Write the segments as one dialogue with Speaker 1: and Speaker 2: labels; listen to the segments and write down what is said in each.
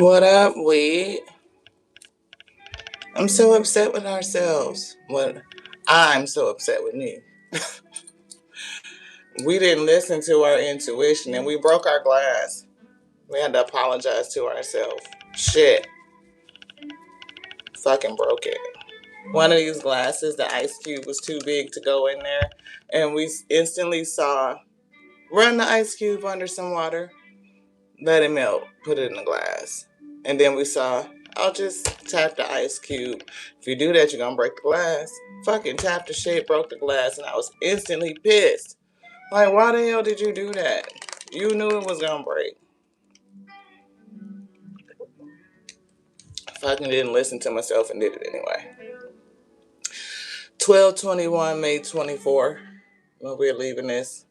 Speaker 1: What up, we? I'm so upset with ourselves. I'm so upset with me. We didn't listen to our intuition and we broke our glass. We had to apologize to ourselves. Shit. Fucking broke it. One of these glasses, the ice cube was too big to go in there. And we instantly saw run the ice cube under some water, let it melt, put it in the glass. And then we saw, I'll just tap the ice cube. If you do that, you're gonna break the glass. Fucking tapped the shit, broke the glass, and I was instantly pissed. Like, why the hell did you do that? You knew it was gonna break. Fucking didn't listen to myself and did it anyway. 12/21, May 24. When we're leaving this.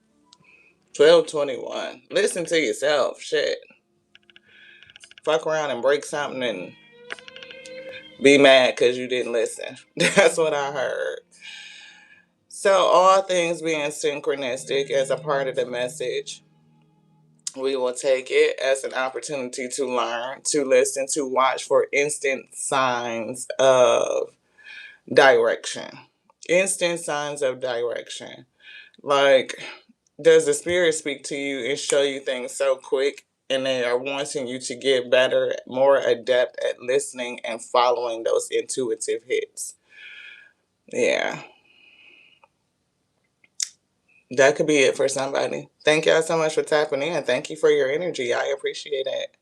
Speaker 1: 12/21. Listen to yourself. Shit. Fuck around and break something and be mad because you didn't listen. That's what I heard. So, all things being synchronistic as a part of the message, we will take it as an opportunity to learn, to listen, to watch for instant signs of direction. Instant signs of direction. Like, does the spirit speak to you and show you things so quick and they are wanting you to get better, more adept at listening and following those intuitive hits? Yeah. That could be it for somebody. Thank y'all so much for tapping in. Thank you for your energy. I appreciate it.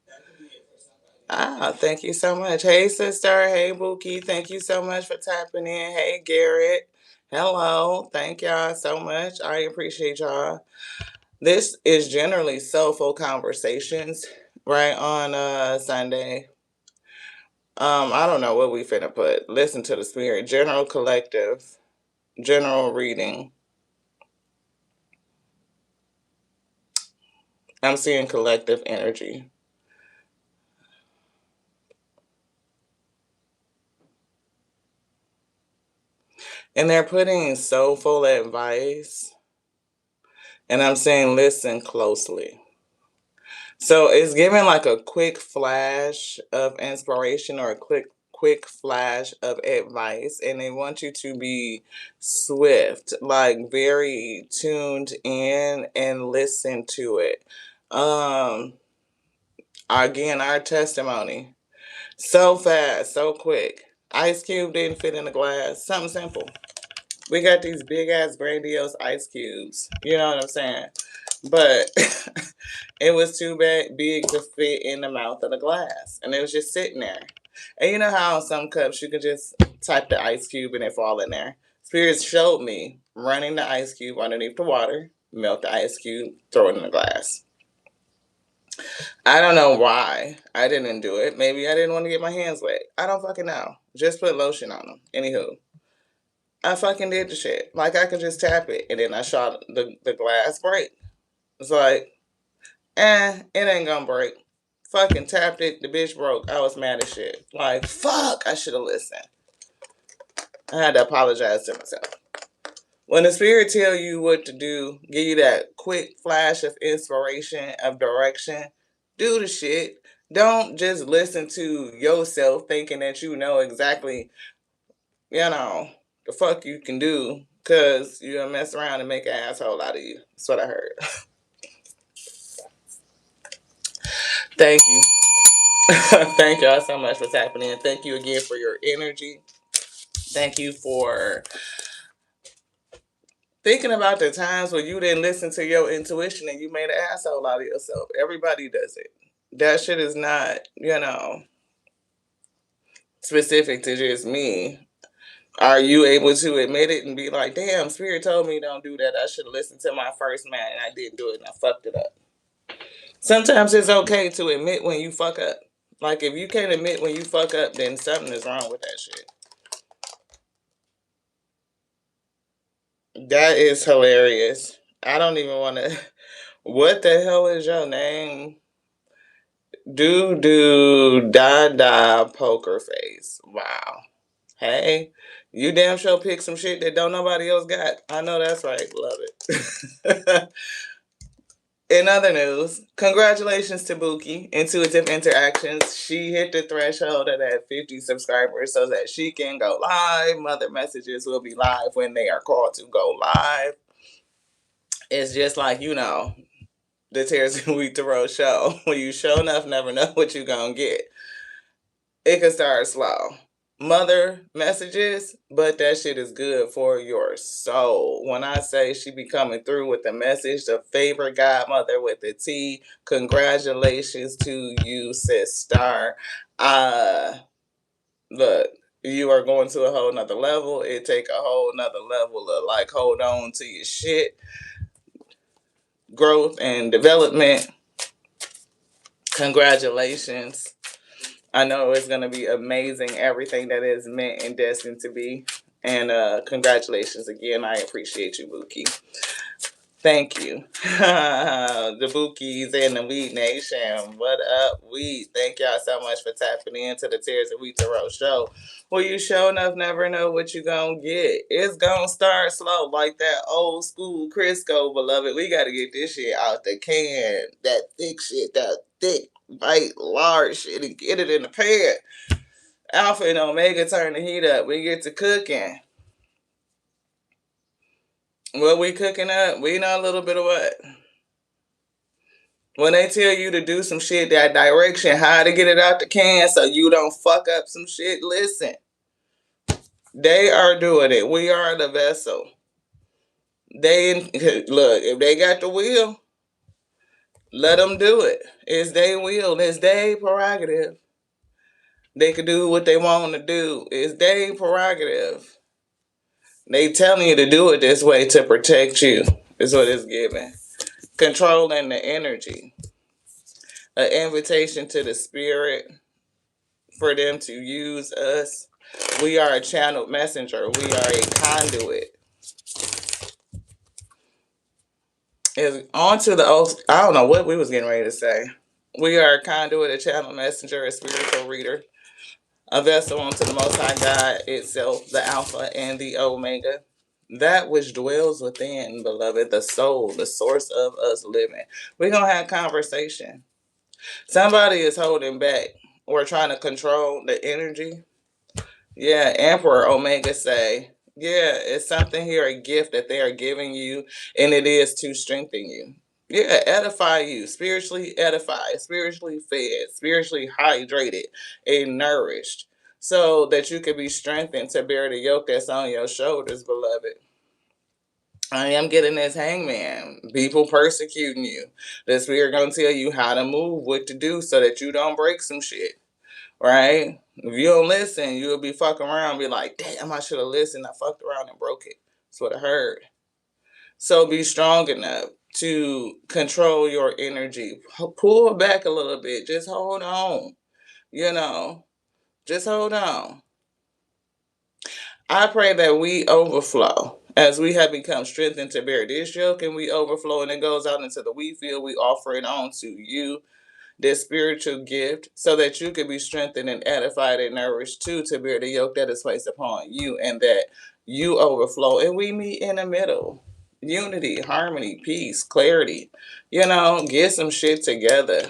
Speaker 1: Thank you so much. Hey, sister. Hey, Bookie. Thank you so much for tapping in. Hey, Garrett. Hello. Thank y'all so much. I appreciate y'all. This is generally soulful conversations, right, on Sunday. I don't know what we finna put. Listen to the spirit. General collective. General reading. I'm seeing collective energy. And they're putting soulful advice. And I'm saying listen closely. So it's giving like a quick flash of inspiration or a quick flash of advice, and they want you to be swift, like very tuned in and listen to it. Um Again, our testimony. So fast, so quick. Ice cube didn't fit in the glass. Something simple. We got these big ass grandiose ice cubes. You know what I'm saying? But it was too big to fit in the mouth of the glass. And it was just sitting there. And you know how on some cups you can just type the ice cube and it fall in there? Spirits showed me running the ice cube underneath the water, melt the ice cube, throw it in the glass. I don't know why I didn't do it. Maybe I didn't want to get my hands wet. I don't fucking know. Just put lotion on them. Anywho, I fucking did the shit. Like I could just tap it and then I shot the glass break. It's like, it ain't gonna break. Fucking tapped it, the bitch broke. I was mad as shit. Like, fuck, I should have listened. I had to apologize to myself. When the spirit tell you what to do, give you that quick flash of inspiration, of direction, do the shit. Don't just listen to yourself thinking that you know exactly, the fuck you can do because you're gonna mess around and make an asshole out of you. That's what I heard. Thank you. Thank y'all so much for tapping in. Thank you again for your energy. Thank you for thinking about the times when you didn't listen to your intuition and you made an asshole out of yourself. Everybody does it. That shit is not, specific to just me. Are you able to admit it and be like, damn, spirit told me don't do that. I should have listened to my first man and I didn't do it and I fucked it up. Sometimes it's okay to admit when you fuck up. Like if you can't admit when you fuck up, then something is wrong with that shit. That is hilarious. I don't even want to. What the hell is your name? Da poker face. Wow. Hey, you damn sure pick some shit that don't nobody else got. I know that's right. Love it. In other news, congratulations to Buki, Intuitive Interactions. She hit the threshold of that 50 subscribers so that she can go live. Mother Messages will be live when they are called to go live. It's just like, the Tears and Wheat Road show. When you show enough, never know what you're going to get. It can start slow. Mother Messages, but that shit is good for your soul. When I say she be coming through with the message, the favorite godmother with the T, congratulations to you, sister. Look, you are going to a whole nother level. It take a whole nother level of like hold on to your shit, growth and development. Congratulations. I know it's going to be amazing, everything that is meant and destined to be. And congratulations again. I appreciate you, Buki. Thank you. The Bookies and the Weed Nation. What up, Weed? Thank y'all so much for tapping into the Tears of Wheat Tarot show. Well, you sure enough never know what you gonna get. It's gonna start slow like that old school Crisco, beloved. We gotta get this shit out the can. That thick shit, that thick, white, large shit, and get it in the pan. Alpha and Omega turn the heat up. We get to cooking. What we cooking up? We know a little bit of what? When they tell you to do some shit, that direction, how to get it out the can so you don't fuck up some shit, listen. They are doing it. We are the vessel. Look, if they got the will, let them do it. It's their will. It's their prerogative. They can do what they want to do. It's their prerogative. They telling you to do it this way to protect you. Is what it's giving. Controlling the energy. An invitation to the spirit for them to use us. We are a channeled messenger. We are a conduit. Is on to the I don't know what we was getting ready to say. We are a conduit, a channel messenger, a spiritual reader, a vessel unto the Most High God itself, the Alpha and the Omega. That which dwells within, beloved, the soul, the source of us living. We're going to have conversation. Somebody is holding back or trying to control the energy. Yeah, Emperor Omega say, yeah, it's something here, a gift that they are giving you, and it is to strengthen you. Yeah, edify you, spiritually edified, spiritually fed, spiritually hydrated and nourished, so that you can be strengthened to bear the yoke that's on your shoulders, beloved. I am getting this hangman. People persecuting you. The spirit gonna tell you how to move, what to do, so that you don't break some shit. Right? If you don't listen, you'll be fucking around and be like, damn, I should have listened. I fucked around and broke it. That's what I heard. So be strong enough to control your energy. Pull back a little bit. Just hold on. Just hold on. I pray that we overflow as we have become strengthened to bear this yoke, and we overflow and it goes out into the wheat field. We offer it on to you, this spiritual gift, so that you can be strengthened and edified and nourished too, to bear the yoke that is placed upon you, and that you overflow. And we meet in the middle. Unity, harmony, peace, clarity. Get some shit together.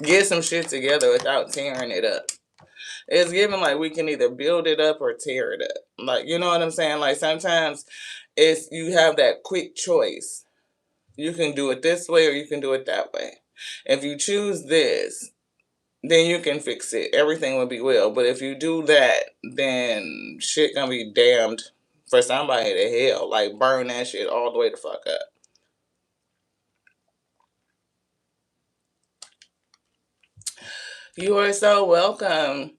Speaker 1: Get some shit together without tearing it up. It's given like we can either build it up or tear it up. Like, you know what I'm saying? Like sometimes you have that quick choice. You can do it this way or you can do it that way. If you choose this, then you can fix it. Everything will be well. But if you do that, then shit gonna be damned for somebody to hell. Like burn that shit all the way the fuck up. You are so welcome.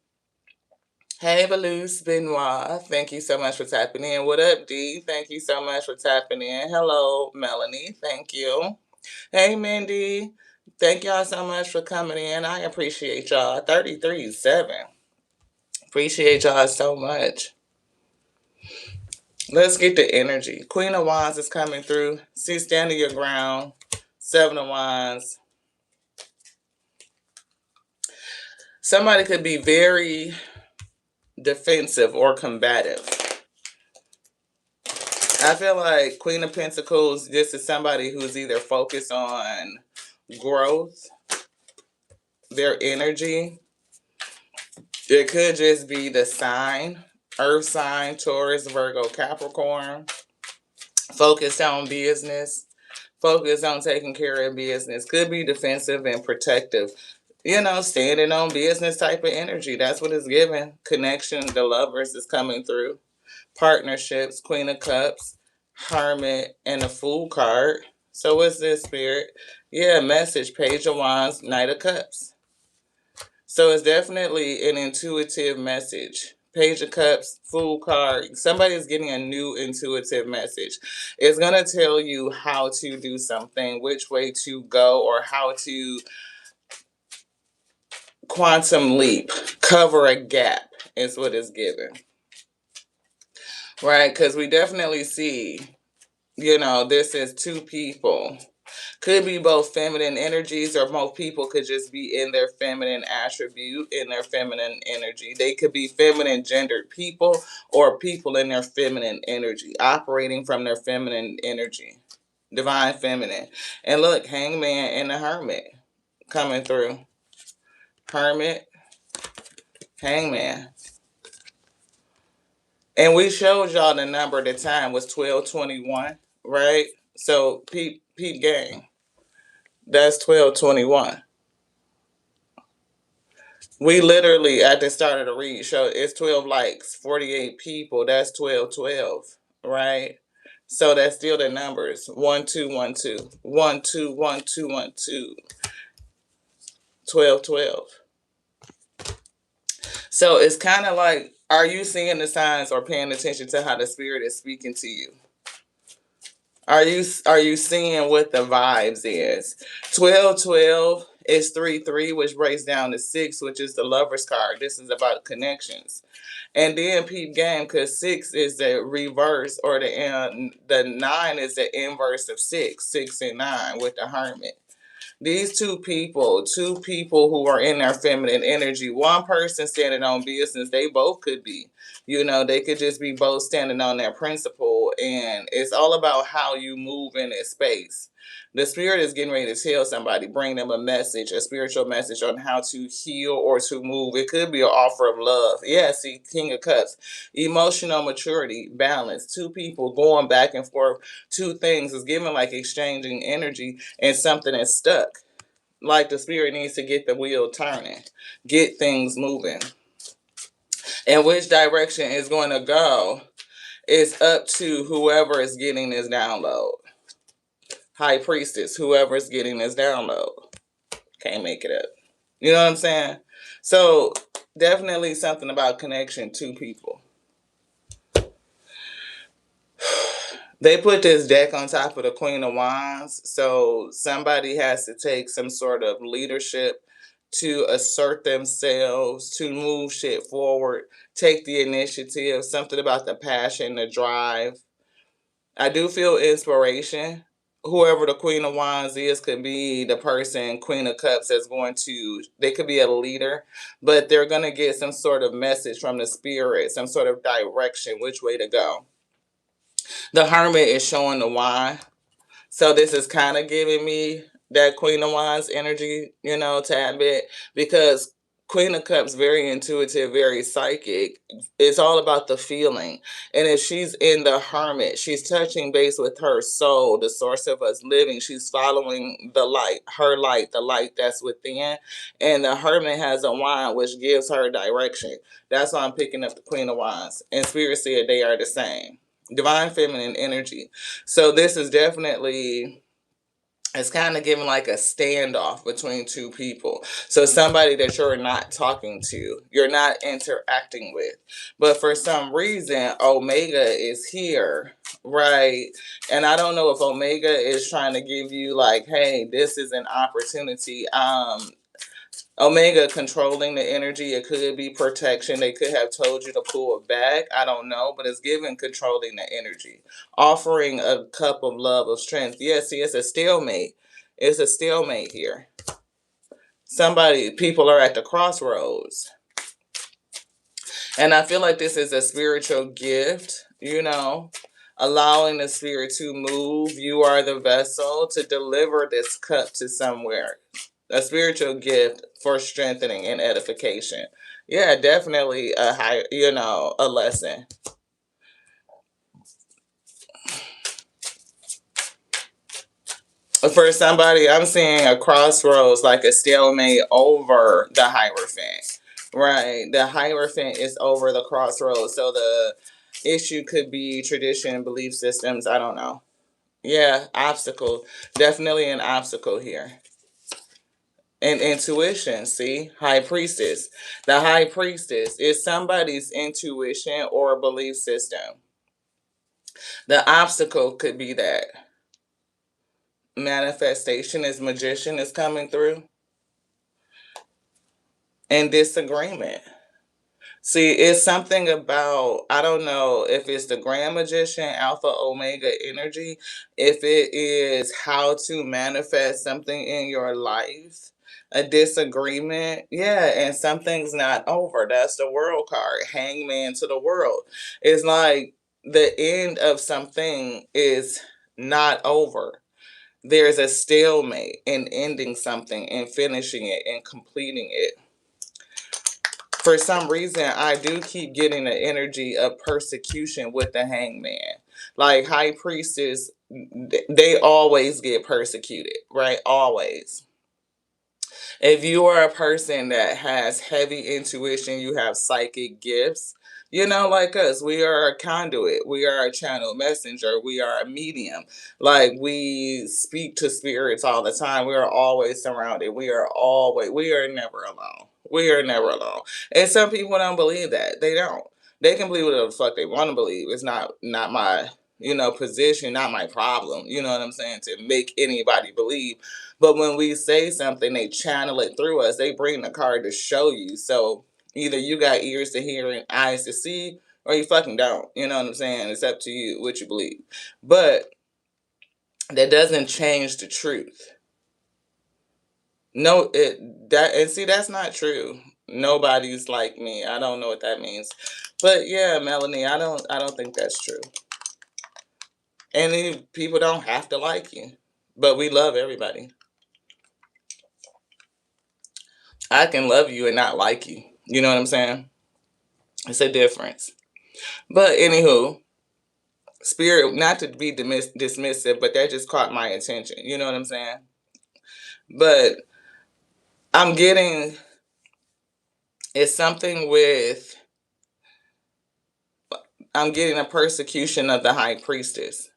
Speaker 1: Hey, Beluce Benoit. Thank you so much for tapping in. What up, D? Thank you so much for tapping in. Hello, Melanie. Thank you. Hey, Mindy. Thank y'all so much for coming in. I appreciate y'all. 33-7. Appreciate y'all so much. Let's get the energy. Queen of Wands is coming through. See, standing your ground. 7 of Wands. Somebody could be very defensive or combative. I feel like Queen of Pentacles, this is somebody who's either focused on growth, their energy. It could just be the sign, earth sign, Taurus, Virgo, Capricorn, focused on business, focused on taking care of business. Could be defensive and protective. Standing on business type of energy. That's what it's giving. Connection, the lovers is coming through. Partnerships, Queen of Cups, Hermit, and the Fool card. So what's this, Spirit? Yeah, message, Page of Wands, Knight of Cups. So it's definitely an intuitive message. Page of Cups, Fool card. Somebody's getting a new intuitive message. It's going to tell you how to do something, which way to go, or how to quantum leap, cover a gap is what it's given. Right? Because we definitely see, this is two people. Could be both feminine energies, or both people could just be in their feminine attribute, in their feminine energy. They could be feminine gendered people, or people in their feminine energy, operating from their feminine energy. Divine feminine. And look, Hangman and the Hermit coming through. Hermit, Hangman. And we showed y'all the number at the time was 1221, right? So peep gang. That's 1221. We literally at the start of the read showed it's 12 likes, 48 people. That's 1212, right? So that's still the numbers. 1212. 121212. 1212. So it's kind of like, are you seeing the signs or paying attention to how the spirit is speaking to you? Are you seeing what the vibes is? 1212 is 3-3, which breaks down to 6, which is the lover's card. This is about connections. And then peep game, because 6 is the reverse, or the 9 is the inverse of 6, 6 and 9 with the hermit. These two people who are in their feminine energy, one person standing on business, they both could be. They could just be both standing on their principle. And it's all about how you move in this space. The spirit is getting ready to tell somebody, bring them a message, a spiritual message on how to heal or to move. It could be an offer of love. Yeah, see, King of Cups. Emotional maturity, balance. Two people going back and forth. Two things is giving like exchanging energy, and something is stuck. Like the spirit needs to get the wheel turning, get things moving. And which direction is going to go is up to whoever is getting this download. High priestess, whoever is getting this download. Can't make it up. You know what I'm saying? So definitely something about connection to people. They put this deck on top of the Queen of Wands, so somebody has to take some sort of leadership to assert themselves, to move shit forward, take the initiative, something about the passion, the drive. I do feel inspiration. Whoever the Queen of Wands is could be the person, Queen of Cups, that's going to, they could be a leader, but they're going to get some sort of message from the spirit, some sort of direction, which way to go. The Hermit is showing the why. So this is kind of giving me that Queen of Wands energy, tad bit, because Queen of Cups, very intuitive, very psychic. It's all about the feeling. And if she's in the Hermit, she's touching base with her soul, the source of us living. She's following the light, her light, the light that's within. And the Hermit has a wand, which gives her direction. That's why I'm picking up the Queen of Wands. And Spirit said they are the same. Divine feminine energy. So this is definitely, it's kind of giving like a standoff between two people. So somebody that you're not talking to, you're not interacting with. But for some reason, Omega is here, right? And I don't know if Omega is trying to give you like, hey, this is an opportunity. Omega controlling the energy. It could be protection. They could have told you to pull it back. I don't know, but it's giving controlling the energy, offering a cup of love, of strength. Yes, see, it's a stalemate. It's a stalemate here. People are at the crossroads. And I feel like this is a spiritual gift, allowing the spirit to move. You are the vessel to deliver this cup to somewhere. A spiritual gift for strengthening and edification. Yeah, definitely a high, a lesson. For somebody, I'm seeing a crossroads, like a stalemate over the Hierophant. Right. The Hierophant is over the crossroads. So the issue could be tradition, belief systems. I don't know. Yeah, obstacle. Definitely an obstacle here. And intuition, see? High priestess. The high priestess is somebody's intuition or belief system. The obstacle could be that manifestation is magician is coming through, and disagreement. See, it's something about, I don't know if it's the Grand Magician, Alpha Omega energy, if it is how to manifest something in your life, a disagreement. Yeah, and something's not over. That's the world card, hangman to the world. It's like the end of something is not over. There's a stalemate in ending something and finishing it and completing it. For some reason, I do keep getting the energy of persecution with the hangman. Like high priestess, they always get persecuted, right? Always. If you are a person that has heavy intuition, you have psychic gifts, like us, we are a conduit, we are a channel messenger, we are a medium. Like we speak to spirits all the time. We are always surrounded. We are never alone. We are never alone. And some people don't believe that. They don't. They can believe whatever the fuck they want to believe. It's not my position, not my problem. You know what I'm saying? To make anybody believe. But when we say something, they channel it through us. They bring the card to show you. So either you got ears to hear and eyes to see, or you fucking don't. You know what I'm saying? It's up to you what you believe. But that doesn't change the truth. No, and see, that's not true. Nobody's like me. I don't know what that means. But yeah, Melanie, I don't think that's true. And people don't have to like you. But we love everybody. I can love you and not like you. You know what I'm saying? It's a difference. But anywho, spirit, not to be dismissive, but that just caught my attention. You know what I'm saying? But I'm getting, it's something with, I'm getting a persecution of the high priestess.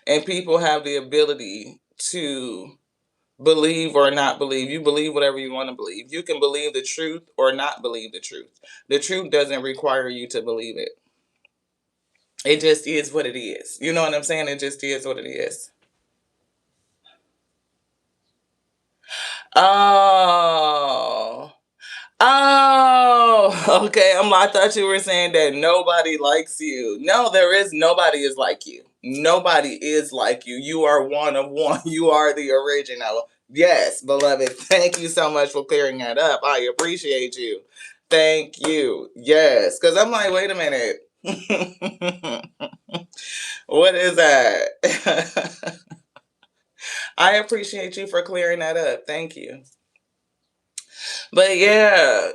Speaker 1: And people have the ability to believe or not believe. You believe whatever you want to believe. You can believe the truth or not believe the truth. The truth doesn't require you to believe it. It just is what it is. You know what I'm saying? It just is what it is. Oh. Oh, okay. I thought you were saying that nobody likes you. No, there is nobody is like you. Nobody is like you. You are one of one. You are the original. Yes, beloved. Thank you so much for clearing that up. I appreciate you. Thank you. Yes, because I'm like, wait a minute. What is that? I appreciate you for clearing that up. Thank you. But yeah,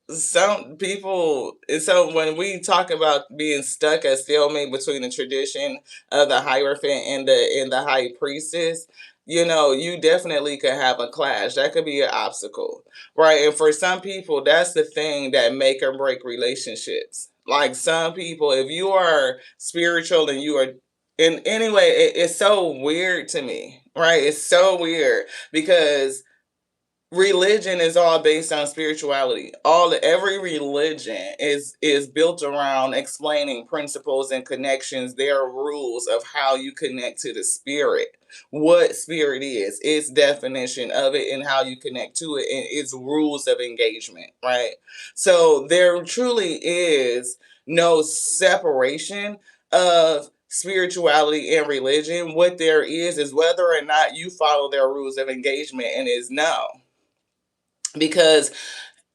Speaker 1: some people. So when we talk about being stuck at stalemate between the tradition of the Hierophant and the high priestess, you definitely could have a clash. That could be an obstacle, right? And for some people, that's the thing that make or break relationships. Like some people, if you are spiritual and you are in anyway, it's so weird to me, right? It's so weird because religion is all based on spirituality. Every religion is built around explaining principles and connections. There are rules of how you connect to the spirit, what spirit is, its definition of it, and how you connect to it, and its rules of engagement, right? So there truly is no separation of spirituality and religion. What there is whether or not you follow their rules of engagement, and is no, because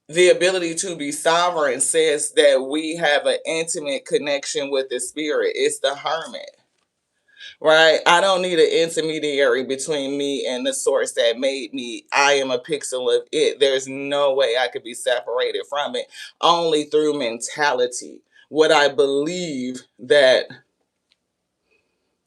Speaker 1: the ability to be sovereign says that we have an intimate connection with the spirit. It's the hermit, right? I don't need an intermediary between me and the source that made me. I am a pixel of it. There's no way I could be separated from it, only through mentality. What I believe that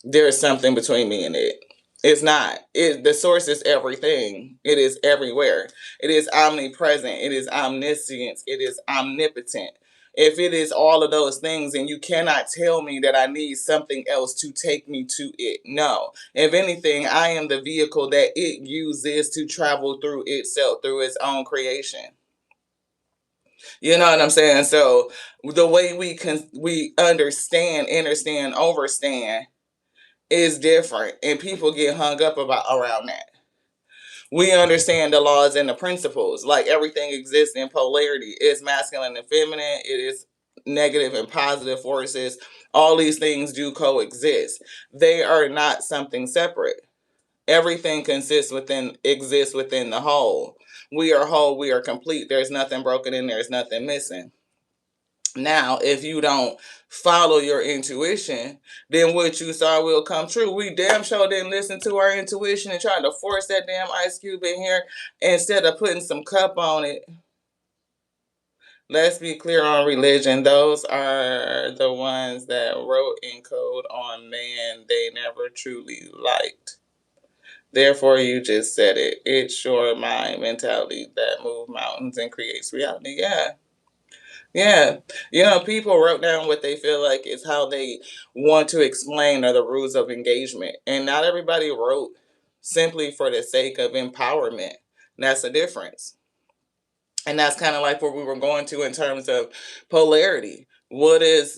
Speaker 1: there's something between me and it. It's not. The source is everything. It is everywhere. It is omnipresent. It is omniscient. It is omnipotent. If it is all of those things, and you cannot tell me that I need something else to take me to it. No. If anything, I am the vehicle that it uses to travel through itself, through its own creation. You know what I'm saying? So the way we understand, understand, overstand is different, and people get hung up about around that. We understand the laws and the principles, like everything exists in polarity. It's masculine and feminine, it is negative and positive forces. All these things do coexist. They are not something separate. Everything exists within the whole. We are whole, we are complete. There's nothing broken and there's nothing missing. Now, if you don't follow your intuition, then what you saw will come true. We damn sure didn't listen to our intuition and tried to force that damn ice cube in here instead of putting some cup on it. Let's be clear on religion. Those are the ones that wrote in code on man they never truly liked. Therefore, you just said it. It's your mind mentality that move mountains and creates reality. Yeah. Yeah, people wrote down what they feel like is how they want to explain or the rules of engagement. And not everybody wrote simply for the sake of empowerment. That's the difference. And that's kind of like what we were going to in terms of polarity. What is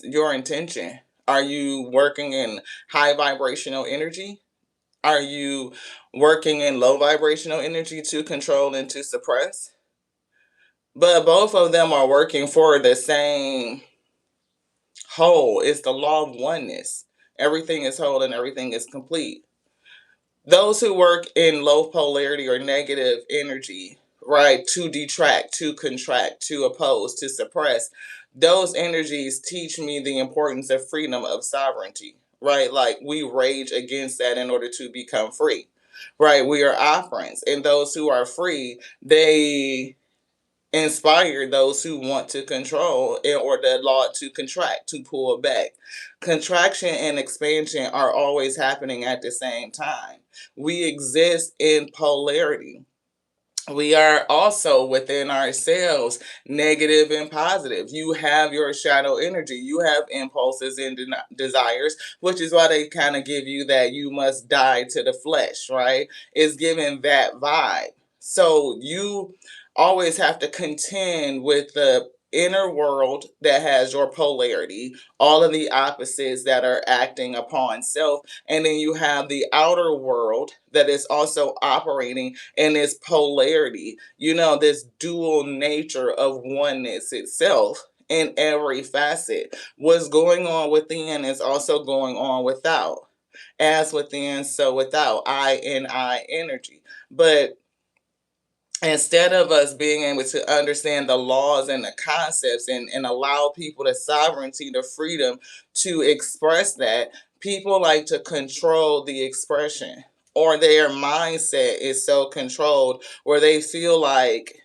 Speaker 1: your intention? Are you working in high vibrational energy? Are you working in low vibrational energy to control and to suppress? But both of them are working for the same whole. It's the law of oneness. Everything is whole and everything is complete. Those who work in low polarity or negative energy, right, to detract, to contract, to oppose, to suppress, those energies teach me the importance of freedom, of sovereignty, right? Like we rage against that in order to become free, right? We are operants, and those who are free, they inspire those who want to control or the law to contract, to pull back. Contraction and expansion are always happening at the same time. We exist in polarity. We are also within ourselves negative and positive. You have your shadow energy, you have impulses and desires, which is why they kind of give you that you must die to the flesh, right? It's giving that vibe. So you always have to contend with the inner world that has your polarity, all of the opposites that are acting upon self, and then you have the outer world that is also operating in its polarity, this dual nature of oneness itself in every facet. What's going on within is also going on without. As within, so without. I and I energy. But instead of us being able to understand the laws and the concepts and allow people the sovereignty, the freedom to express that, people like to control the expression, or their mindset is so controlled where they feel like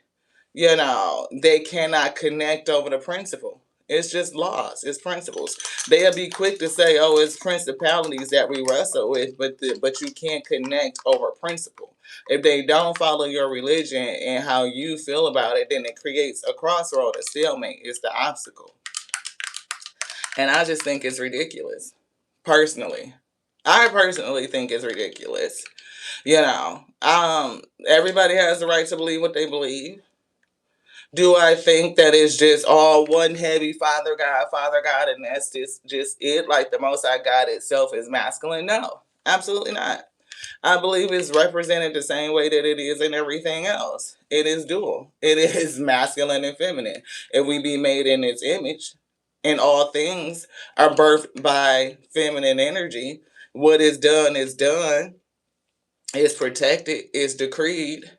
Speaker 1: they cannot connect over the principle. It's just laws, it's principles. They'll be quick to say, oh, it's principalities that we wrestle with, but you can't connect over principle. If they don't follow your religion and how you feel about it, then it creates a crossroad, a stalemate. It's the obstacle. And I just think it's ridiculous. Personally. I personally think it's ridiculous. Everybody has the right to believe what they believe. Do I think that it's just all one heavy Father God, and that's just it? Like the Most High God itself is masculine? No, absolutely not. I believe it's represented the same way that it is in everything else. It is dual. It is masculine and feminine. If we be made in its image, and all things are birthed by feminine energy, what is done is done. It's protected. It's decreed.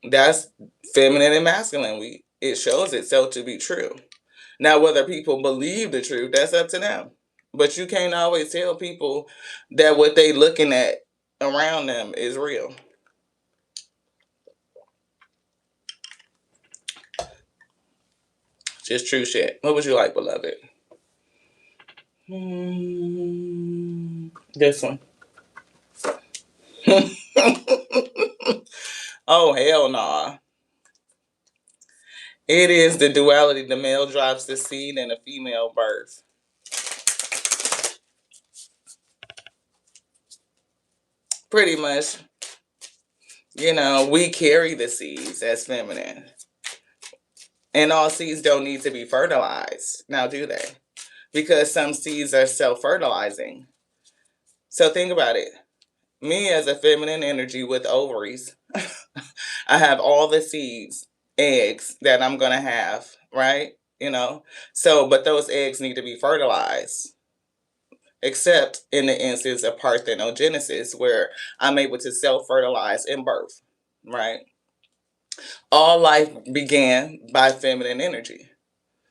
Speaker 1: That's feminine and masculine. It shows itself to be true. Now, whether people believe the truth, that's up to them. But you can't always tell people that what they looking at around them is real. Just true shit. What would you like, beloved? This one. Oh, hell nah. It is the duality. The male drops the seed and the female birth. Pretty much, we carry the seeds as feminine. And all seeds don't need to be fertilized. Now, do they? Because some seeds are self-fertilizing. So think about it. Me as a feminine energy with ovaries, I have all the seeds, eggs that I'm going to have, right? So, but those eggs need to be fertilized, except in the instance of parthenogenesis, where I'm able to self-fertilize in birth, right? All life began by feminine energy.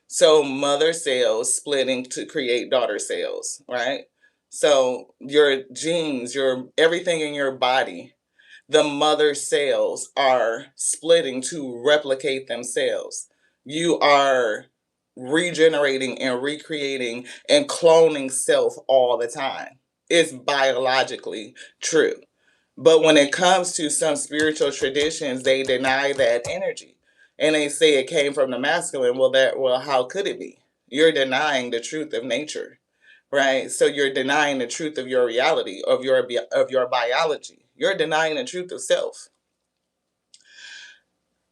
Speaker 1: So mother cells splitting to create daughter cells, right? So your genes, your everything in your body, the mother cells are splitting to replicate themselves. You are regenerating and recreating and cloning self all the time. It's biologically true. But when it comes to some spiritual traditions, they deny that energy. And they say it came from the masculine. Well, how could it be? You're denying the truth of nature, right? So you're denying the truth of your reality, of your biology. You're denying the truth of self.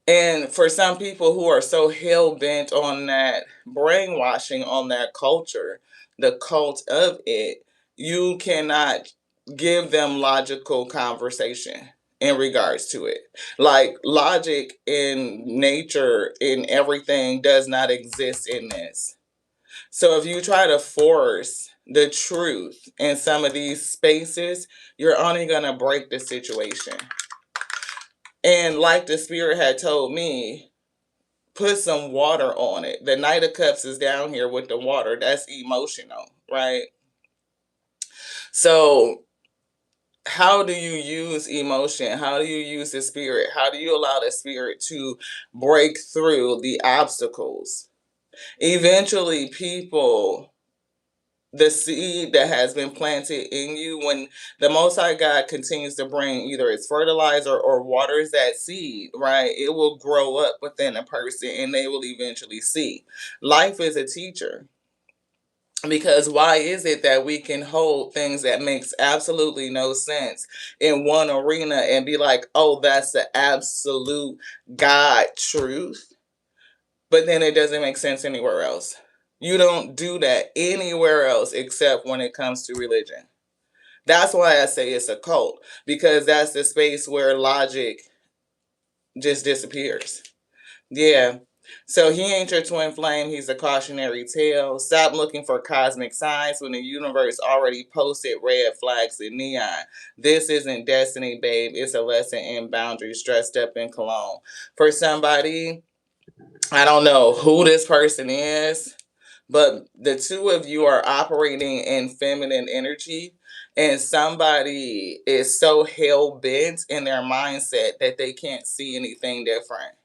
Speaker 1: And for some people who are so hell bent on that brainwashing, on that culture, the cult of it, you cannot give them logical conversation in regards to it. Like, logic in nature, in everything, does not exist in this. So if you try to force the truth in some of these spaces, you're only going to break the situation. And like the spirit had told me, put some water on it. The Knight of Cups is down here with the water. That's emotional, right? So how do you use emotion? How do you use the spirit? How do you allow the spirit to break through the obstacles? Eventually, the seed that has been planted in you, when the Most High God continues to bring either its fertilizer or waters that seed, right, it will grow up within a person and they will eventually see. Life is a teacher. Because why is it that we can hold things that makes absolutely no sense in one arena and be like, oh, that's the absolute God truth, but then it doesn't make sense anywhere else? You don't do that anywhere else except when it comes to religion. That's why I say it's a cult, because that's the space where logic just disappears. Yeah. So he ain't your twin flame. He's a cautionary tale. Stop looking for cosmic signs when the universe already posted red flags in neon. This isn't destiny, babe. It's a lesson in boundaries dressed up in cologne. For somebody, I don't know who this person is, but the two of you are operating in feminine energy, and somebody is so hell bent in their mindset that they can't see anything different.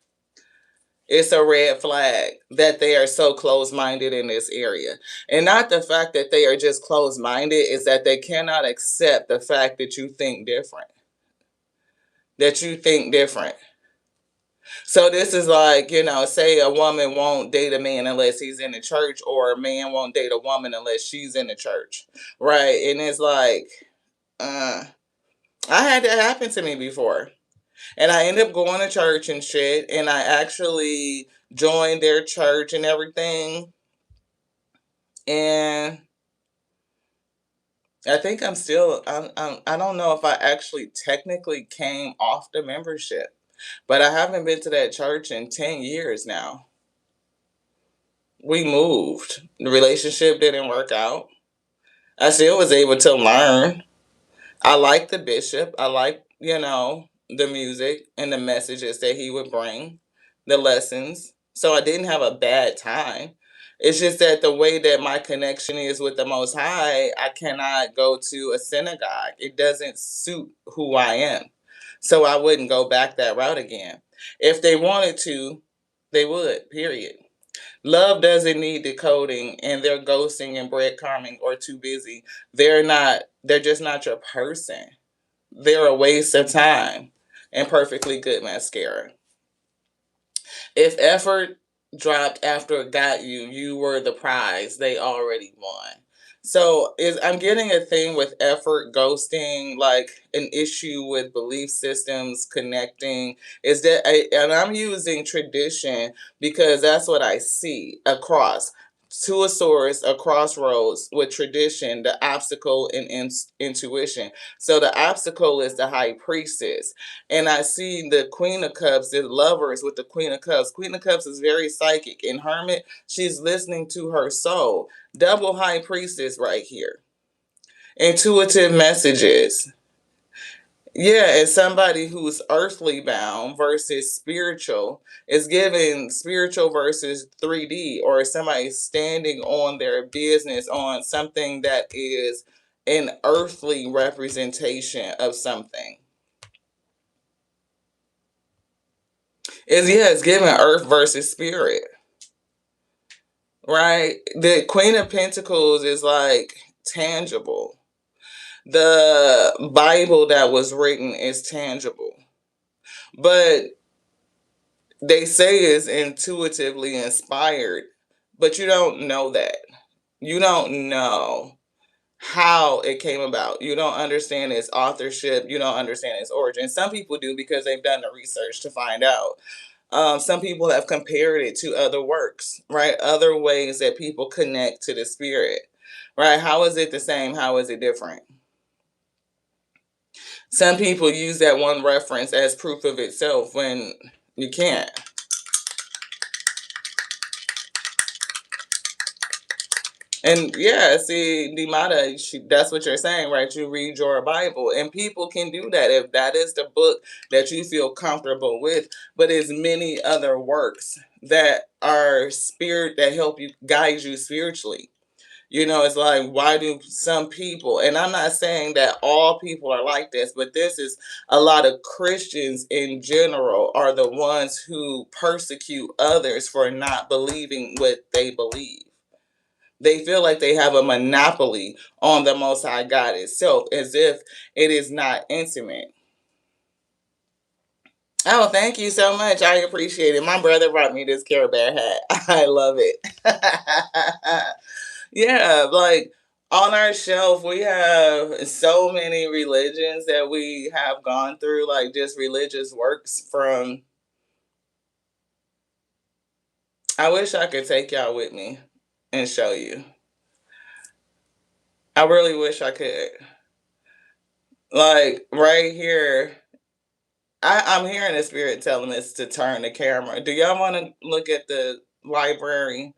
Speaker 1: It's a red flag that they are so closed-minded in this area. And not the fact that they are just closed-minded, is that they cannot accept the fact that you think different. That you think different. So this is like, say a woman won't date a man unless he's in the church, or a man won't date a woman unless she's in the church, right? And it's like, I had that happen to me before. And I ended up going to church and shit, and I actually joined their church and everything. And I think I don't know if I actually technically came off the membership, but I haven't been to that church in 10 years now. We moved. The relationship didn't work out. I still was able to learn. I like the bishop. I like, the music and the messages that he would bring, the lessons. So I didn't have a bad time. It's just that the way that my connection is with the Most High, I cannot go to a synagogue. It doesn't suit who I am. So I wouldn't go back that route again. If they wanted to, they would, period. Love doesn't need decoding, and they're ghosting and breadcrumbing or too busy. They're just not your person. They're a waste of time and perfectly good mascara. If effort dropped after it got you, you were the prize. They already won. So I'm getting a thing with effort, ghosting, like an issue with belief systems connecting. And I'm using tradition because that's what I see across to a source, a crossroads with tradition, the obstacle and intuition. So the obstacle is the high priestess. And I see the Queen of Cups, the lovers with the Queen of Cups. Queen of Cups is very psychic. In Hermit, she's listening to her soul. Double High Priestess right here. Intuitive messages. Yeah, as somebody who's earthly bound versus spiritual is giving spiritual versus 3D, or somebody standing on their business on something that is an earthly representation of something. It's giving earth versus spirit, right? The Queen of Pentacles is like tangible. The Bible that was written is tangible, but they say it's intuitively inspired, but you don't know that. You don't know how it came about. You don't understand its authorship. You don't understand its origin. Some people do because they've done the research to find out. Some people have compared it to other works, right? Other ways that people connect to the spirit, right? How is it the same? How is it different? Some people use that one reference as proof of itself when you can't. And yeah, see, Dimata, that's what you're saying, right? You read your Bible, and people can do that if that is the book that you feel comfortable with. But there's many other works that are spirit that help you guide you spiritually. You know, it's like, why do some people, and I'm not saying that all people are like this, but this is a lot of Christians in general are the ones who persecute others for not believing what they believe. They feel like they have a monopoly on the Most High God itself, as if it is not intimate. Oh, thank you so much. I appreciate it. My brother brought me this Care Bear hat. I love it. Yeah, like on our shelf, we have so many religions that we have gone through, like just religious works from. I wish I could take y'all with me and show you. I really wish I could. Like right here, I'm hearing the spirit telling us to turn the camera. Do y'all want to look at the library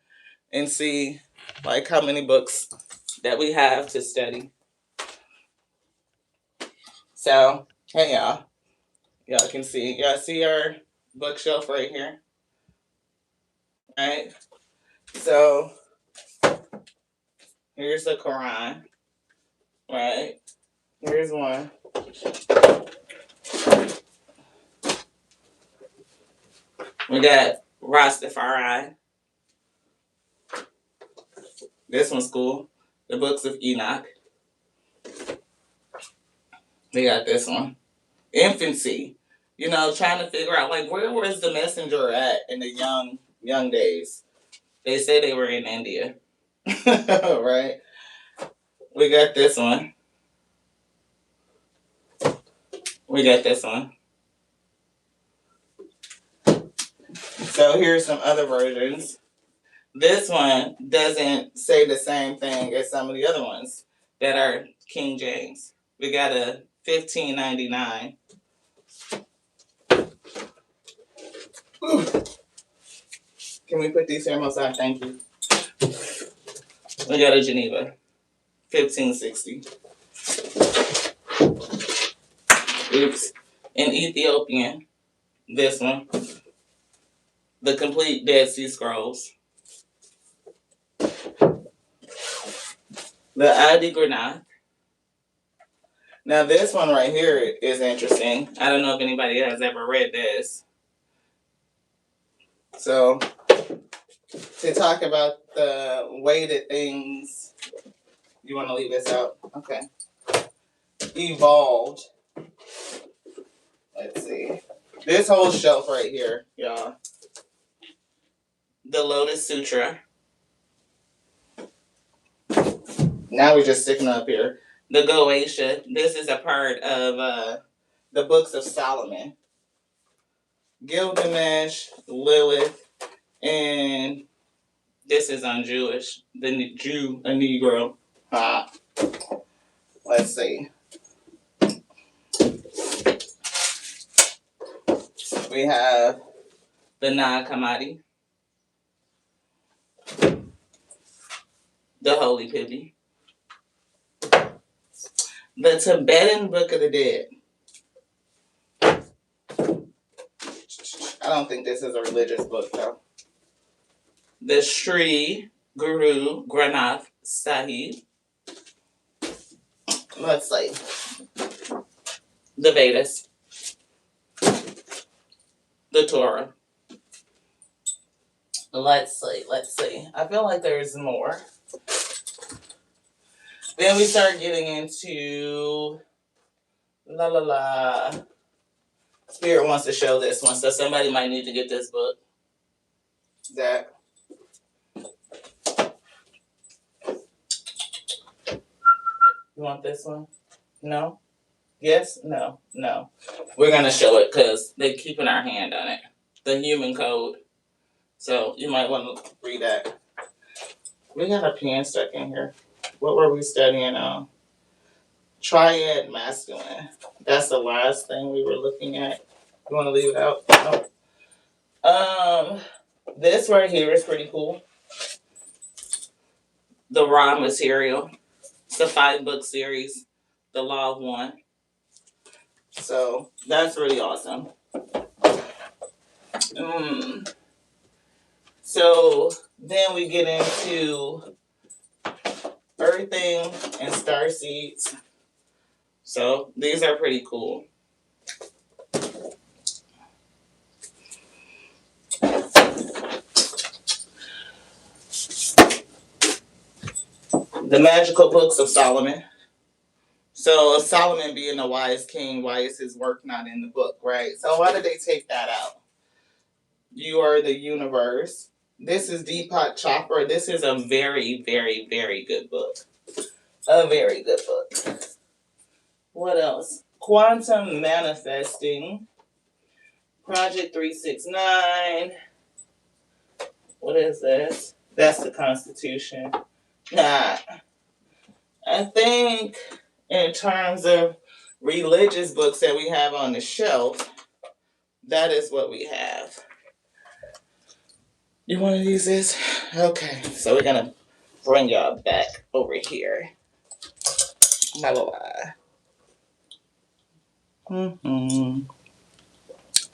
Speaker 1: and see like how many books that we have to study? So, hey y'all. Y'all can see. Y'all see our bookshelf right here? Right? So, here's the Quran. Right? Here's one. We got Rastafari. This one's cool. The Books of Enoch. We got this one. Infancy. You know, trying to figure out like where was the messenger at in the young days. They say they were in India. Right? We got this one. We got this one. So here's some other versions. This one doesn't say the same thing as some of the other ones that are King James. We got a 1599. Can we put these here, Mozart? Thank you. We got a Geneva, 1560. Oops. in Ethiopian. This one, the complete Dead Sea Scrolls. The Adi Granat. Now this one right here is interesting. I don't know if anybody has ever read this. So to talk about the way that things, you want to leave this out? Okay. Evolved. Let's see. This whole shelf right here, y'all. The Lotus Sutra. Now we're just sticking up here. The Goetia. This is a part of the books of Solomon. Gilgamesh, Lilith, and this is un-Jewish. The Jew, a Negro. Let's see. We have the Nag Hammadi, the Holy Pibby, the Tibetan Book of the Dead. I don't think this is a religious book, though. The Sri Guru Granth Sahib. Let's see. The Vedas. The Torah. Let's see. I feel like there's more. Then we start getting into Spirit wants to show this one, so somebody might need to get this book. Zach. You want this one? No? Yes? No? No. We're going to show it because they're keeping our hand on it. The Human Code. So you might want to read that. We got a pen stuck in here. What were we studying on? Triad Masculine. That's the last thing we were looking at. You want to leave it out? No. This right here is pretty cool. The Raw Material. It's a 5-book series. The Law of One. So that's really awesome. So then we get into Earthing and Star Seeds. So these are pretty cool. The Magical Books of Solomon. So Solomon being a wise king, why is his work not in the book, right? So why did they take that out? You Are the Universe. This is Deepak Chopra. This is a very, very, very good book. A very good book. What else? Quantum Manifesting. Project 369. What is this? That's the Constitution. Nah. I think in terms of religious books that we have on the shelf, that is what we have. You want to use this? Okay. So we're going to bring y'all back over here. Blah, blah, blah.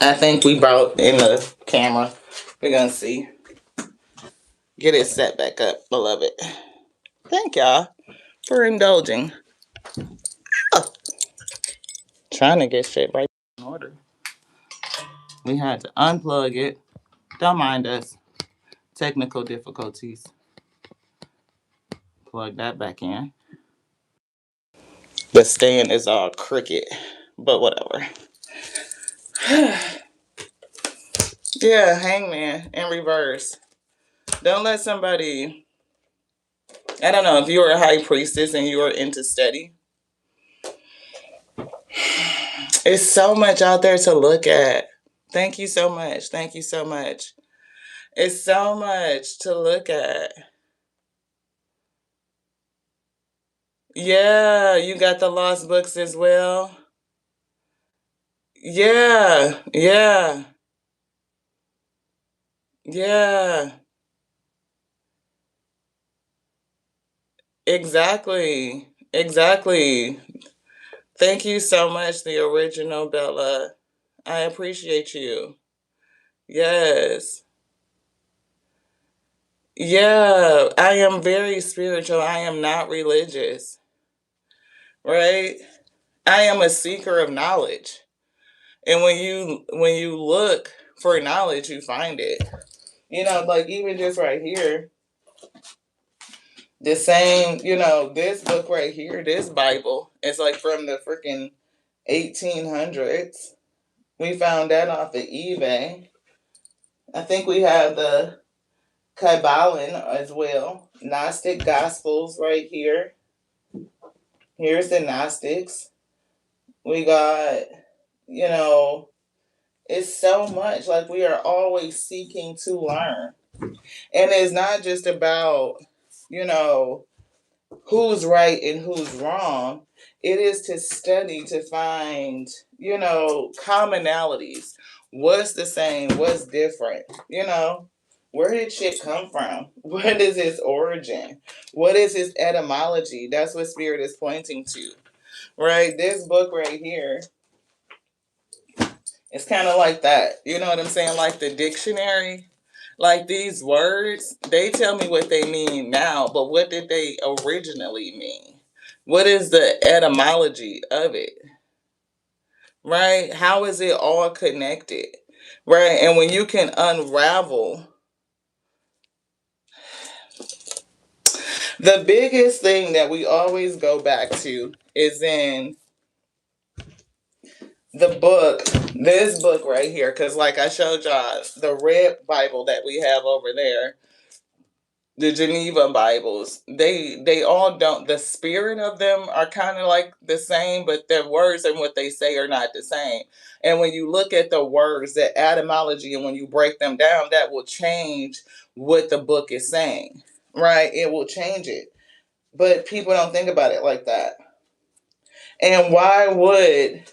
Speaker 1: I think we brought in the camera. We're going to see. Get it set back up, beloved. Thank y'all for indulging. Oh. Trying to get shit right in order. We had to unplug it. Don't mind us. Technical difficulties. Plug that back in. The stand is all crooked, but whatever. Yeah, Hangman in reverse. Don't let somebody, I don't know, if you were a high priestess and you were into study, it's so much out there to look at. Thank you so much. Thank you so much. It's so much to look at. Yeah, you got the lost books as well. Yeah, yeah, yeah. Exactly. Exactly. Thank you so much, the original Bella. I appreciate you. Yes. Yeah, I am very spiritual. I am not religious, right? I am a seeker of knowledge. And when you look for knowledge, you find it. Like even just right here, the same, this book right here, this Bible, it's like from the freaking 1800s. We found that off of eBay. I think we have the Kabbalah as well. Gnostic Gospels right here. Here's the Gnostics. We got, you know, it's so much. Like we are always seeking to learn. And it's not just about, you know, who's right and who's wrong. It is to study to find, commonalities. What's the same? What's different? Where did shit come from? What is its origin? What is its etymology? That's what Spirit is pointing to, right? This book right here, it's kind of like that. You know what I'm saying? Like the dictionary. Like these words, they tell me what they mean now, but what did they originally mean? What is the etymology of it? Right? How is it all connected? Right? And when you can unravel, the biggest thing that we always go back to is in the book, this book right here, because like I showed y'all, the red Bible that we have over there, the Geneva Bibles, they all don't, the spirit of them are kind of like the same, but their words and what they say are not the same. And when you look at the words, the etymology, and when you break them down, that will change what the book is saying, right? It will change it. But people don't think about it like that. And why would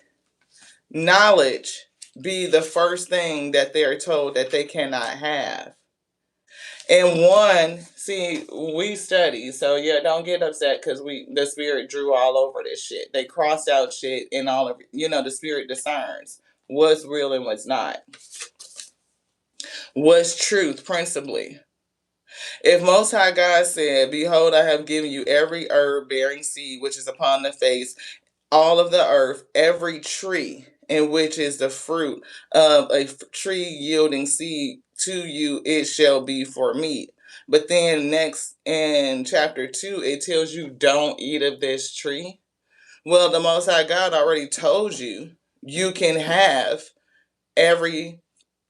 Speaker 1: knowledge be the first thing that they're told that they cannot have? And one, see, we study, so yeah, don't get upset because the spirit drew all over this shit. They crossed out shit and all of the spirit discerns what's real and what's not. What's truth, principally. If Most High God said, "Behold, I have given you every herb bearing seed which is upon the face, all of the earth, every tree in which is the fruit of a tree yielding seed to you, it shall be for meat." But then next in chapter 2, it tells you don't eat of this tree. Well, the Most High God already told you you can have every,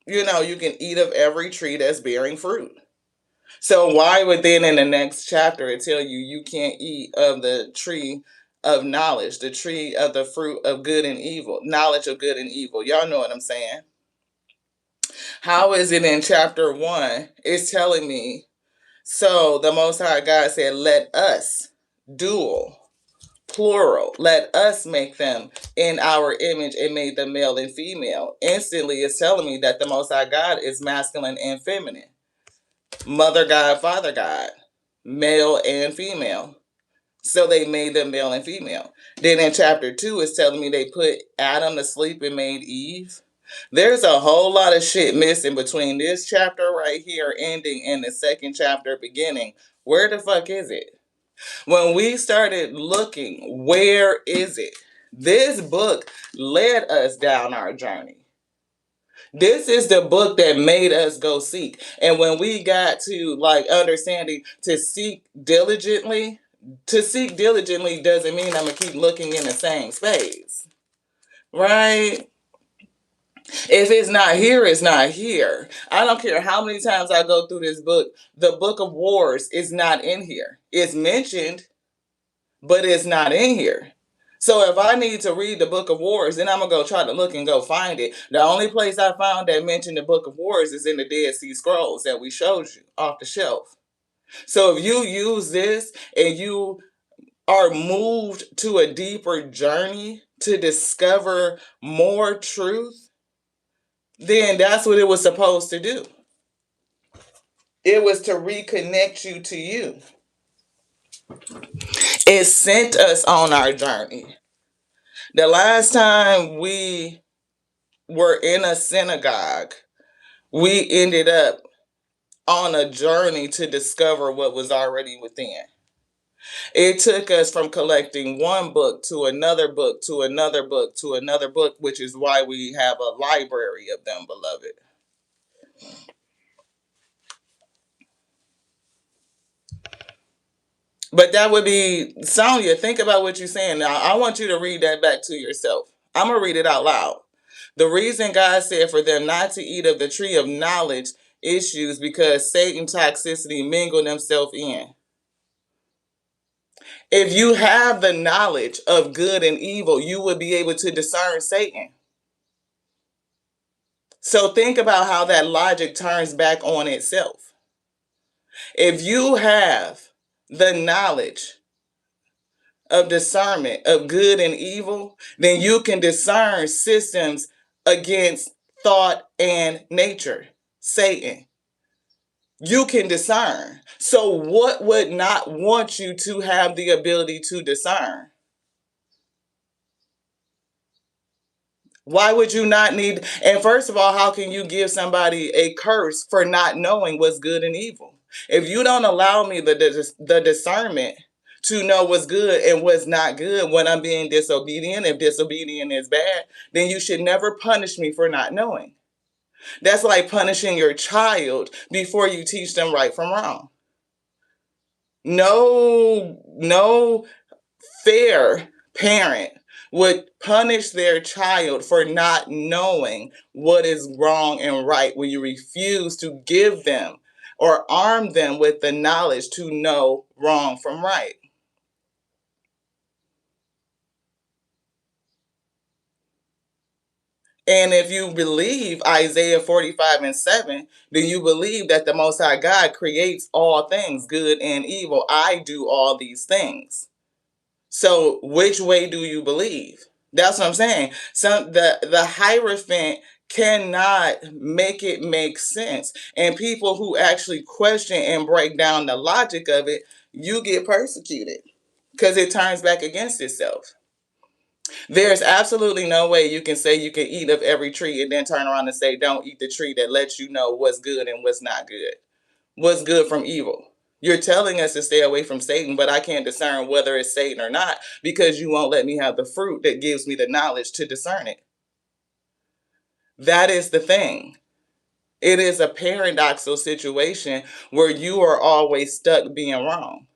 Speaker 1: you can eat of every tree that's bearing fruit. So why would then in the next chapter it tell you you can't eat of the tree of knowledge, the tree of the fruit of good and evil, knowledge of good and evil? Y'all know what I'm saying. How is it in chapter 1? It's telling me, so the Most High God said, let us, dual, plural, let us make them in our image and made them male and female. Instantly it's telling me that the Most High God is masculine and feminine. Mother God, Father God, male and female. So they made them male and female. Then in chapter 2, it's telling me they put Adam to sleep and made Eve. There's a whole lot of shit missing between this chapter right here ending and the second chapter beginning. Where the fuck is it? When we started looking, where is it? This book led us down our journey. This is the book that made us go seek. And when we got to like understanding to seek diligently doesn't mean I'm going to keep looking in the same space. Right? If it's not here, it's not here. I don't care how many times I go through this book. The Book of Wars is not in here. It's mentioned, but it's not in here. So if I need to read the Book of Wars, then I'm gonna go try to look and go find it. The only place I found that mentioned the Book of Wars is in the Dead Sea Scrolls that we showed you off the shelf. So if you use this and you are moved to a deeper journey to discover more truth, then that's what it was supposed to do. It was to reconnect you to you. It sent us on our journey. The last time we were in a synagogue, we ended up on a journey to discover what was already within. It took us from collecting one book to another book to another book to another book, which is why we have a library of them, beloved. But that would be, Sonia, think about what you're saying. Now, I want you to read that back to yourself. I'm going to read it out loud. The reason God said for them not to eat of the tree of knowledge issues because Satan toxicity mingled himself in. If you have the knowledge of good and evil, you would be able to discern Satan. So think about how that logic turns back on itself. If you have the knowledge of discernment of good and evil, then you can discern systems against thought and nature, Satan. You can discern. So, what would not want you to have the ability to discern? Why would you not need? And first of all, how can you give somebody a curse for not knowing what's good and evil? If you don't allow me the discernment to know what's good and what's not good when I'm being disobedient, if disobedient is bad, then you should never punish me for not knowing. That's like punishing your child before you teach them right from wrong. No fair parent would punish their child for not knowing what is wrong and right when you refuse to give them or arm them with the knowledge to know wrong from right. And if you believe Isaiah 45:7, then you believe that the Most High God creates all things, good and evil. I do all these things. So which way do you believe? That's what I'm saying. The Hierophant cannot make it make sense. And people who actually question and break down the logic of it, you get persecuted because it turns back against itself. There's absolutely no way you can say you can eat of every tree and then turn around and say don't eat the tree that lets you know what's good and what's not good. What's good from evil. You're telling us to stay away from Satan, but I can't discern whether it's Satan or not because you won't let me have the fruit that gives me the knowledge to discern it. That is the thing. It is a paradoxical situation where you are always stuck being wrong.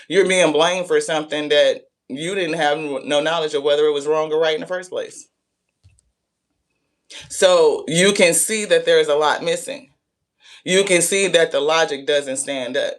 Speaker 1: You're being blamed for something that you didn't have no knowledge of whether it was wrong or right in the first place. So you can see that there's a lot missing. You can see that the logic doesn't stand up.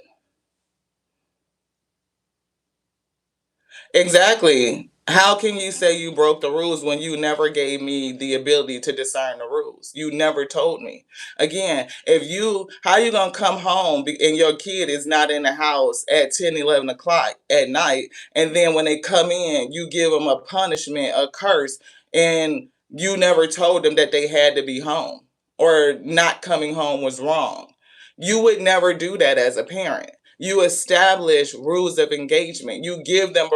Speaker 1: Exactly. How can you say you broke the rules when you never gave me the ability to discern the rules? You never told me. Again, if you, how you going to come home and your kid is not in the house at 10, 11 o'clock at night, and then when they come in, you give them a punishment, a curse, and you never told them that they had to be home or not coming home was wrong. You would never do that as a parent. You establish rules of engagement. You give them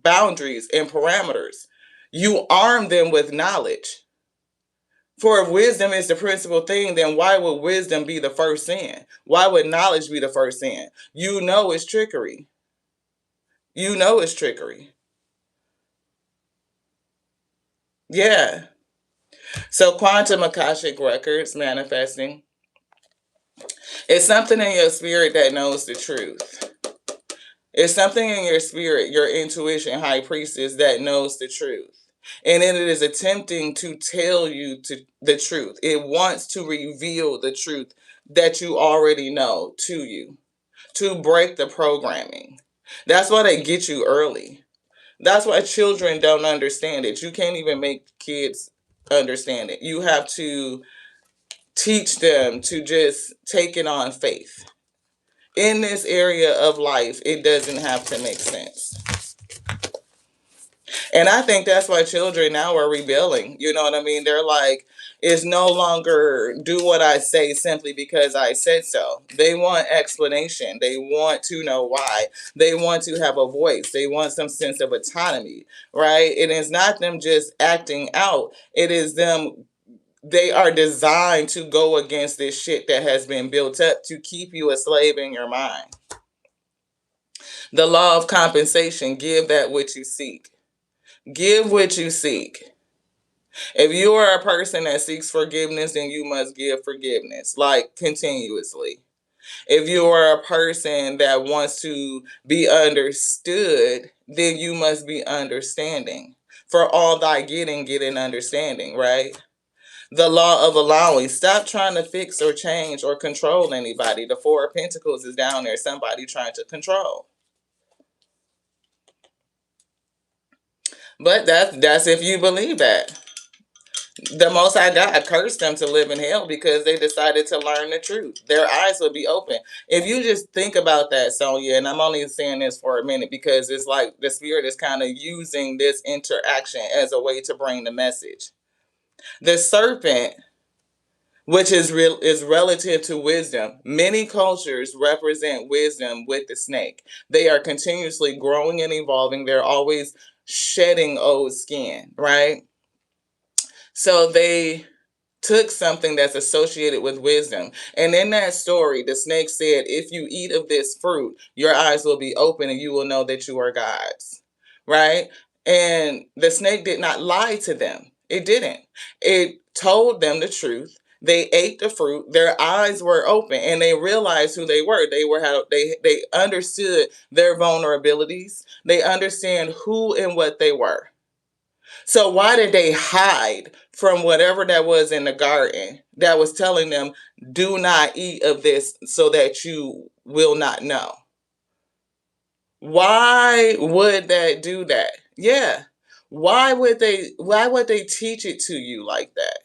Speaker 1: boundaries and parameters. You arm them with knowledge. For if wisdom is the principal thing, then why would wisdom be the first sin? Why would knowledge be the first sin? You know it's trickery. You know it's trickery. Yeah. So quantum akashic records manifesting. It's something in your spirit that knows the truth. It's something in your spirit, your intuition, high priestess, that knows the truth. And it is attempting to tell you the truth. It wants to reveal the truth that you already know to you, to break the programming. That's why they get you early. That's why children don't understand it. You can't even make kids understand it. You have to teach them to just take it on faith. In this area of life, it doesn't have to make sense. And I think that's why children now are rebelling. You know what I mean? They're like, is no longer do what I say simply because I said so. They want explanation. They want to know why. They want to have a voice. They want some sense of autonomy, right? It is not them just acting out. It is them, they are designed to go against this shit that has been built up to keep you a slave in your mind. The law of compensation, give that which you seek. Give what you seek. If you are a person that seeks forgiveness, then you must give forgiveness, like continuously. If you are a person that wants to be understood, then you must be understanding. For all thy getting, get an understanding, right? The law of allowing. Stop trying to fix or change or control anybody. The Four of Pentacles is down there, somebody trying to control. But that's if you believe that. The Most High God cursed them to live in hell because they decided to learn the truth. Their eyes will be open. If you just think about that, Sonia, and I'm only saying this for a minute because it's like the spirit is kind of using this interaction as a way to bring the message. The serpent, which is real, is relative to wisdom. Many cultures represent wisdom with the snake. They are continuously growing and evolving. They're always shedding old skin, right? So they took something that's associated with wisdom. And in that story, the snake said, if you eat of this fruit, your eyes will be open and you will know that you are gods, right? And the snake did not lie to them. It didn't. It told them the truth. They ate the fruit. Their eyes were open and they realized who they were. They understood their vulnerabilities. They understand who and what they were. So why did they hide from whatever that was in the garden that was telling them, do not eat of this so that you will not know? Why would that do that? Yeah. Why would they teach it to you like that?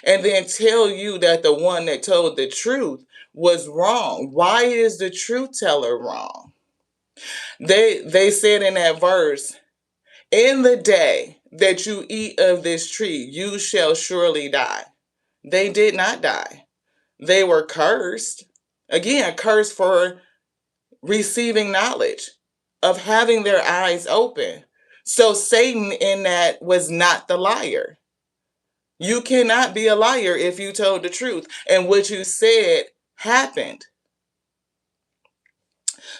Speaker 1: And then tell you that the one that told the truth was wrong. Why is the truth teller wrong? They said in that verse, in the day that you eat of this tree, you shall surely die. They did not die. They were cursed. Again, cursed for receiving knowledge, of having their eyes open. So Satan in that was not the liar. You cannot be a liar if you told the truth and what you said happened.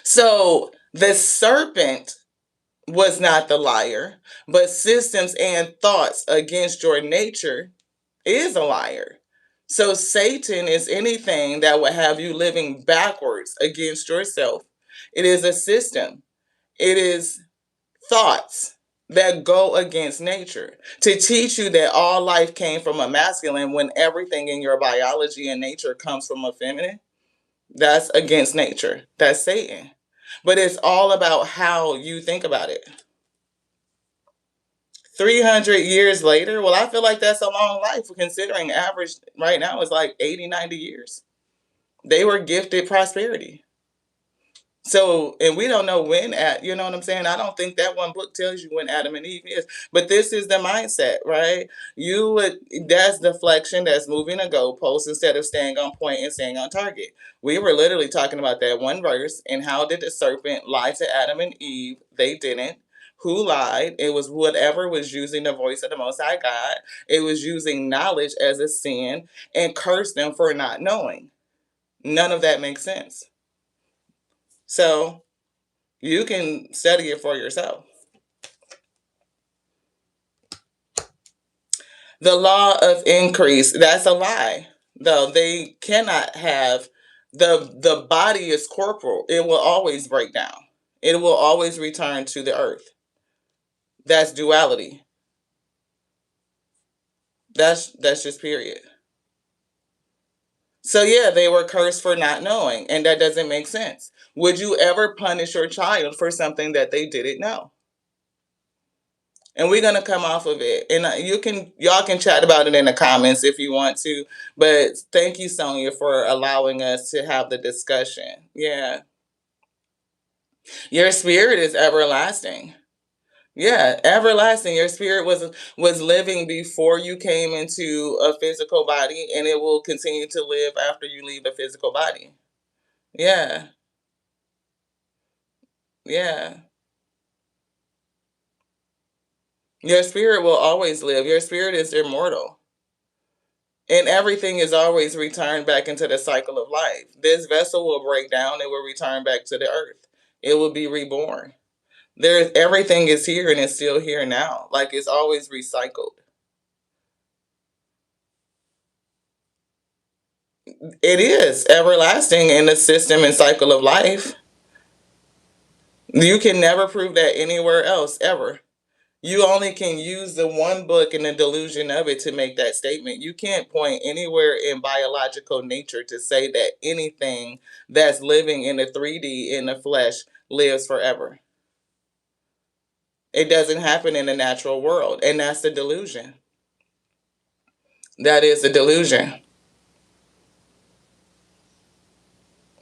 Speaker 1: So the serpent was not the liar, but systems and thoughts against your nature is a liar. So Satan is anything that would have you living backwards against yourself. It is a system. It is thoughts that go against nature to teach you that all life came from a masculine when everything in your biology and nature comes from a feminine. That's against nature. That's Satan. But it's all about how you think about it. 300 years later, well, I feel like that's a long life considering average right now is like 80, 90 years. They were gifted prosperity. So, and we don't know when you know what I'm saying? I don't think that one book tells you when Adam and Eve is, but this is the mindset, right? That's deflection, that's moving a goalpost instead of staying on point and staying on target. We were literally talking about that one verse and how did the serpent lie to Adam and Eve? They didn't. Who lied? It was whatever was using the voice of the Most High God. It was using knowledge as a sin and cursed them for not knowing. None of that makes sense. So you can study it for yourself. The law of increase, that's a lie. Though they cannot have the body is corporal. It will always break down. It will always return to the earth. That's duality. That's just period. So yeah, they were cursed for not knowing, and that doesn't make sense. Would you ever punish your child for something that they didn't know? And we're gonna come off of it, and y'all can chat about it in the comments if you want to. But thank you, Sonia, for allowing us to have the discussion. Yeah, your spirit is everlasting. Yeah, everlasting. Your spirit was living before you came into a physical body, and it will continue to live after you leave the physical body. Yeah, yeah. Your spirit will always live. Your spirit is immortal. And everything is always returned back into the cycle of life. This vessel will break down, it will return back to the earth. It will be reborn. There's everything is here and it's still here now. Like it's always recycled. It is everlasting in the system and cycle of life. You can never prove that anywhere else ever. You only can use the one book and the delusion of it to make that statement. You can't point anywhere in biological nature to say that anything that's living in the 3D in the flesh lives forever. It doesn't happen in the natural world, and that's the delusion. That is the delusion.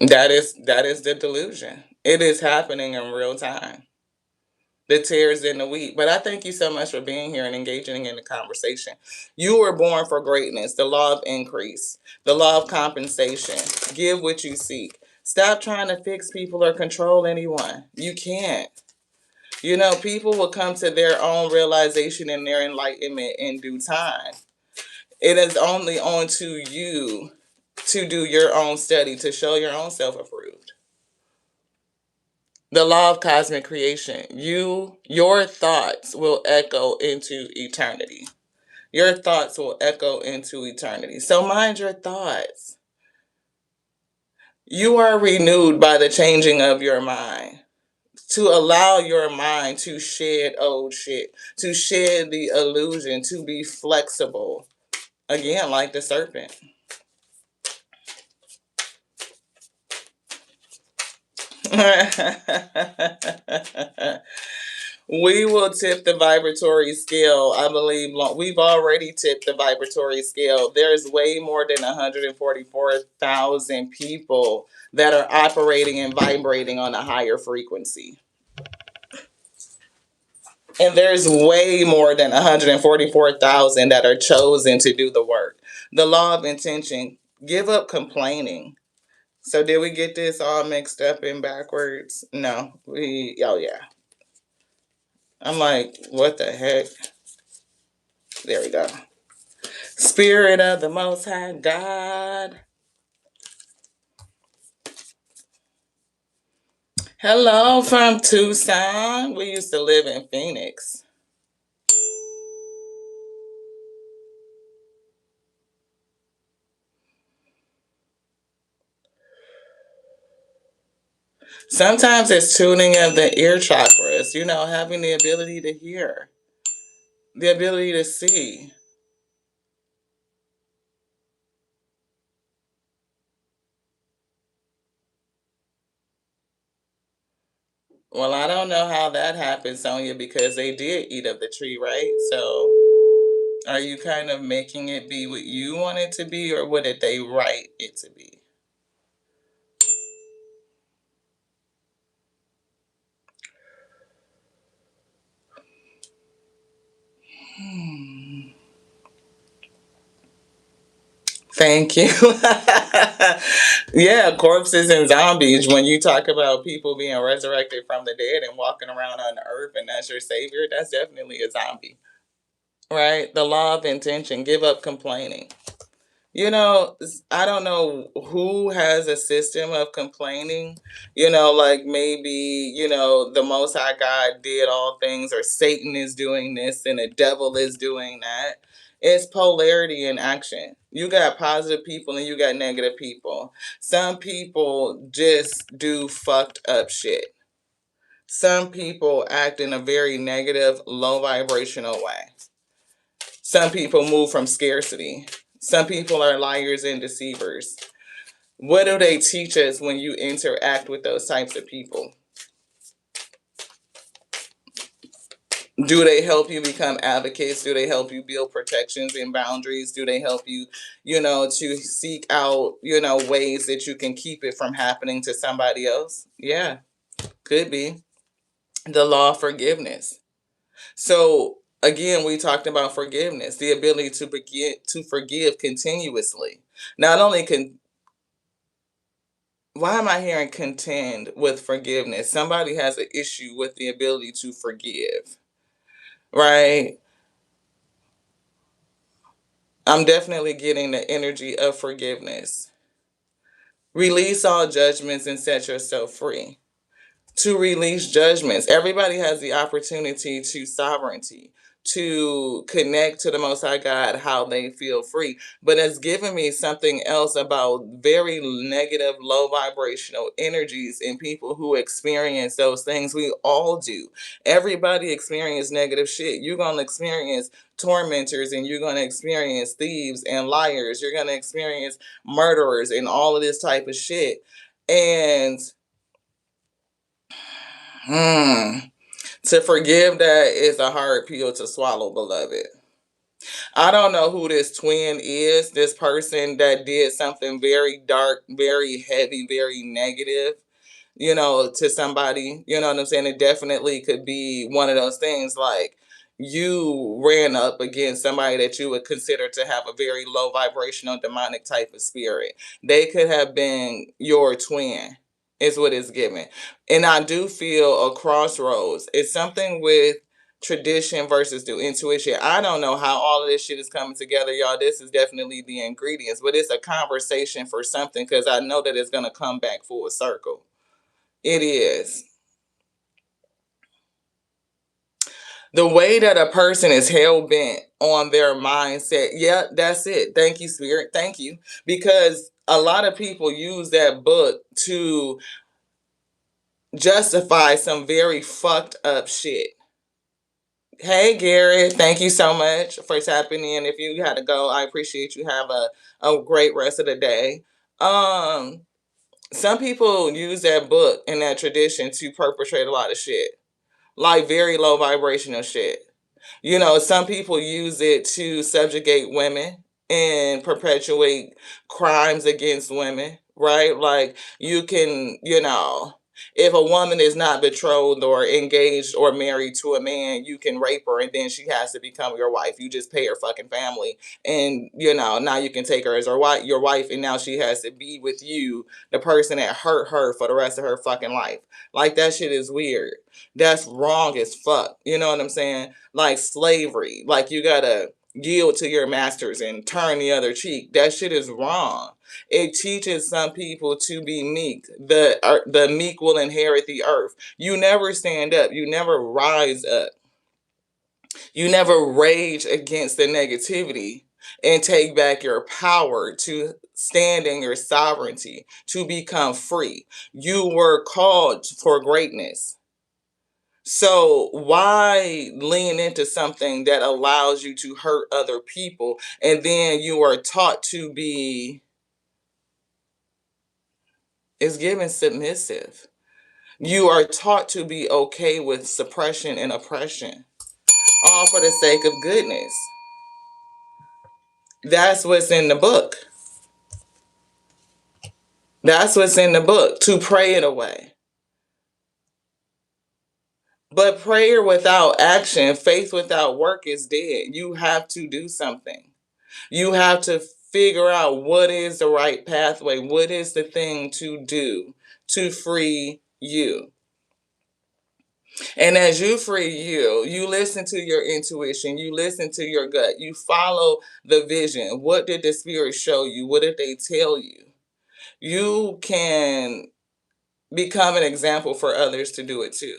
Speaker 1: That is the delusion. It is happening in real time. The tears in the wheat. But I thank you so much for being here and engaging in the conversation. You were born for greatness, the law of increase, the law of compensation. Give what you seek. Stop trying to fix people or control anyone. You can't. People will come to their own realization and their enlightenment in due time. It is only on to you to do your own study, to show your own self approved. The law of cosmic creation. Your thoughts will echo into eternity. Your thoughts will echo into eternity. So mind your thoughts. You are renewed by the changing of your mind. To allow your mind to shed old shit, to shed the illusion, to be flexible. Again, like the serpent. We will tip the vibratory scale. I believe we've already tipped the vibratory scale. There's way more than 144,000 people that are operating and vibrating on a higher frequency. And there's way more than 144,000 that are chosen to do the work. The law of intention, give up complaining. So did we get this all mixed up and backwards? No. Oh yeah. I'm like, what the heck? There we go. Spirit of the Most High God. Hello from Tucson. We used to live in Phoenix. Sometimes it's tuning of the ear chakras, having the ability to hear, the ability to see. Well, I don't know how that happened, Sonia, because they did eat of the tree, right? So are you kind of making it be what you want it to be, or what did they write it to be? Hmm. Thank you. Yeah, corpses and zombies. When you talk about people being resurrected from the dead and walking around on the earth and that's your savior, that's definitely a zombie. Right? The law of intention. Give up complaining. I don't know who has a system of complaining. Like maybe, the Most High God did all things, or Satan is doing this and the devil is doing that. It's polarity in action. You got positive people and you got negative people. Some people just do fucked up shit. Some people act in a very negative, low vibrational way. Some people move from scarcity. Some people are liars and deceivers. What do they teach us when you interact with those types of people? Do they help you become advocates? Do they help you build protections and boundaries? Do they help you, to seek out, ways that you can keep it from happening to somebody else? Yeah, could be. The law of forgiveness. So again, we talked about forgiveness, the ability to forgive continuously. Not only can Why am I hearing contend with forgiveness? Somebody has an issue with the ability to forgive, right? I'm definitely getting the energy of forgiveness. Release all judgments and set yourself free. To release judgments. Everybody has the opportunity to sovereignty, to connect to the Most High God how they feel free. But it's given me something else about very negative, low vibrational energies in people who experience those things. We all do. Everybody experience negative shit. You're going to experience tormentors, and you're going to experience thieves and liars. You're going to experience murderers and all of this type of shit. And Hmm. To forgive that is a hard pill to swallow, beloved. I don't know who this twin is, this person that did something very dark, very heavy, very negative, to somebody. You know what I'm saying? It definitely could be one of those things like you ran up against somebody that you would consider to have a very low vibrational demonic type of spirit. They could have been your twin, is what it's given. And I do feel a crossroads. It's something with tradition versus the intuition. I don't know how all of this shit is coming together, y'all. This is definitely the ingredients, but it's a conversation for something because I know that it's going to come back full circle. It is. The way that a person is hell bent on their mindset. Yeah, that's it. Thank you, Spirit. Thank you. Because a lot of people use that book to justify some very fucked up shit. Hey, Gary. Thank you so much for tapping in. If you had to go, I appreciate you. Have a great rest of the day. Um, some people use that book and that tradition to perpetrate a lot of shit, like very low vibrational shit. Some people use it to subjugate women and perpetuate crimes against women, right? Like you can, if a woman is not betrothed or engaged or married to a man, you can rape her and then she has to become your wife. You just pay her fucking family and, now you can take her as your wife and now she has to be with you, the person that hurt her for the rest of her fucking life. Like that shit is weird. That's wrong as fuck. You know what I'm saying? Like slavery. Like you gotta yield to your masters and turn the other cheek. That shit is wrong. It teaches some people to be meek. The meek will inherit the earth. You never stand up. You never rise up. You never rage against the negativity and take back your power to stand in your sovereignty, to become free. You were called for greatness. So why lean into something that allows you to hurt other people and then you are taught to be is given submissive. You are taught to be okay with suppression and oppression, all for the sake of goodness. That's what's in the book. That's what's in the book, to pray it away. But prayer without action, faith without work is dead. You have to do something. You have to figure out what is the right pathway, what is the thing to do to free you. And as you free you, you listen to your intuition, you listen to your gut, you follow the vision. What did the spirit show you? What did they tell you? You can become an example for others to do it too.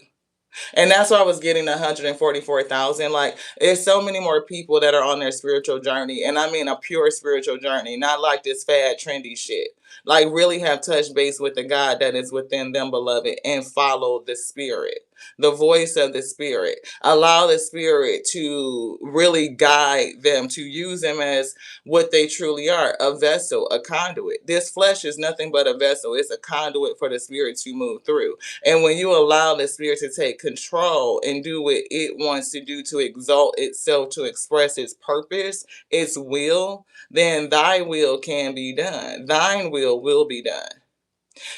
Speaker 1: And that's why I was getting 144,000. Like, there's so many more people that are on their spiritual journey. And I mean a pure spiritual journey, not like this fad, trendy shit. Like, really have touched base with the God that is within them, beloved, and follow the spirit, the voice of the spirit. Allow the spirit to really guide them, to use them as what they truly are, a vessel, a conduit. This flesh is nothing but a vessel. It's a conduit for the spirit to move through. And when you allow the spirit to take control and do what it wants to do to exalt itself, to express its purpose, its will, then thy will can be done. Thine will be done.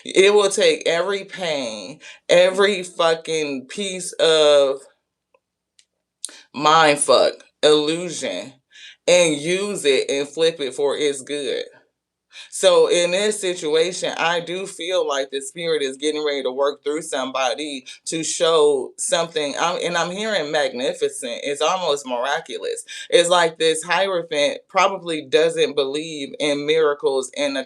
Speaker 1: It will take every pain, every fucking piece of mind fuck, illusion, and use it and flip it for its good. So in this situation, I do feel like the spirit is getting ready to work through somebody to show something. I'm hearing magnificent. It's almost miraculous. It's like this hierophant probably doesn't believe in miracles in the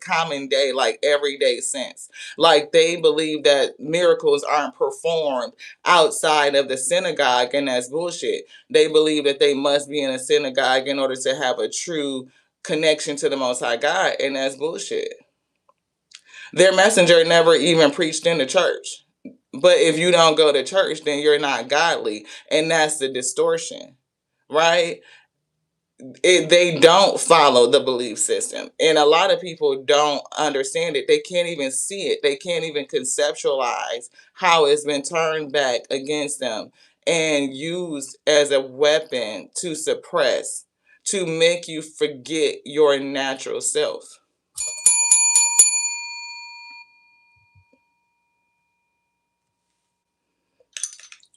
Speaker 1: common day, like everyday sense. Like they believe that miracles aren't performed outside of the synagogue, and that's bullshit. They believe that they must be in a synagogue in order to have a true connection to the Most High God, and that's bullshit. Their messenger never even preached in the church. But if you don't go to church, then you're not godly, and that's the distortion, right? They don't follow the belief system, and a lot of people don't understand it. They can't even see it. They can't even conceptualize how it's been turned back against them and used as a weapon to suppress, to make you forget your natural self.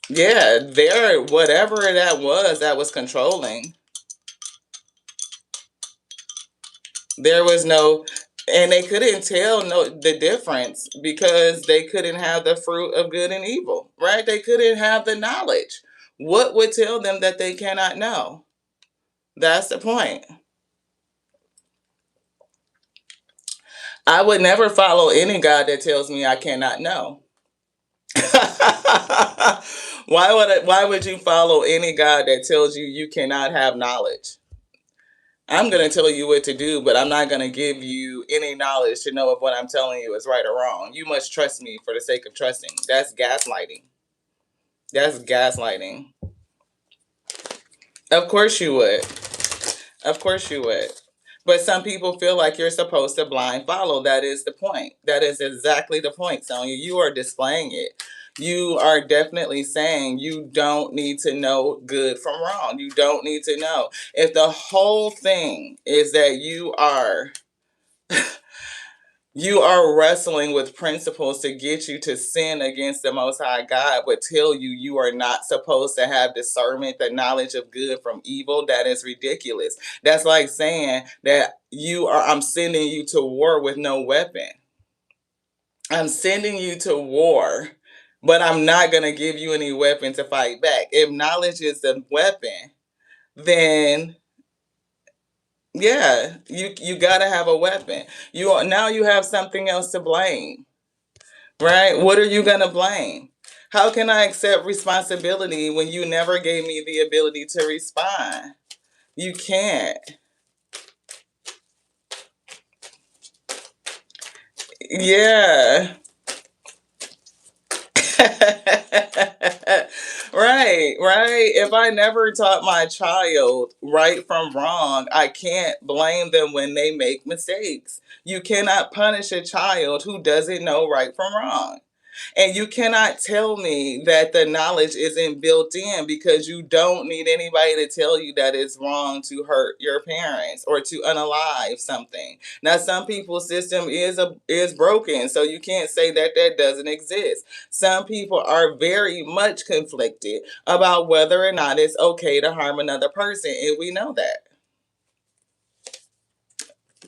Speaker 1: Yeah, there, whatever that was controlling, there was no, and they couldn't tell no the difference because they couldn't have the fruit of good and evil, right? They couldn't have the knowledge. What would tell them that they cannot know? That's the point. I would never follow any God that tells me I cannot know. Why would you follow any God that tells you you cannot have knowledge? I'm going to tell you what to do, but I'm not going to give you any knowledge to know if what I'm telling you is right or wrong. You must trust me for the sake of trusting. That's gaslighting. That's gaslighting. Of course you would. Of course you would. But some people feel like you're supposed to blind follow. That is the point. That is exactly the point, Sonya. You are displaying it. You are definitely saying you don't need to know good from wrong. You don't need to know. If the whole thing is that you are wrestling with principles to get you to sin against the Most High God, but tell you you are not supposed to have discernment, the knowledge of good from evil. That is ridiculous. That's like saying that I'm sending you to war with no weapon. I'm sending you to war, but I'm not going to give you any weapon to fight back. If knowledge is the weapon, then yeah, you got to have a weapon. Now you have something else to blame. Right? What are you going to blame? How can I accept responsibility when you never gave me the ability to respond? You can't. Yeah. Right, right. If I never taught my child right from wrong, I can't blame them when they make mistakes. You cannot punish a child who doesn't know right from wrong. And you cannot tell me that the knowledge isn't built in because you don't need anybody to tell you that it's wrong to hurt your parents or to unalive something. Now, some people's system is broken, so you can't say that that doesn't exist. Some people are very much conflicted about whether or not it's okay to harm another person, and we know that.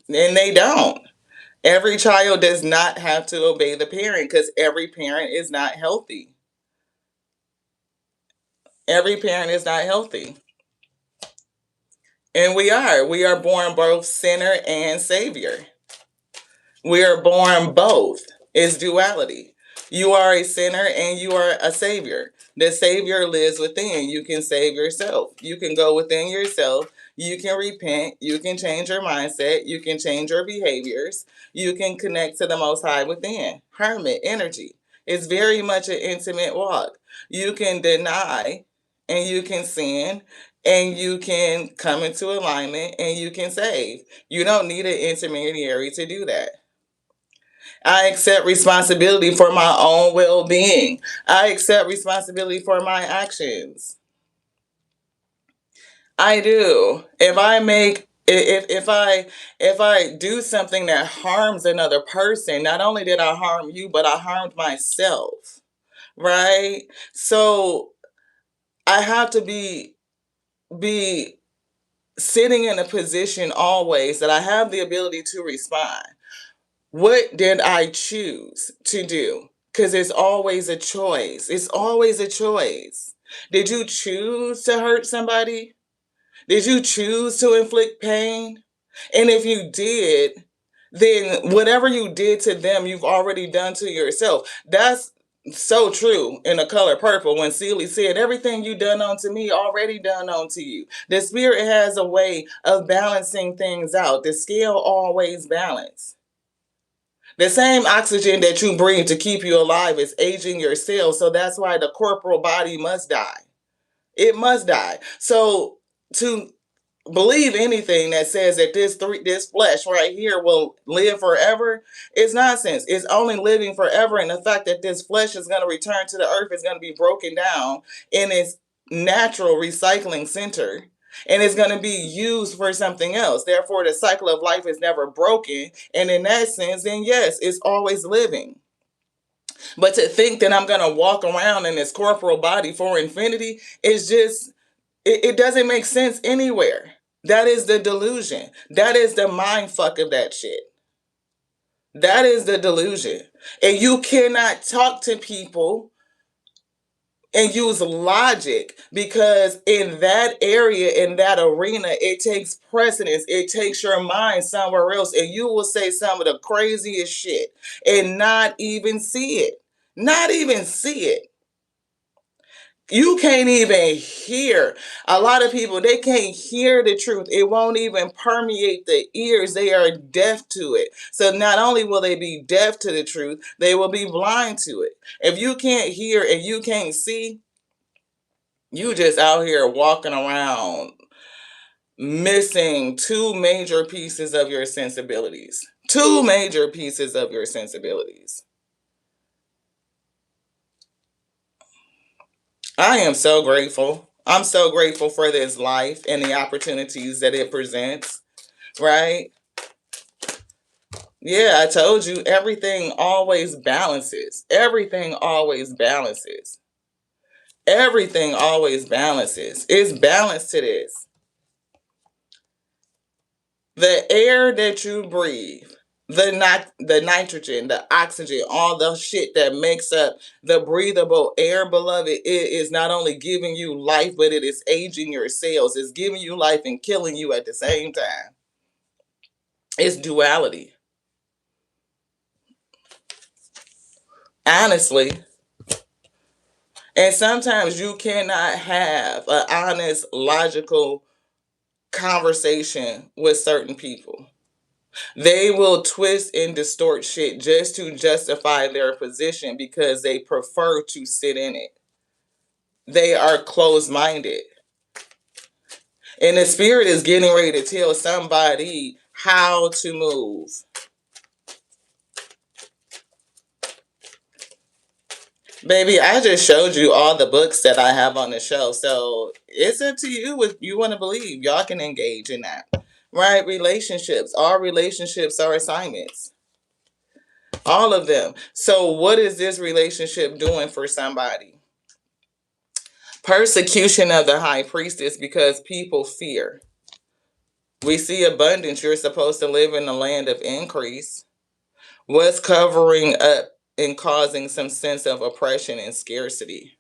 Speaker 1: And they don't. Every child does not have to obey the parent because every parent is not healthy. Every parent is not healthy. And we are born both sinner and savior. We are born both. It's duality. You are a sinner and you are a savior. The savior lives within. You can save yourself. You can go within yourself. You can repent. You can change your mindset. You can change your behaviors. You can connect to the Most High within. Hermit energy. It's very much an intimate walk. You can deny and you can sin and you can come into alignment and you can save. You don't need an intermediary to do that. I accept responsibility for my own well-being. I accept responsibility for my actions. I do. If I do something that harms another person, not only did I harm you, but I harmed myself. Right? So I have to be sitting in a position always that I have the ability to respond. What did I choose to do? Because it's always a choice. It's always a choice. Did you choose to hurt somebody? Did you choose to inflict pain? And if you did, then whatever you did to them, you've already done to yourself. That's so true in The Color Purple when Celie said, everything you done unto me, already done unto you. The spirit has a way of balancing things out. The scale always balance. The same oxygen that you breathe to keep you alive is aging your cells. So that's why the corporal body must die. It must die. So to believe anything that says that this flesh right here will live forever is nonsense. It's only living forever, and the fact that this flesh is going to return to the earth is going to be broken down in its natural recycling center, and it's going to be used for something else. Therefore, the cycle of life is never broken, and in that sense, then yes, it's always living. But to think that I'm going to walk around in this corporal body for infinity is just, it doesn't make sense anywhere. That is the delusion. That is the mind fuck of that shit. That is the delusion. And you cannot talk to people and use logic, because in that area, in that arena, it takes precedence. It takes your mind somewhere else, and you will say some of the craziest shit and not even see it. Not even see it. You can't even hear. A lot of people, they can't hear the truth. It won't even permeate the ears. They are deaf to it. So not only will they be deaf to the truth, they will be blind to it. If you can't hear and you can't see, you just out here walking around missing two major pieces of your sensibilities. Two major pieces of your sensibilities. I am so grateful. I'm so grateful for this life and the opportunities that it presents, right? Yeah, I told you everything always balances. Everything always balances. Everything always balances. It's balance to this. The air that you breathe, the nitrogen, the oxygen, all the shit that makes up the breathable air, beloved, it is not only giving you life, but it is aging your cells. It's giving you life and killing you at the same time. It's duality. Honestly. And sometimes you cannot have an honest, logical conversation with certain people. They will twist and distort shit just to justify their position because they prefer to sit in it. They are closed minded. And the spirit is getting ready to tell somebody how to move. Baby, I just showed you all the books that I have on the shelf. So it's up to you if you want to believe. Y'all can engage in that. Right? Relationships. All relationships are assignments. All of them. So what is this relationship doing for somebody? Persecution of the high priestess because people fear. We see abundance. You're supposed to live in the land of increase. What's covering up and causing some sense of oppression and scarcity?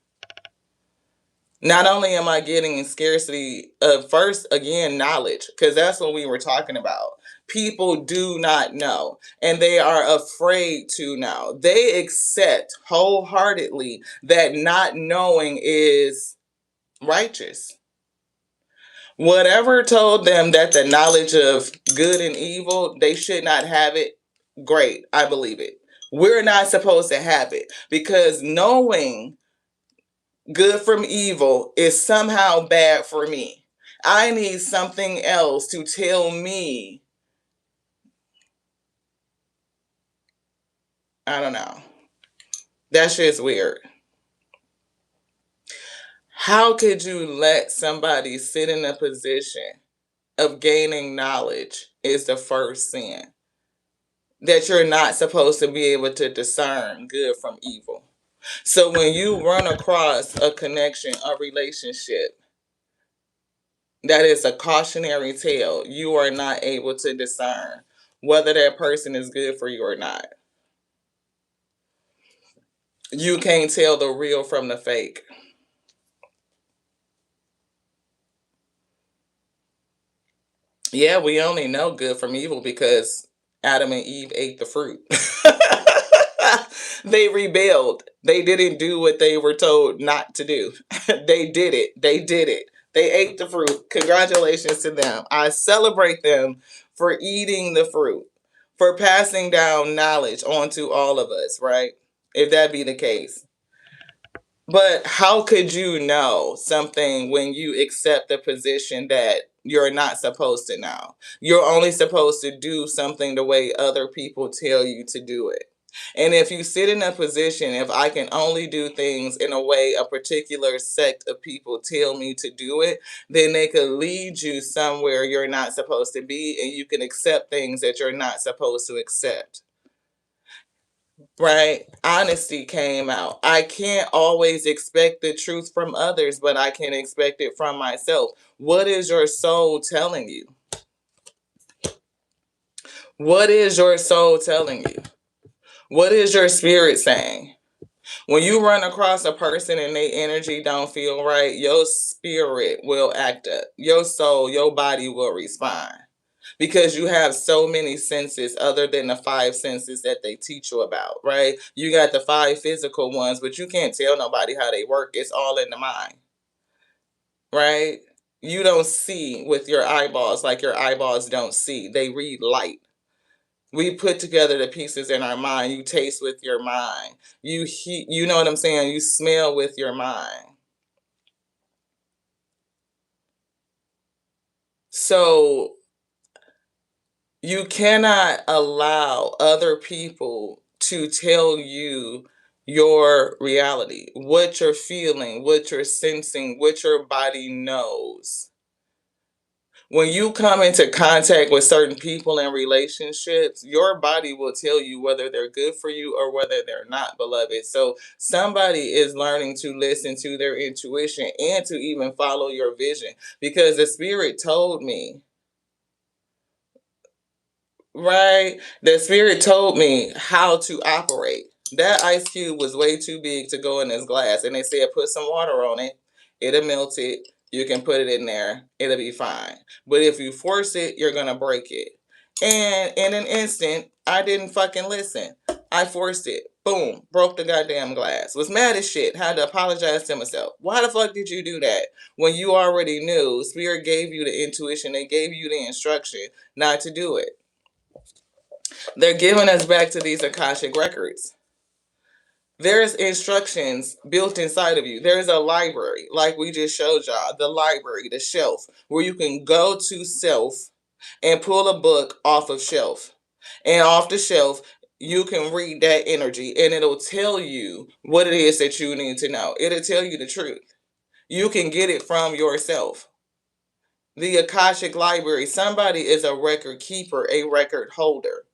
Speaker 1: Not only am I getting scarcity of, first, again, knowledge, because that's what we were talking about. People do not know, and they are afraid to know. They accept wholeheartedly that not knowing is righteous. Whatever told them that the knowledge of good and evil, they should not have it, great, I believe it. We're not supposed to have it because knowing good from evil is somehow bad for me. I need something else to tell me. I don't know. That shit's weird. How could you let somebody sit in a position of gaining knowledge is the first sin? That you're not supposed to be able to discern good from evil. So when you run across a connection, a relationship that is a cautionary tale, you are not able to discern whether that person is good for you or not. You can't tell the real from the fake. Yeah, we only know good from evil because Adam and Eve ate the fruit. They rebelled. They didn't do what they were told not to do. They did it. They did it. They ate the fruit. Congratulations to them. I celebrate them for eating the fruit, for passing down knowledge onto all of us, right? If that be the case. But how could you know something when you accept the position that you're not supposed to know? You're only supposed to do something the way other people tell you to do it. And if you sit in a position, if I can only do things in a way a particular sect of people tell me to do it, then they could lead you somewhere you're not supposed to be, and you can accept things that you're not supposed to accept. Right? Honesty came out. I can't always expect the truth from others, but I can expect it from myself. What is your soul telling you? What is your soul telling you? What is your spirit saying? When you run across a person and their energy don't feel right, your spirit will act up. Your soul, your body will respond. Because you have so many senses other than the five senses that they teach you about, right? You got the five physical ones, but you can't tell nobody how they work. It's all in the mind, right? You don't see with your eyeballs like your eyeballs don't see. They read light. We put together the pieces in our mind. You taste with your mind. You know what I'm saying? You smell with your mind. So you cannot allow other people to tell you your reality, what you're feeling, what you're sensing, what your body knows. When you come into contact with certain people and relationships, your body will tell you whether they're good for you or whether they're not, beloved. So somebody is learning to listen to their intuition and to even follow your vision, because the spirit told me. Right. The spirit told me how to operate. That ice cube was way too big to go in this glass. And they said, put some water on it. It'll melt it. You can put it in there. It'll be fine. But if you force it, you're going to break it. And in an instant, I didn't fucking listen. I forced it. Boom. Broke the goddamn glass. Was mad as shit. Had to apologize to myself. Why the fuck did you do that? When you already knew. Spirit gave you the intuition. They gave you the instruction not to do it. They're giving us back to these Akashic records. There's instructions built inside of you. There's a library, like we just showed y'all, the library, the shelf, where you can go to self and pull a book off of shelf. And off the shelf, you can read that energy and it'll tell you what it is that you need to know. It'll tell you the truth. You can get it from yourself. The Akashic library, somebody is a record keeper, a record holder.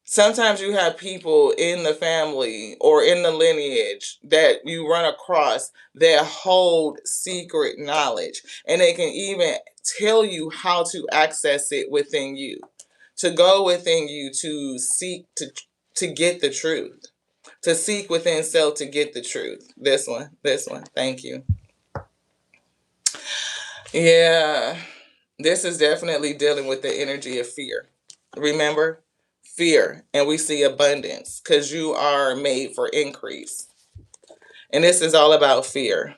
Speaker 1: Sometimes you have people in the family or in the lineage that you run across that hold secret knowledge, and they can even tell you how to access it within you, to go within you, to seek to get the truth, to seek within self to get the truth. This one, thank you. Yeah, this is definitely dealing with the energy of fear. Remember? Fear. And we see abundance because you are made for increase. And this is all about fear.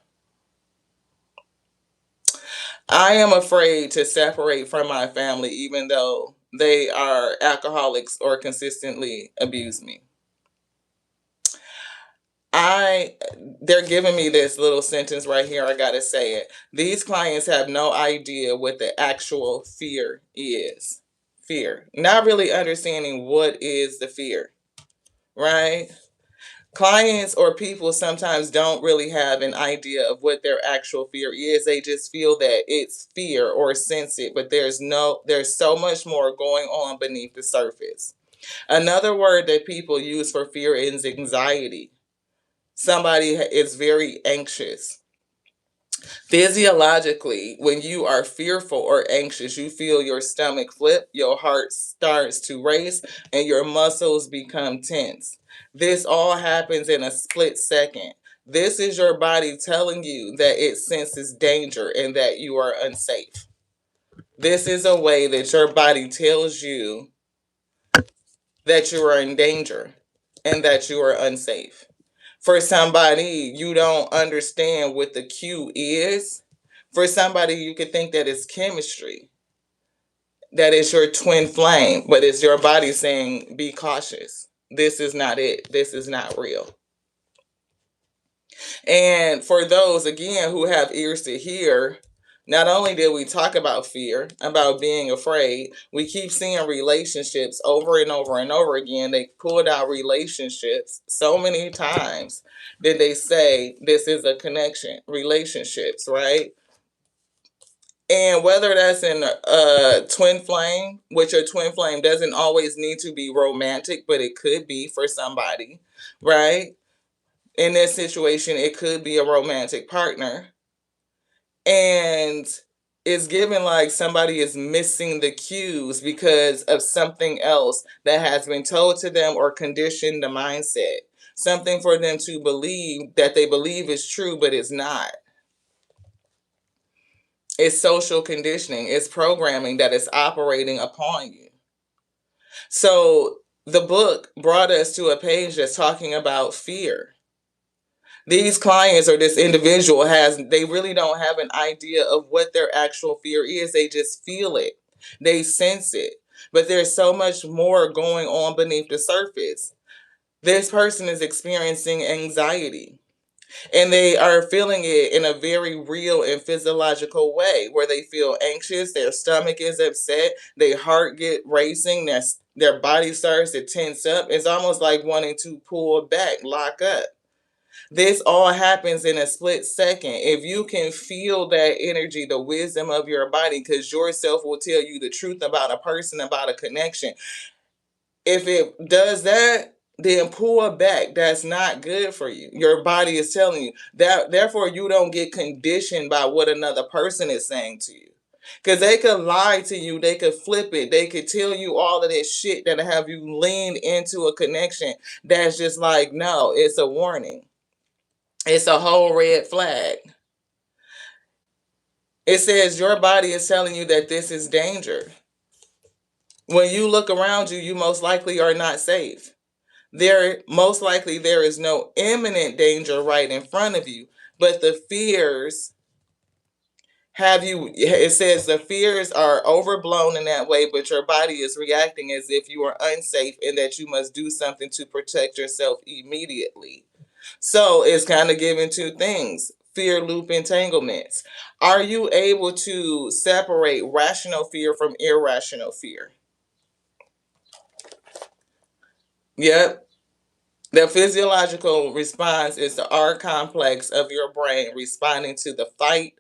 Speaker 1: I am afraid to separate from my family even though they are alcoholics or consistently abuse me. They're giving me this little sentence right here. I gotta say it. These clients have no idea what the actual fear is. Fear. Not really understanding what is the fear, right? Clients or people sometimes don't really have an idea of what their actual fear is. They just feel that it's fear or sense it, but there's so much more going on beneath the surface. Another word that people use for fear is anxiety. Somebody is very anxious. Physiologically, when you are fearful or anxious, you feel your stomach flip, your heart starts to race, and your muscles become tense. This all happens in a split second. This is your body telling you that it senses danger and that you are unsafe. This is a way that your body tells you that you are in danger and that you are unsafe. For somebody, you don't understand what the cue is. For somebody, you could think that it's chemistry, that is your twin flame, but it's your body saying, be cautious. This is not it. This is not real. And for those, again, who have ears to hear, not only did we talk about fear, about being afraid, we keep seeing relationships over and over and over again. They pulled out relationships so many times that they say this is a connection, relationships, right? And whether that's in a twin flame, which a twin flame doesn't always need to be romantic, but it could be for somebody, right? In this situation, it could be a romantic partner. And it's given like somebody is missing the cues because of something else that has been told to them or conditioned the mindset. Something for them to believe that they believe is true, but it's not. It's social conditioning, it's programming that is operating upon you. So the book brought us to a page that's talking about fear. These clients or this individual they really don't have an idea of what their actual fear is. They just feel it. They sense it. But there's so much more going on beneath the surface. This person is experiencing anxiety, and they are feeling it in a very real and physiological way where they feel anxious, their stomach is upset, their heart get racing, their body starts to tense up. It's almost like wanting to pull back, lock up. This all happens in a split second. If you can feel that energy, the wisdom of your body, because yourself will tell you the truth about a person, about a connection. If it does that, then pull back. That's not good for you. Your body is telling you that. Therefore, you don't get conditioned by what another person is saying to you. Because they could lie to you, they could flip it, they could tell you all of this shit that have you lean into a connection that's just like, no, it's a warning. It's a whole red flag. It says your body is telling you that this is danger. When you look around you, you most likely are not safe. Most likely there is no imminent danger right in front of you, but the fears have you. It says the fears are overblown in that way, but your body is reacting as if you are unsafe and that you must do something to protect yourself immediately. So it's kind of giving two things: fear loop entanglements. Are you able to separate rational fear from irrational fear? Yep. The physiological response is the R complex of your brain responding to the fight,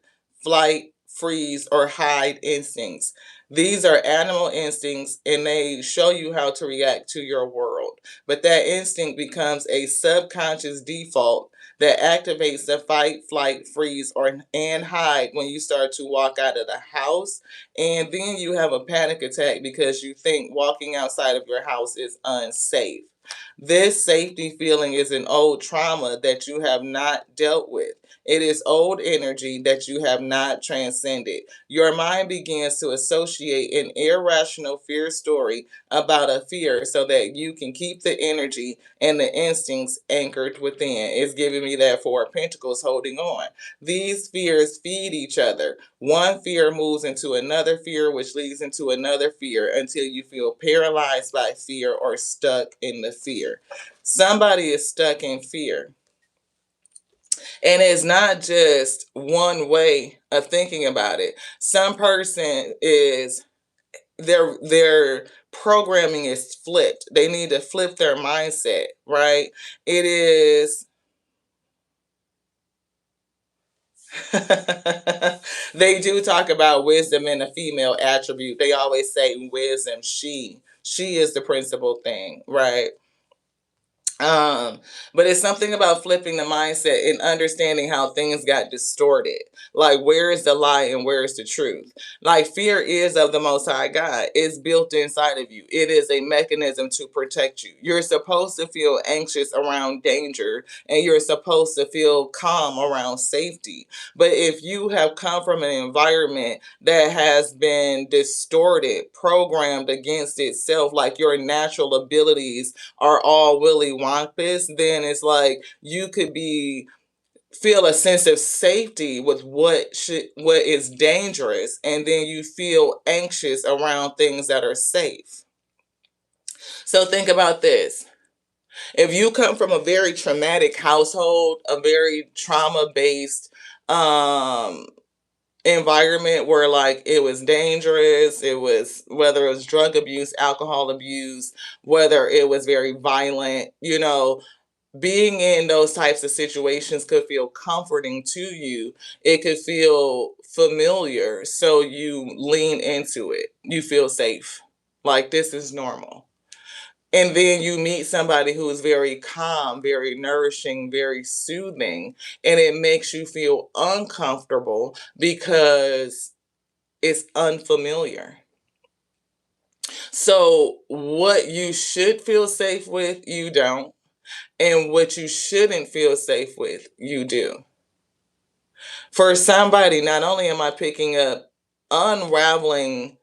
Speaker 1: flight, freeze, or hide instincts. These are animal instincts and they show you how to react to your world. But that instinct becomes a subconscious default that activates the fight, flight, freeze, or and hide when you start to walk out of the house. And then you have a panic attack because you think walking outside of your house is unsafe. This safety feeling is an old trauma that you have not dealt with. It is old energy that you have not transcended. Your mind begins to associate an irrational fear story about a fear so that you can keep the energy and the instincts anchored within. It's giving me that Four of Pentacles holding on. These fears feed each other. One fear moves into another fear, which leads into another fear until you feel paralyzed by fear or stuck in the fear. Somebody is stuck in fear. And it's not just one way of thinking about it. Some person is their programming is flipped. They need to flip their mindset, right? It is they do talk about wisdom in a female attribute. They always say wisdom, she is the principal thing, right? Um, but it's something about flipping the mindset and understanding how things got distorted. Like, where is the lie and where is the truth? Like, fear is of the Most High God. It's built inside of you. It is a mechanism to protect you. You're supposed to feel anxious around danger, and you're supposed to feel calm around safety. But if you have come from an environment that has been distorted, programmed against itself, like your natural abilities are all Willy Wonkas, then it's like you could be feel a sense of safety with what is dangerous, and then you feel anxious around things that are safe. So think about this. If you come from a very traumatic household, a very trauma based um environment where like it was dangerous, it was whether it was drug abuse, alcohol abuse, whether it was very violent, being in those types of situations could feel comforting to you. It could feel familiar, so you lean into it. You feel safe, like this is normal. And then you meet somebody who is very calm, very nourishing, very soothing, and it makes you feel uncomfortable because it's unfamiliar. So, what you should feel safe with, you don't. And what you shouldn't feel safe with, you do. For somebody, not only am I picking up unraveling,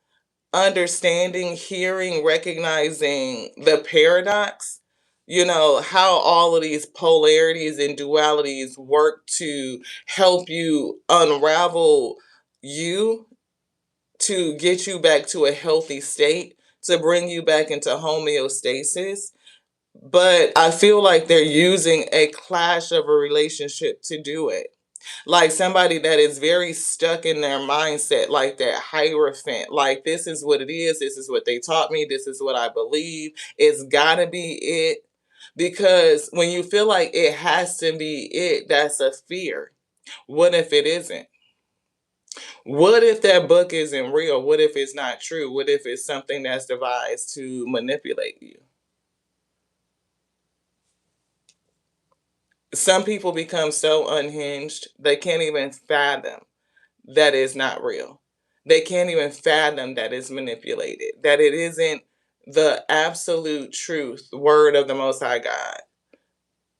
Speaker 1: understanding, hearing, recognizing the paradox, how all of these polarities and dualities work to help you unravel you, to get you back to a healthy state, to bring you back into homeostasis. But I feel like they're using a clash of a relationship to do it. Like somebody that is very stuck in their mindset, like that hierophant, like this is what it is, this is what they taught me, this is what I believe, it's gotta be it. Because when you feel like it has to be it, that's a fear. What if it isn't? What if that book isn't real? What if it's not true? What if it's something that's devised to manipulate you? Some people become so unhinged, they can't even fathom that it's not real. They can't even fathom that it's manipulated, that it isn't the absolute truth, word of the Most High God.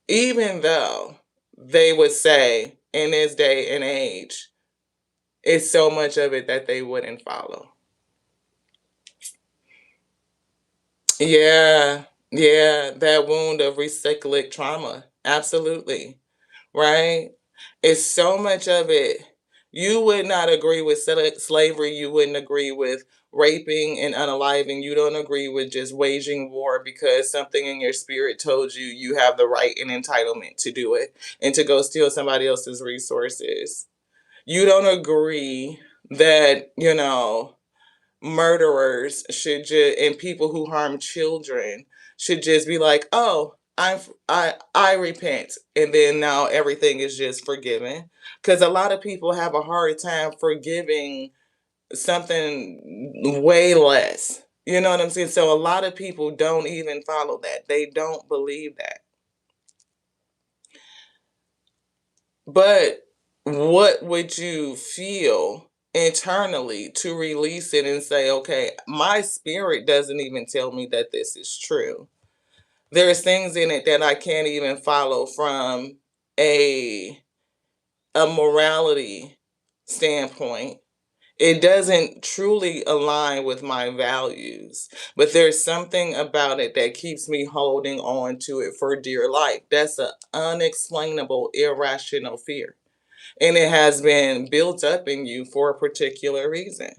Speaker 1: Even though they would say in this day and age, it's so much of it that they wouldn't follow. Yeah, yeah, that wound of recyclic trauma. Absolutely. Right? It's so much of it. You would not agree with slavery. You wouldn't agree with raping and unaliving. You don't agree with just waging war because something in your spirit told you you have the right and entitlement to do it and to go steal somebody else's resources. You don't agree that, murderers should just and people who harm children should just be like, oh, I repent, and then now everything is just forgiven. Because a lot of people have a hard time forgiving something way less. You know what I'm saying? So a lot of people don't even follow that. They don't believe that. But what would you feel internally to release it and say, okay, my spirit doesn't even tell me that this is true. There's things in it that I can't even follow from a a morality standpoint. It doesn't truly align with my values, but there's something about it that keeps me holding on to it for dear life. That's an unexplainable, irrational fear, and it has been built up in you for a particular reason.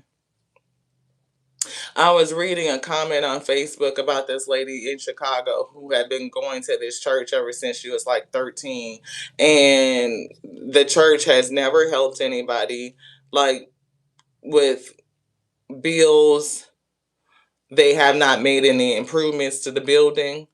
Speaker 1: I was reading a comment on Facebook about this lady in Chicago who had been going to this church ever since she was like 13, and the church has never helped anybody, like with bills. They have not made any improvements to the building.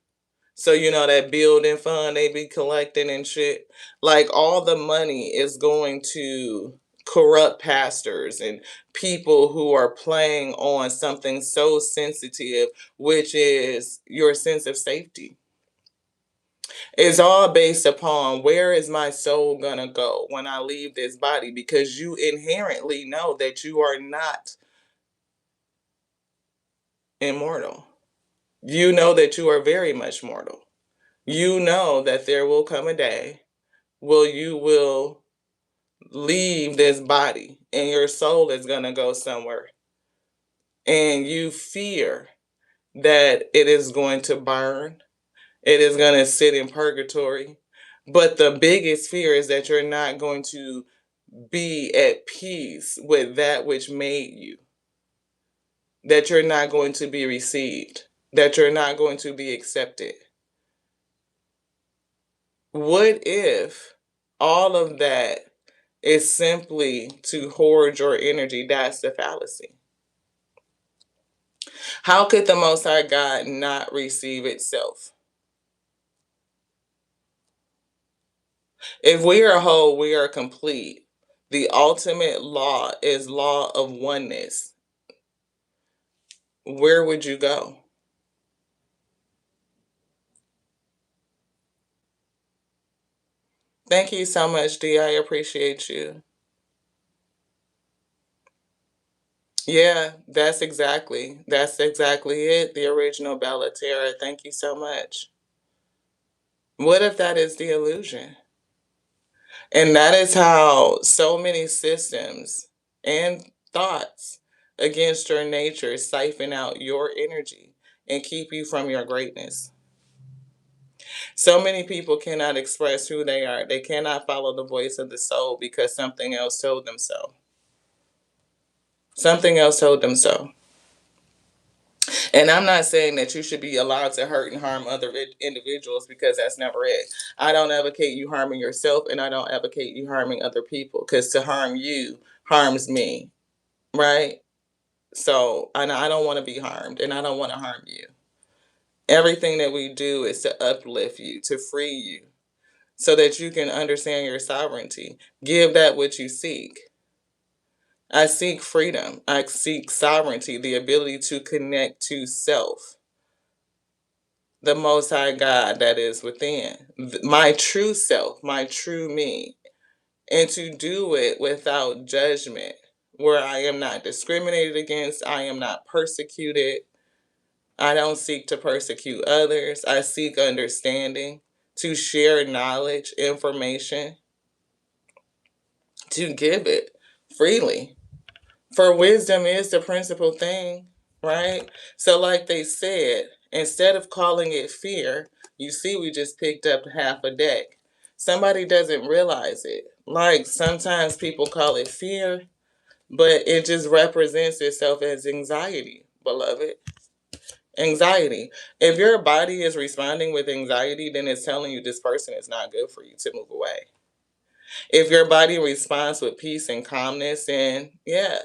Speaker 1: So that building fund they be collecting and shit, like all the money is going to corrupt pastors and people who are playing on something so sensitive, which is your sense of safety. It's all based upon where is my soul gonna go when I leave this body, because you inherently know that you are not immortal. You know that you are very much mortal. You know that there will come a day where you will leave this body and your soul is gonna go somewhere. And you fear that it is going to burn, it is going to sit in purgatory. But the biggest fear is that you're not going to be at peace with that which made you, that you're not going to be received, that you're not going to be accepted. What if all of that is simply to hoard your energy? That's the fallacy. How could the Most High God not receive itself? If we are whole, we are complete. The ultimate law is law of oneness. Where would you go? Thank you so much, D. I appreciate you. Yeah, that's exactly it. The original Bella Terra. Thank you so much. What if that is the illusion? And that is how so many systems and thoughts against your nature siphon out your energy and keep you from your greatness. So many people cannot express who they are. They cannot follow the voice of the soul because something else told them so. Something else told them so. And I'm not saying that you should be allowed to hurt and harm other individuals, because that's never it. I don't advocate you harming yourself, and I don't advocate you harming other people, because to harm you harms me, right? So, and I don't want to be harmed, and I don't want to harm you. Everything that we do is to uplift you, to free you, so that you can understand your sovereignty. Give that which you seek. I seek freedom. I seek sovereignty, the ability to connect to self, the Most High God that is within, my true self, my true me, and to do it without judgment, where I am not discriminated against, I am not persecuted. I don't seek to persecute others. I seek understanding, to share knowledge, information, to give it freely. For wisdom is the principal thing, right? So, like they said, instead of calling it fear, you see, we just picked up half a deck. Somebody doesn't realize it. Like sometimes people call it fear, but it just represents itself as anxiety, beloved. Anxiety. If your body is responding with anxiety, then it's telling you this person is not good for you to move away. If your body responds with peace and calmness, then yeah.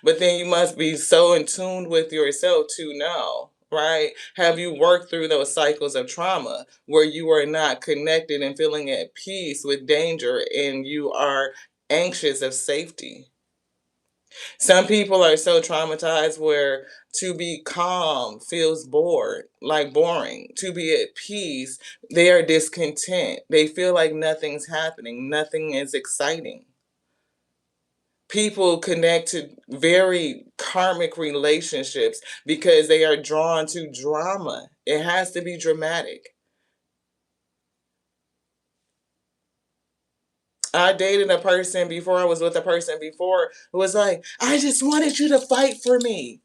Speaker 1: But then you must be so in tune with yourself to know, right? Have you worked through those cycles of trauma where you are not connected and feeling at peace with danger, and you are anxious of safety? Some people are so traumatized where to be calm feels bored, like boring. To be at peace, they are discontent. They feel like nothing's happening, nothing is exciting. People connect to very karmic relationships because they are drawn to drama. It has to be dramatic. I dated a person before, I was with a person before who was like, I just wanted you to fight for me.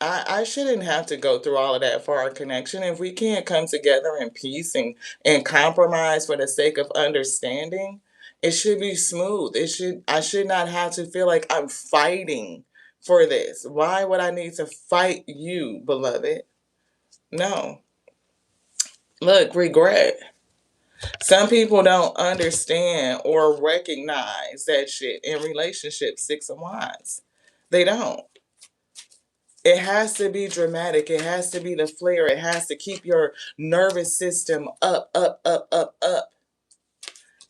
Speaker 1: I shouldn't have to go through all of that for our connection. If we can't come together in peace and compromise for the sake of understanding, it should be smooth. I should not have to feel like I'm fighting for this. Why would I need to fight you, beloved? No. Look, regret. Some people don't understand or recognize that shit in relationships, Six of Wands. They don't. It has to be dramatic. It has to be the flare. It has to keep your nervous system up, up, up, up, up.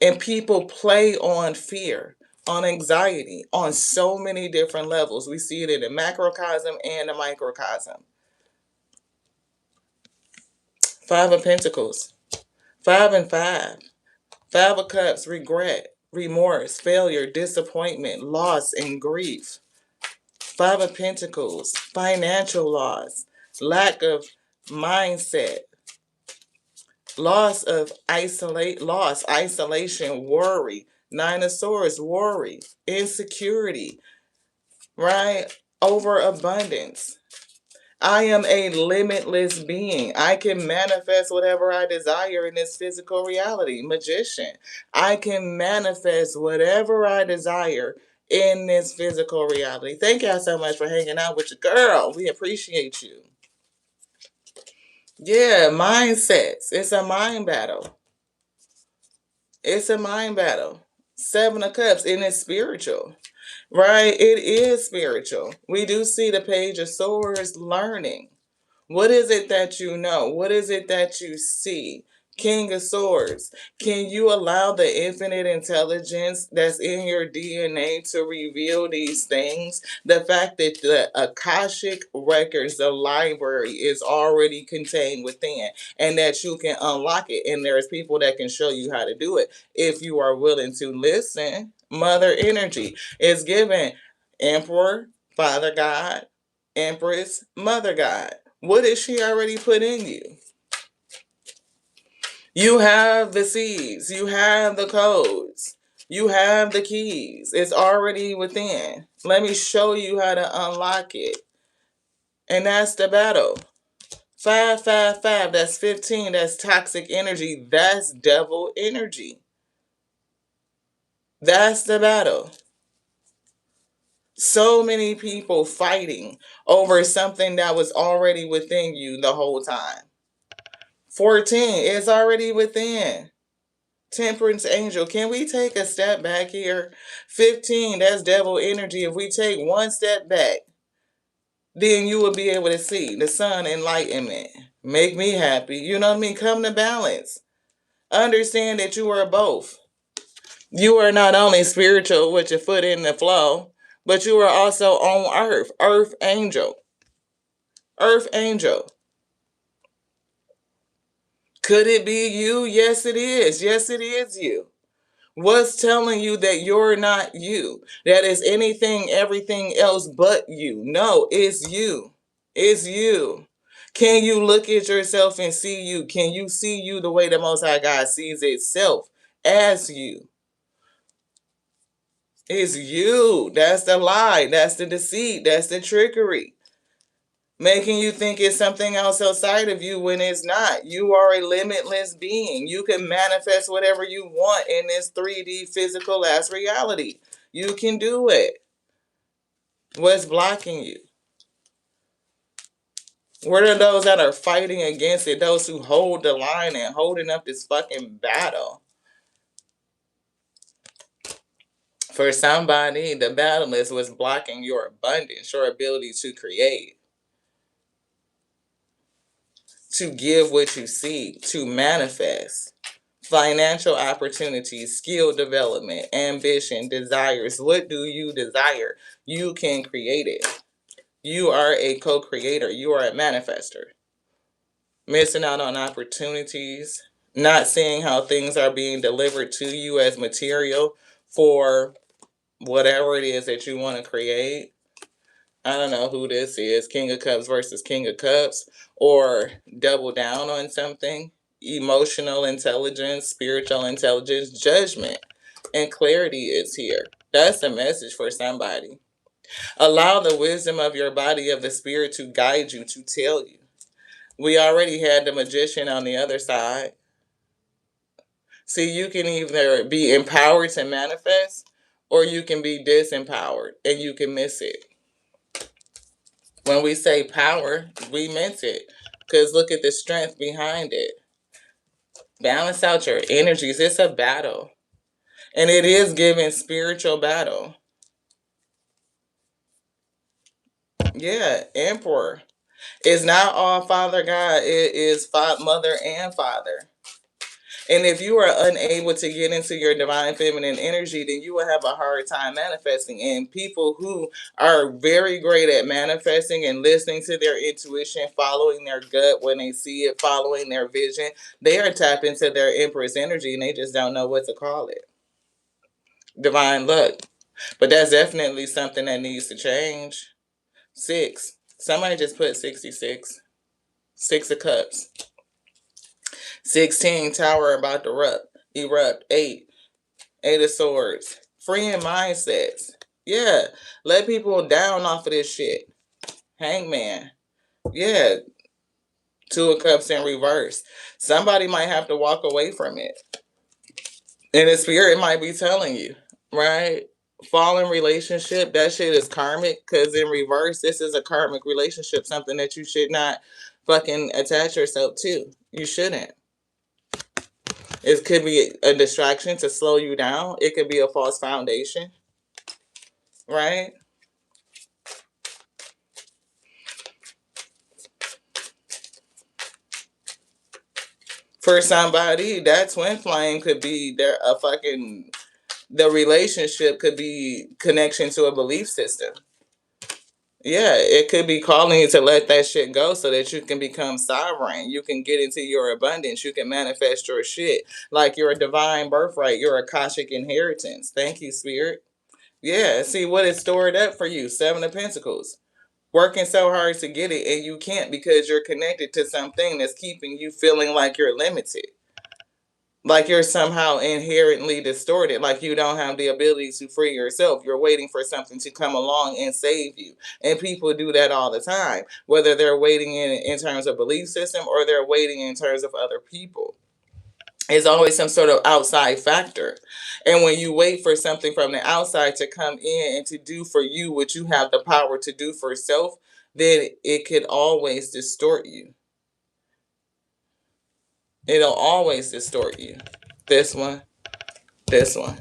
Speaker 1: And people play on fear, on anxiety, on so many different levels. We see it in the macrocosm and the microcosm. Five of Pentacles. Five and five. Five of Cups, regret, remorse, failure, disappointment, loss, and grief. Five of Pentacles, financial loss, lack of mindset, isolation, worry. Nine of Swords, worry, insecurity, right? Overabundance. I am a limitless being. I can manifest whatever I desire in this physical reality. Magician. I can manifest whatever I desire in this physical reality. Thank y'all so much for hanging out with your girl. We appreciate you. Yeah, mindsets. It's a mind battle. It's a mind battle. Seven of Cups, and it's spiritual. Right? It is spiritual. We do see the Page of Swords, learning. What is it that you know? What is it that you see? King of Swords. Can you allow the infinite intelligence that's in your DNA to reveal these things? The fact that the Akashic records, the library, is already contained within, and that you can unlock it. And there's people that can show you how to do it if you are willing to listen. Mother energy is given Emperor, Father God, Empress, Mother God. What did she already put in you? You have the seeds. You have the codes. You have the keys. It's already within. Let me show you how to unlock it. And that's the battle. 555, that's 15. That's toxic energy. That's devil energy. That's the battle. So many people fighting over something that was already within you the whole time. 14 is already within. Temperance angel, can we take a step back here? 15, that's devil energy. If we take one step back, then you will be able to see the sun enlightenment. Make me happy. You know what I mean? Come to balance. Understand that you are both. You are not only spiritual with your foot in the flow, but you are also on earth. Earth angel. Earth angel. Could it be you? Yes, it is. Yes, it is you. What's telling you that you're not you? That is anything, everything else but you. No, it's you. It's you. Can you look at yourself and see you? Can you see you the way the Most High God sees itself as you? It's you. That's the lie. That's the deceit. That's the trickery. Making you think it's something else outside of you when it's not. You are a limitless being. You can manifest whatever you want in this 3D physical ass reality. You can do it. What's blocking you? What are those that are fighting against it? Those who hold the line and holding up this fucking battle. For somebody, the battle is what's blocking your abundance, your ability to create, to give what you seek, to manifest. Financial opportunities, skill development, ambition, desires. What do you desire? You can create it. You are a co-creator. You are a manifester. Missing out on opportunities, not seeing how things are being delivered to you as material for whatever it is that you want to create. I don't know who this is, King of Cups versus King of Cups, or double down on something. Emotional intelligence, spiritual intelligence, judgment, and clarity is here. That's a message for somebody. Allow the wisdom of your body of the spirit to guide you, to tell you. We already had the magician on the other side. See, you can either be empowered to manifest, or you can be disempowered and you can miss it. When we say power, we meant it. Because look at the strength behind it. Balance out your energies. It's a battle. And it is giving spiritual battle. Yeah, Emperor. It's not all Father God. It is Mother and Father. And if you are unable to get into your divine feminine energy, then you will have a hard time manifesting. And people who are very great at manifesting and listening to their intuition, following their gut when they see it, following their vision, they are tapped into their empress energy and they just don't know what to call it. Divine luck. But that's definitely something that needs to change. Six. Somebody just put 66. Six of Cups. 16, Tower about to erupt. 8. 8 of Swords. Freeing mindsets. Yeah. Let people down off of this shit. Hangman. Yeah. 2 of Cups in reverse. Somebody might have to walk away from it. And the spirit might be telling you, right? Fallen relationship, that shit is karmic. Because in reverse, this is a karmic relationship. Something that you should not fucking attach yourself to. You shouldn't. It could be a distraction to slow you down. It could be a false foundation, right? For somebody, that twin flame could be the relationship could be connection to a belief system. Yeah, it could be calling you to let that shit go so that you can become sovereign. You can get into your abundance. You can manifest your shit like you're a divine birthright. You're a Akashic inheritance. Thank you, Spirit. Yeah, see what is stored up for you. 7 of Pentacles. Working so hard to get it and you can't because you're connected to something that's keeping you feeling like you're limited. Like you're somehow inherently distorted, like you don't have the ability to free yourself. You're waiting for something to come along and save you. And people do that all the time, whether they're waiting in terms of belief system or they're waiting in terms of other people. It's always some sort of outside factor. And when you wait for something from the outside to come in and to do for you what you have the power to do for self, then it could always distort you. It'll always distort you. This one, this one.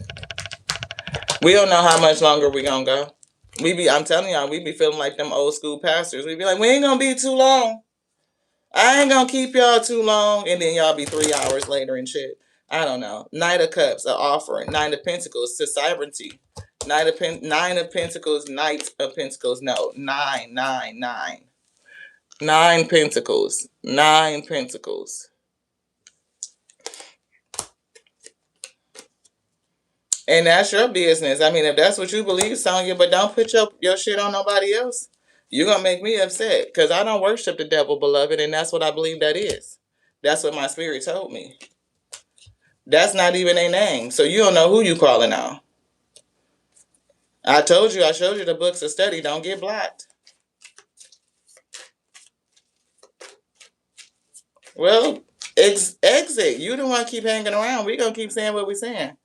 Speaker 1: We don't know how much longer we gonna go. I'm telling y'all, we be feeling like them old school pastors. We be like, we ain't gonna be too long. I ain't gonna keep y'all too long. And then y'all be 3 hours later and shit. I don't know. Knight of Cups, an offering. Nine of Pentacles to sovereignty. Nine of Pentacles, Knight of Pentacles. No, nine, nine, nine. 9 Pentacles. 9 Pentacles. And that's your business. I mean, if that's what you believe, Sonya, but don't put your shit on nobody else. You're going to make me upset because I don't worship the devil, beloved, and that's what I believe that is. That's what my spirit told me. That's not even a name, so you don't know who you calling out. I told you, I showed you the books of study. Don't get blocked. Well, exit. You don't want to keep hanging around. We're going to keep saying what we're saying.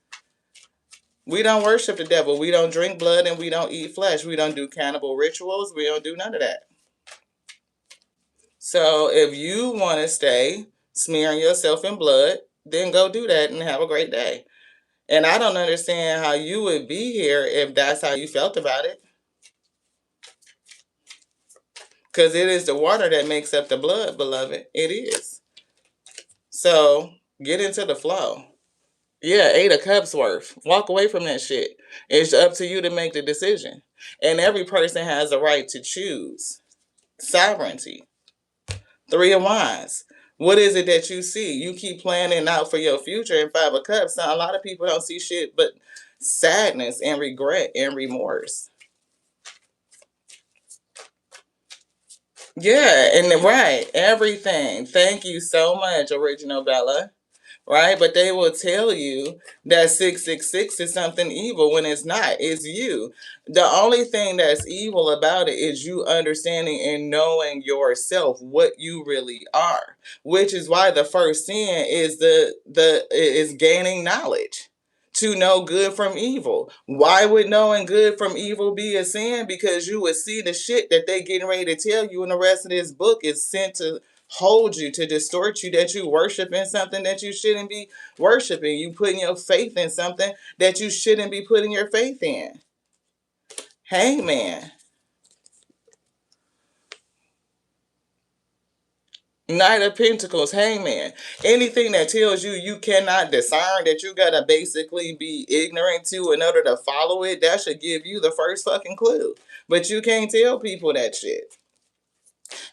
Speaker 1: We don't worship the devil. We don't drink blood and we don't eat flesh. We don't do cannibal rituals. We don't do none of that. So if you want to stay smearing yourself in blood, then go do that and have a great day. And I don't understand how you would be here if that's how you felt about it. Because it is the water that makes up the blood, beloved. It is. So get into the flow. Yeah, 8 of Cups worth. Walk away from that shit. It's up to you to make the decision. And every person has a right to choose. Sovereignty. 3 of Wands. What is it that you see? You keep planning out for your future in 5 of Cups. Now, a lot of people don't see shit but sadness and regret and remorse. Yeah, and right, everything. Thank you so much, Original Bella. Right? But they will tell you that 666 is something evil when it's not. It's you. The only thing that's evil about it is you understanding and knowing yourself, what you really are. Which is why the first sin is is gaining knowledge. To know good from evil. Why would knowing good from evil be a sin? Because you would see the shit that they getting ready to tell you in the rest of this book is sent to hold you, to distort you, that you worship in something that you shouldn't be worshiping. You putting your faith in something that you shouldn't be putting your faith in. Hangman. Knight of Pentacles, Hangman. Anything that tells you you cannot discern, that you gotta basically be ignorant to in order to follow it, that should give you the first fucking clue. But you can't tell people that shit.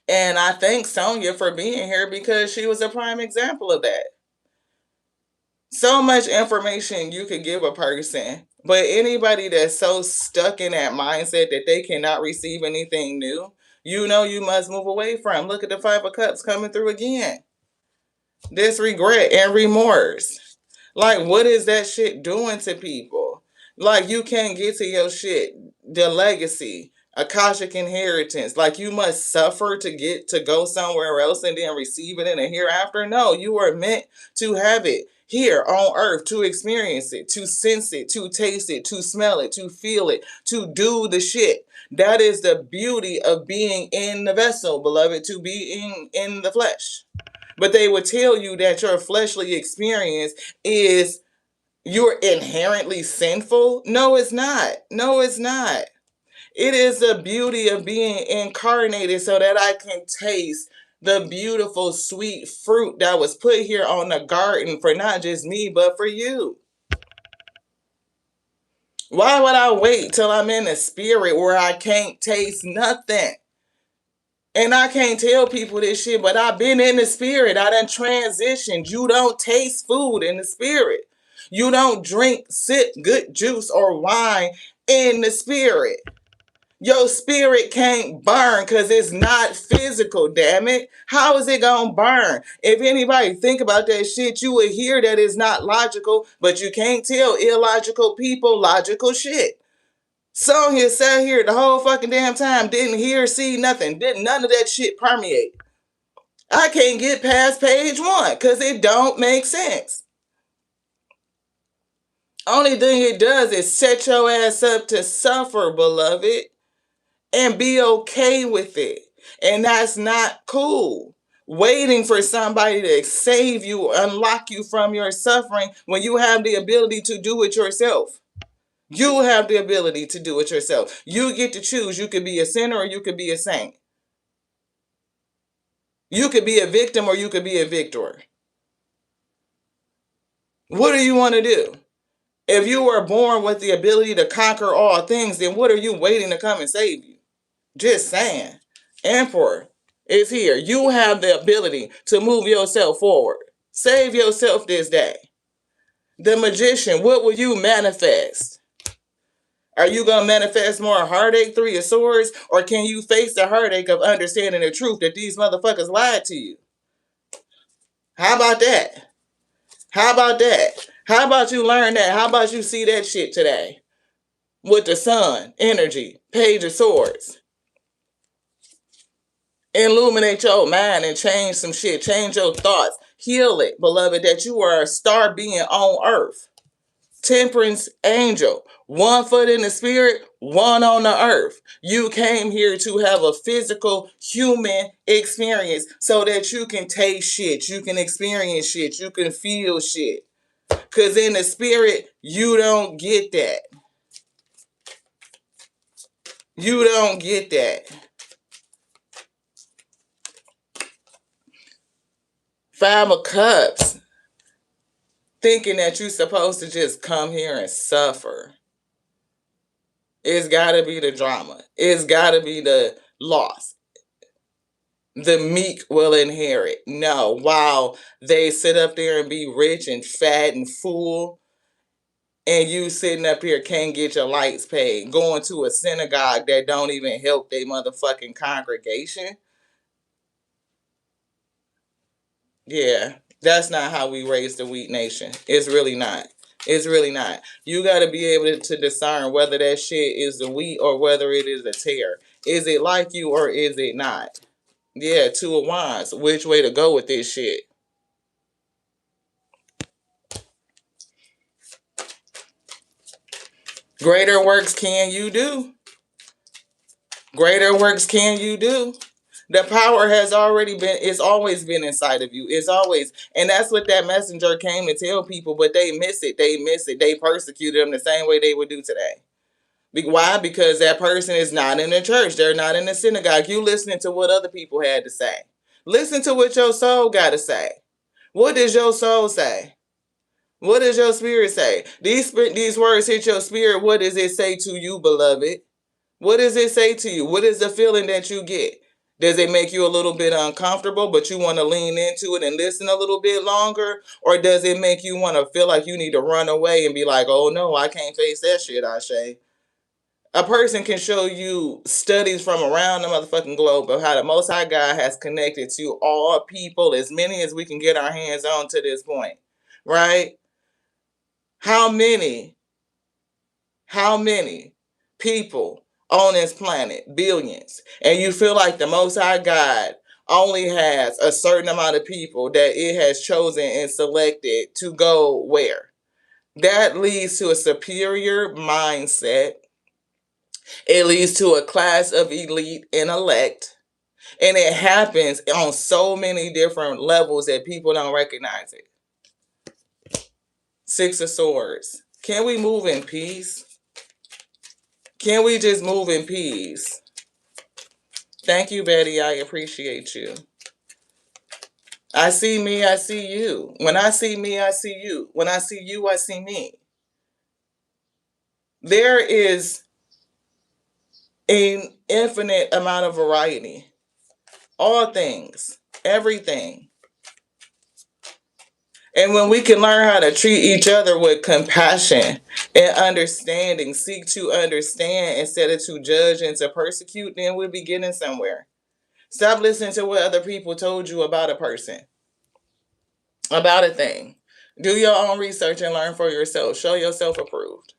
Speaker 1: And I thank Sonya for being here because she was a prime example of that. So much information you could give a person, but anybody that's so stuck in that mindset that they cannot receive anything new, you know you must move away from. Look at the Five of Cups coming through again. This regret and remorse. Like, what is that shit doing to people? Like, you can't get to your shit, the legacy, Akashic inheritance. Like, you must suffer to get to go somewhere else and then receive it in the hereafter. No, you are meant to have it here on earth, to experience it, to sense it, to taste it, to smell it, to feel it, to do the shit. That is the beauty of being in the vessel, beloved, to be in the flesh. But they would tell you that your fleshly experience is you're inherently sinful. No, it's not. No, it's not. It is the beauty of being incarnated so that I can taste the beautiful, sweet fruit that was put here on the garden for not just me, but for you. Why would I wait till I'm in the spirit where I can't taste nothing? And I can't tell people this shit, but I've been in the spirit. I done transitioned. You don't taste food in the spirit. You don't sip good juice or wine in the spirit. Your spirit can't burn because it's not physical, damn it. How is it going to burn? If anybody think about that shit, you would hear that it's not logical, but you can't tell illogical people logical shit. Sonya sat here the whole fucking damn time, didn't hear, see nothing, didn't none of that shit permeate. I can't get past page 1 because it don't make sense. Only thing it does is set your ass up to suffer, beloved, and be okay with it. And that's not cool. Waiting for somebody to save you, unlock you from your suffering when you have the ability to do it yourself. You have the ability to do it yourself. You get to choose. You could be a sinner or you could be a saint. You could be a victim or you could be a victor. What do you want to do? If you were born with the ability to conquer all things, then what are you waiting to come and save you? Just saying. Emperor is here. You have the ability to move yourself forward. Save yourself this day. The Magician, what will you manifest? Are you going to manifest more heartache, Three of Swords? Or can you face the heartache of understanding the truth that these motherfuckers lied to you? How about that? How about that? How about you learn that? How about you see that shit today? With the sun, energy, Page of Swords. Illuminate your mind and change some shit. Change your thoughts. Heal it, beloved, that you are a star being on earth. Temperance angel. 1 foot in the spirit, 1 on the earth. You came here to have a physical human experience so that you can taste shit. You can experience shit. You can feel shit. Because in the spirit, you don't get that. You don't get that. 5 of Cups. Thinking that you're supposed to just come here and suffer. It's got to be the drama. It's got to be the loss. The meek will inherit. No, while they sit up there and be rich and fat and full, and you sitting up here can't get your lights paid, going to a synagogue that don't even help their motherfucking congregation. Yeah, that's not how we raise the wheat nation. It's really not. It's really not. You got to be able to discern whether that shit is the wheat or whether it is a tear. Is it like you or is it not? Yeah, 2 of Wands. Which way to go with this shit? Greater works can you do? Greater works can you do? The power has already been, it's always been inside of you. It's always, and that's what that messenger came to tell people, but they miss it. They miss it. They persecuted them the same way they would do today. Why? Because that person is not in the church. They're not in the synagogue. You listening to what other people had to say. Listen to what your soul got to say. What does your soul say? What does your spirit say? These words hit your spirit. What does it say to you, beloved? What does it say to you? What is the feeling that you get? Does it make you a little bit uncomfortable, but you want to lean into it and listen a little bit longer? Or does it make you want to feel like you need to run away and be like, oh no, I can't face that shit, Ashe? A person can show you studies from around the motherfucking globe of how the Most High God has connected to all people, as many as we can get our hands on to this point, right? How many How many people on this planet? Billions. And you feel like the Most High God only has a certain amount of people that it has chosen and selected to go where? That leads to a superior mindset. It leads to a class of elite intellect. And it happens on so many different levels that people don't recognize it. Six of Swords. Can we move in peace? Can we just move in peace? Thank you, Betty. I appreciate you. I see me, I see you. When I see me, I see you. When I see you, I see me. There is an infinite amount of variety. All things, everything. And when we can learn how to treat each other with compassion and understanding, seek to understand instead of to judge and to persecute, then we'll be getting somewhere. Stop listening to what other people told you about a person, about a thing. Do your own research and learn for yourself. Show yourself approved.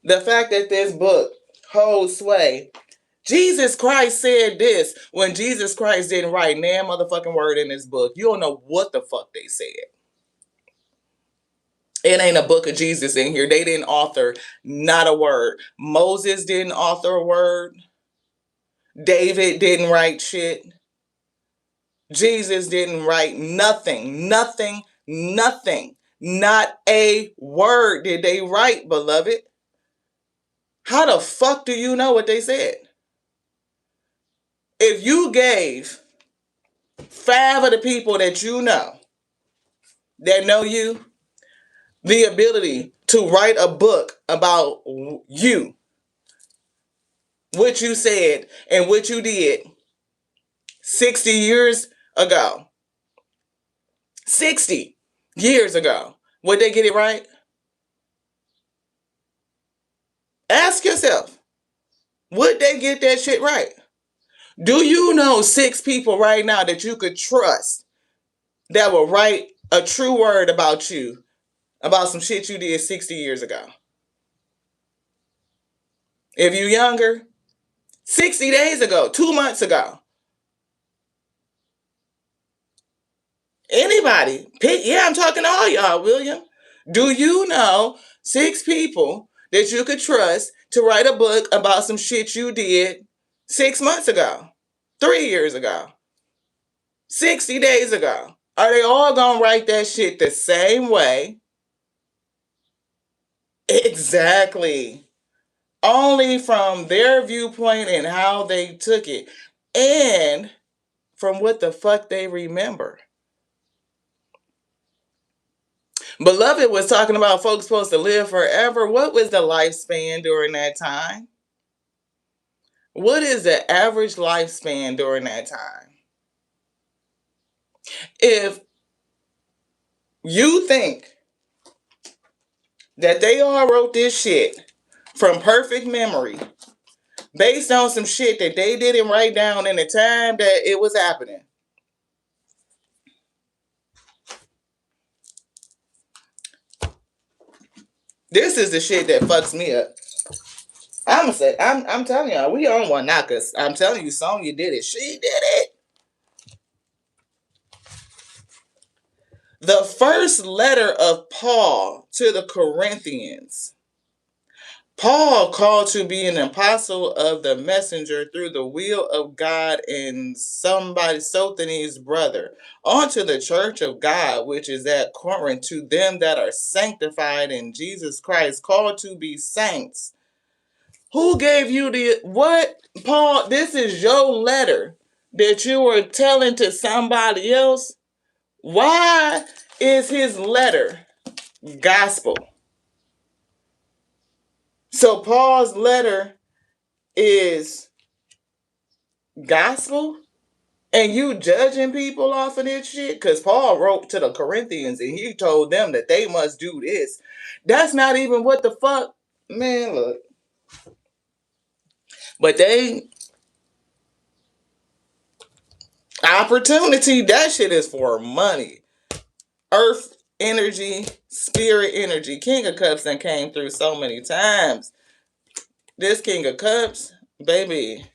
Speaker 1: The fact that this book holds sway. Jesus Christ said this when Jesus Christ didn't write damn motherfucking word in this book. You don't know what the fuck they said. It ain't a book of Jesus in here. They didn't author not a word. Moses didn't author a word. David didn't write shit. Jesus didn't write nothing. Nothing. Nothing. Not a word did they write, beloved. How the fuck do you know what they said? If you gave 5 of the people that you know you the ability to write a book about you, what you said and what you did 60 years ago, 60 years ago, would they get it right? Ask yourself, would they get that shit right? Do you know 6 people right now that you could trust that will write a true word about you, about some shit you did 60 years ago? If you're younger, 60 days ago, 2 months ago. Anybody. I'm talking to all y'all, William. Do you know 6 people that you could trust to write a book about some shit you did 6 months ago, 3 years ago, 60 days ago? Are they all gonna write that shit the same way? Exactly. Only from their viewpoint and how they took it. And from what the fuck they remember. Beloved was talking about folks supposed to live forever. What was the lifespan during that time? What is the average lifespan during that time? If you think that they all wrote this shit from perfect memory based on some shit that they didn't write down in the time that it was happening, this is the shit that fucks me up. I'm telling y'all, we on one now, cause I'm telling you, Sonya did it. She did it. The first letter of Paul to the Corinthians. Paul, called to be an apostle of the messenger through the will of God and somebody, Sosthenes' brother, unto the church of God, which is at Corinth, to them that are sanctified in Jesus Christ, called to be saints. Who gave you what? Paul, this is your letter that you were telling to somebody else, why is his letter gospel? So Paul's letter is gospel? And you judging people off of this shit? Because Paul wrote to the Corinthians and he told them that they must do this. That's not even what the fuck. Man, look. But they, opportunity, that shit is for money. Earth energy, spirit energy. King of Cups and came through so many times. This King of Cups, baby,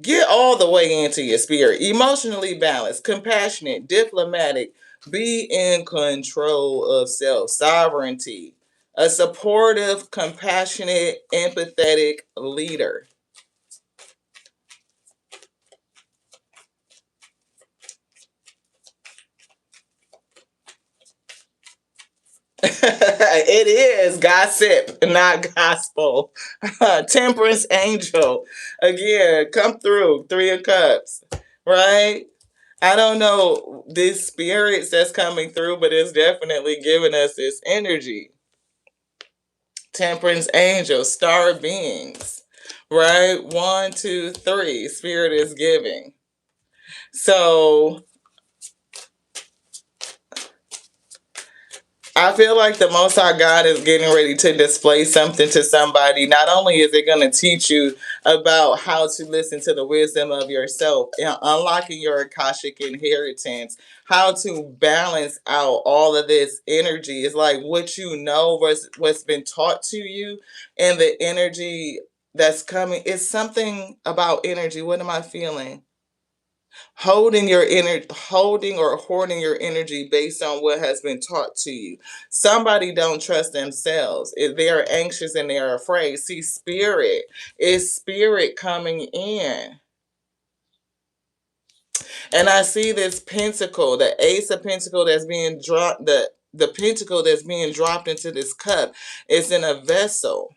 Speaker 1: get all the way into your spirit. Emotionally balanced, compassionate, diplomatic, be in control of self, sovereignty, a supportive, compassionate, empathetic leader. It is gossip, not gospel. Temperance angel. Again, come through. Three of Cups. Right? I don't know these spirits that's coming through, but it's definitely giving us this energy. Temperance angel, star beings. Right? One, two, three. Spirit is giving. So I feel like the Most High God is getting ready to display something to somebody. Not only is it going to teach you about how to listen to the wisdom of yourself, unlocking your Akashic inheritance, how to balance out all of this energy. It's like what you know, what's been taught to you, and the energy that's coming. It's something about energy. What am I feeling? Holding or hoarding your energy based on what has been taught to you. Somebody don't trust themselves. If they are anxious and they're afraid, see, spirit is spirit coming in. And I see this pentacle, the ace of pentacle that's being dropped, the pentacle that's being dropped into this cup is in a vessel.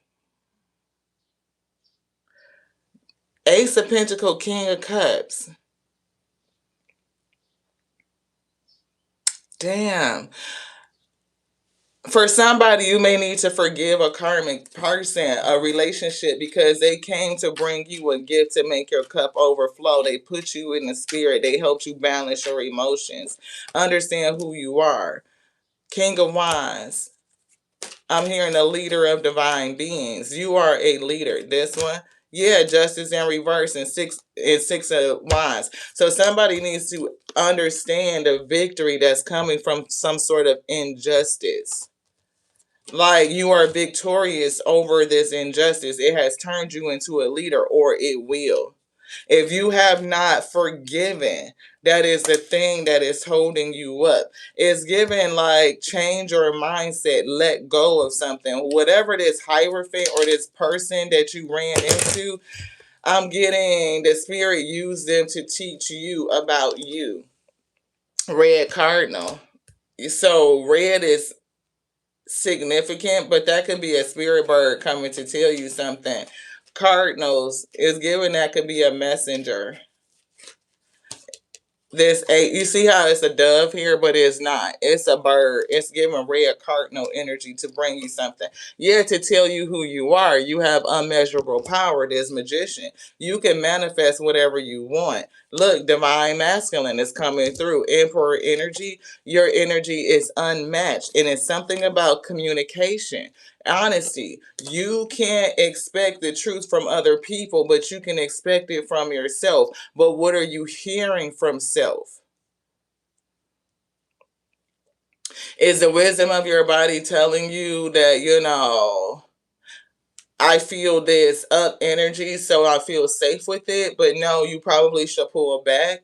Speaker 1: Ace of pentacle, king of cups. Damn. For somebody, you may need to forgive a karmic person, a relationship, because they came to bring you a gift to make your cup overflow. They put you in the spirit. They helped you balance your emotions. Understand who you are. King of Wands. I'm hearing a leader of divine beings. You are a leader. This one, yeah, justice in reverse and six of wands. So somebody needs to understand the victory that's coming from some sort of injustice. Like you are victorious over this injustice. It has turned you into a leader, or it will. If you have not forgiven, that is the thing that is holding you up. It's given like change your mindset, let go of something. Whatever this hierophant or this person that you ran into, I'm getting the spirit used them to teach you about you. Red cardinal. So red is significant, but that could be a spirit bird coming to tell you something. Cardinals is given that could be a messenger. This eight, you see how it's a dove here, but it's not. It's a bird. It's giving red cardinal energy to bring you something. Yeah, to tell you who you are. You have unmeasurable power. This magician. You can manifest whatever you want. Look, divine masculine is coming through. Emperor energy. Your energy is unmatched. And it's something about communication. Honesty. You can't expect the truth from other people, but you can expect it from yourself. But what are you hearing from self? Is the wisdom of your body telling you that, I feel this up energy, so I feel safe with it, but no, you probably should pull back?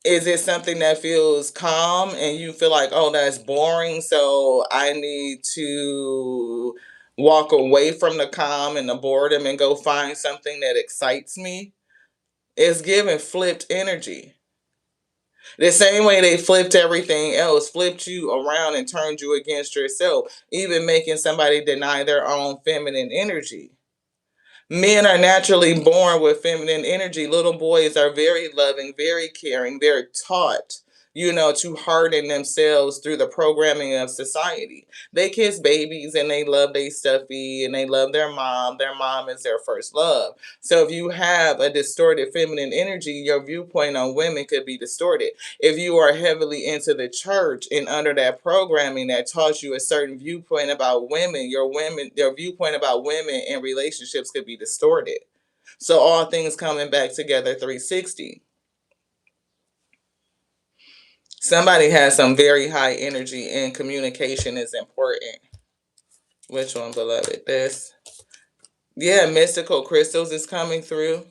Speaker 1: Is it something that feels calm and you feel like, oh, that's boring, so I need to walk away from the calm and the boredom and go find something that excites me? It's giving flipped energy. The same way they flipped everything else, flipped you around and turned you against yourself, even making somebody deny their own feminine energy. Men are naturally born with feminine energy. Little boys are very loving, very caring. They're taught, to harden themselves through the programming of society. They kiss babies and they love their stuffy and they love their mom. Their mom is their first love. So if you have a distorted feminine energy, your viewpoint on women could be distorted. If you are heavily into the church and under that programming that taught you a certain viewpoint about women, your viewpoint about women and relationships could be distorted. So all things coming back together 360. Somebody has some very high energy and communication is important. Which one, beloved? This. Yeah, mystical crystals is coming through.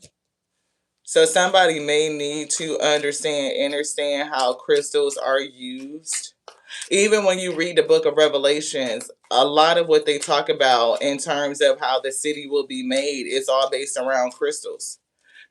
Speaker 1: So somebody may need to understand how crystals are used. Even when you read the book of Revelations, a lot of what they talk about in terms of how the city will be made is all based around crystals.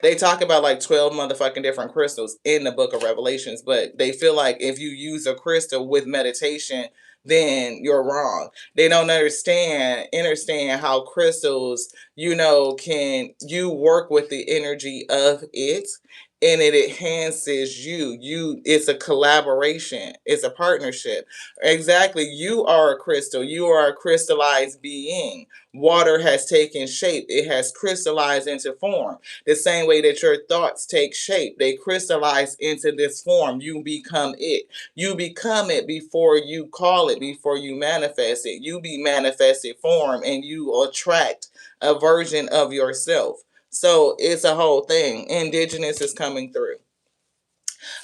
Speaker 1: They talk about like 12 motherfucking different crystals in the book of Revelations, but they feel like if you use a crystal with meditation, then you're wrong. They don't understand how crystals, can you work with the energy of it and it enhances you. It's a collaboration, it's a partnership. Exactly. You are a crystal. You are a crystallized being. Water has taken shape. It has crystallized into form. The same way that your thoughts take shape, they crystallize into this form. You become it. You become it before you call it, before you manifest it. You be manifested form and you attract a version of yourself. So it's a whole thing. Indigenous is coming through.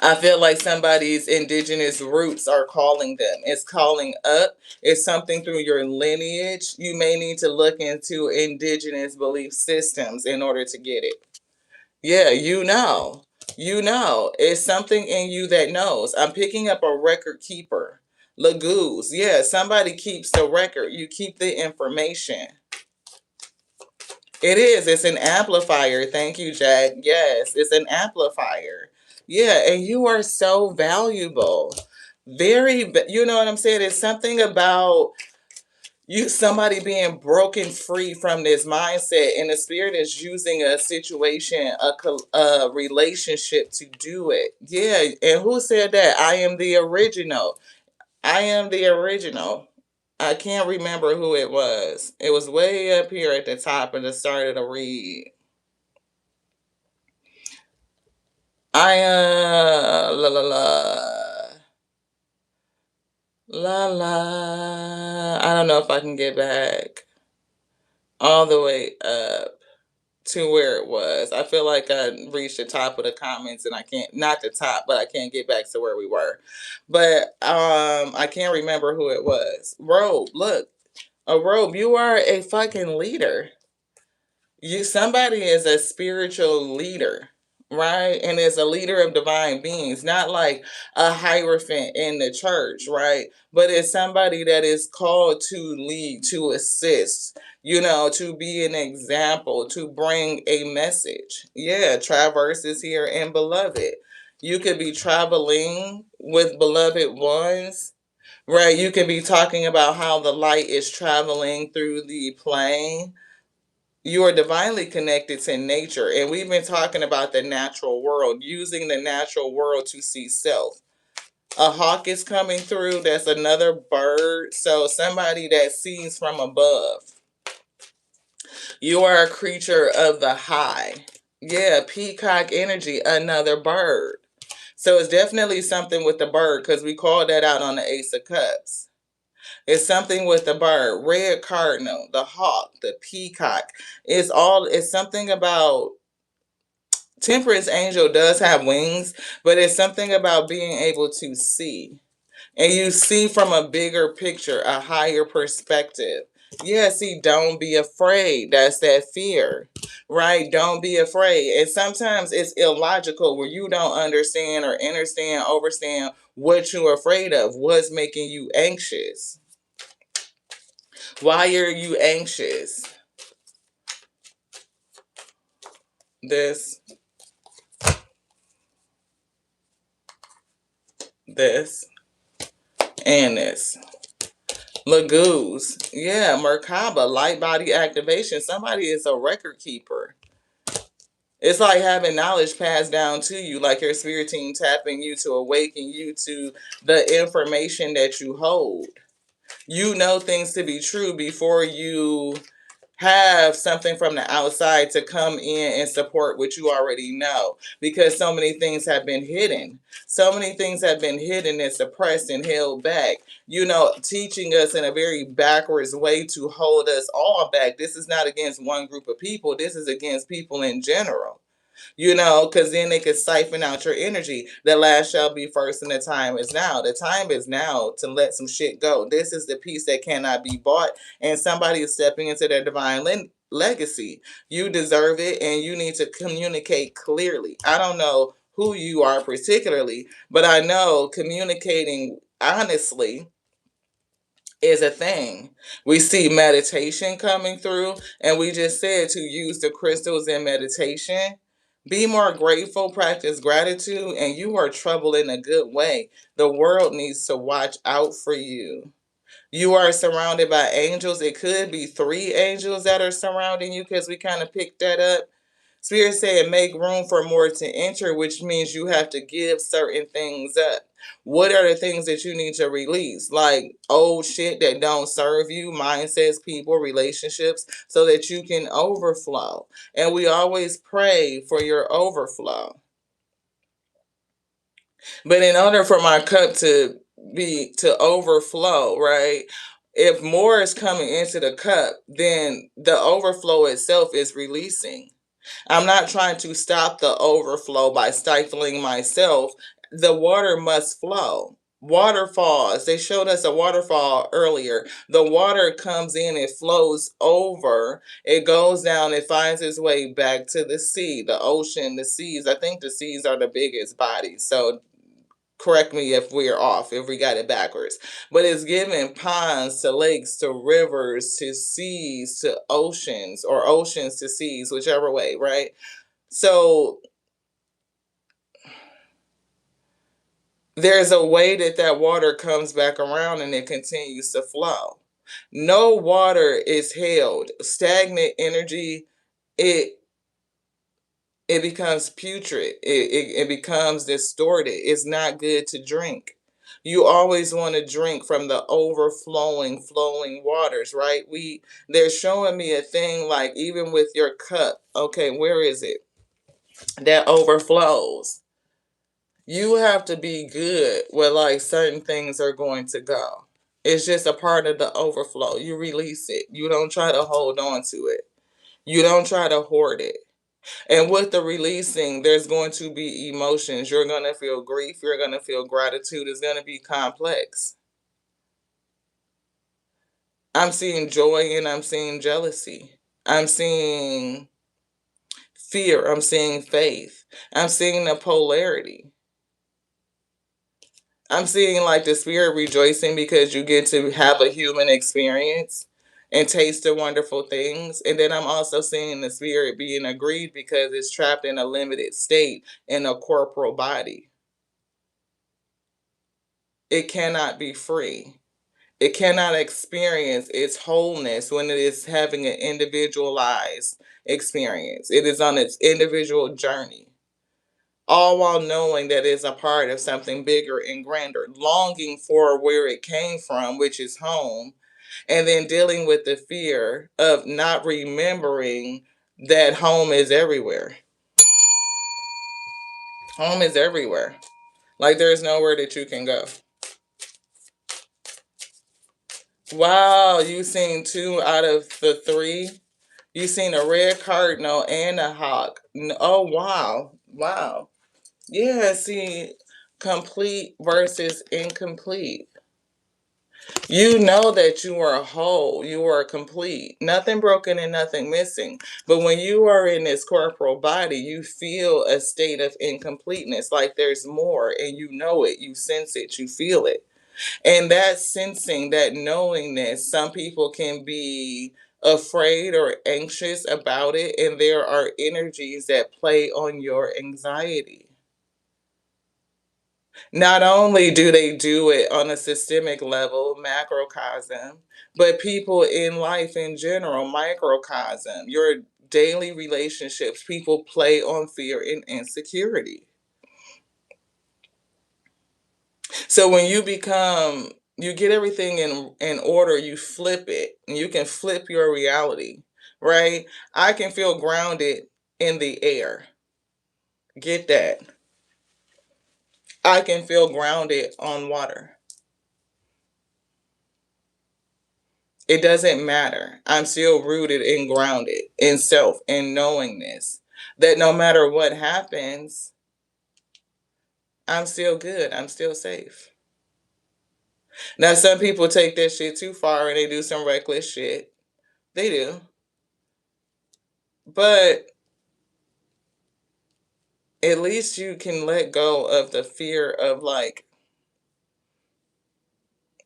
Speaker 1: I feel like somebody's indigenous roots are calling them. It's calling up. It's something through your lineage. You may need to look into indigenous belief systems in order to get it. Yeah, you know. You know. It's something in you that knows. I'm picking up a record keeper. Lagoos. Yeah, somebody keeps the record. You keep the information. It is. It's an amplifier. Thank you, Jack. Yes, it's an amplifier. Yeah, and you are so valuable. You know what I'm saying? It's something about somebody being broken free from this mindset, and the spirit is using a situation, a relationship to do it. Yeah, and who said that? I am the original. I am the original. I can't remember who it was. It was way up here at the top of the start of the read. La la la. La la. I don't know if I can get back all the way up to where it was. I feel like I reached the top of the comments and I can't, not the top, but I can't get back to where we were. But I can't remember who it was. Robe, look. A robe, you are a fucking leader. Somebody is a spiritual leader, right? And is a leader of divine beings, not like a hierophant in the church, right? But it's somebody that is called to lead, to assist, to be an example, to bring a message. Yeah, Traverse is here and beloved. You could be traveling with beloved ones. Right, you could be talking about how the light is traveling through the plane. You are divinely connected to nature, and we've been talking about the natural world, using the natural world to see self. A hawk is coming through. That's another bird. So somebody that sees from above. You are a creature of the high. Yeah, peacock energy, another bird. So it's definitely something with the bird because we called that out on the Ace of Cups. It's something with the bird, red cardinal, the hawk, the peacock. It's something about Temperance Angel does have wings, but it's something about being able to see. And you see from a bigger picture, a higher perspective. Yeah, see, don't be afraid. That's that fear, right? Don't be afraid. And sometimes it's illogical where you don't understand or overstand what you're afraid of, what's making you anxious. Why are you anxious? This, this, and this. Lagoos. Yeah, Merkaba, light body activation. Somebody is a record keeper. It's like having knowledge passed down to you, like your spirit team tapping you to awaken you to the information that you hold. You know things to be true before you have something from the outside to come in and support what you already know, because so many things have been hidden. So many things have been hidden and suppressed and held back, teaching us in a very backwards way to hold us all back. This is not against one group of people, this is against people in general. Because then they could siphon out your energy. The last shall be first, and the time is now. The time is now to let some shit go. This is the piece that cannot be bought, and somebody is stepping into their divine legacy. You deserve it, and you need to communicate clearly. I don't know who you are particularly, but I know communicating honestly is a thing. We see meditation coming through, and we just said to use the crystals in meditation. Be more grateful, practice gratitude, and you are trouble in a good way. The world needs to watch out for you. You are surrounded by angels. It could be 3 angels that are surrounding you, because we kind of picked that up. Spirit said make room for more to enter, which means you have to give certain things up. What are the things that you need to release? Like old shit that don't serve you, mindsets, people, relationships, so that you can overflow. And we always pray for your overflow. But in order for my cup to overflow, right? If more is coming into the cup, then the overflow itself is releasing. I'm not trying to stop the overflow by stifling myself. The water must flow. Waterfalls, they showed us a waterfall earlier. The water comes in, it flows over, it goes down, it finds its way back to the sea, the ocean, the seas. I think the seas are the biggest bodies. So correct me if we're off, if we got it backwards. But it's giving ponds to lakes to rivers to seas to oceans, or oceans to seas, whichever way, right? So there's a way that that water comes back around and it continues to flow. No water is held. Stagnant energy, it it becomes putrid. It becomes distorted. It's not good to drink. You always want to drink from the overflowing, flowing waters, right? They're showing me a thing like even with your cup. Okay, where is it? That overflows. You have to be good where like certain things are going to go. It's just a part of the overflow. You release it. You don't try to hold on to it. You don't try to hoard it. And with the releasing, there's going to be emotions. You're going to feel grief. You're going to feel gratitude. It's going to be complex. I'm seeing joy and I'm seeing jealousy. I'm seeing fear. I'm seeing faith. I'm seeing the polarity. I'm seeing like the spirit rejoicing because you get to have a human experience and taste the wonderful things. And then I'm also seeing the spirit being aggrieved because it's trapped in a limited state in a corporal body. It cannot be free. It cannot experience its wholeness when it is having an individualized experience. It is on its individual journey, all while knowing that it's a part of something bigger and grander, longing for where it came from, which is home, and then dealing with the fear of not remembering that home is everywhere. Home is everywhere. Like there's nowhere that you can go. Wow, you seen 2 out of the 3. You seen a red cardinal and a hawk. Oh wow, wow. Yeah, see, complete versus incomplete. You know that you are whole, you are complete, nothing broken and nothing missing. But when you are in this corporal body, you feel a state of incompleteness, like there's more, and you know it, you sense it, you feel it. And that sensing, that knowingness, some people can be afraid or anxious about it, and there are energies that play on your anxiety. Not only do they do it on a systemic level, macrocosm, but people in life in general, microcosm, your daily relationships, people play on fear and insecurity. So when you get everything in order, you flip it, and you can flip your reality, right? I can feel grounded in the air. Get that. I can feel grounded on water. It doesn't matter. I'm still rooted and grounded in self and knowingness that no matter what happens, I'm still good. I'm still safe. Now, some people take that shit too far and they do some reckless shit. They do. But at least you can let go of the fear of like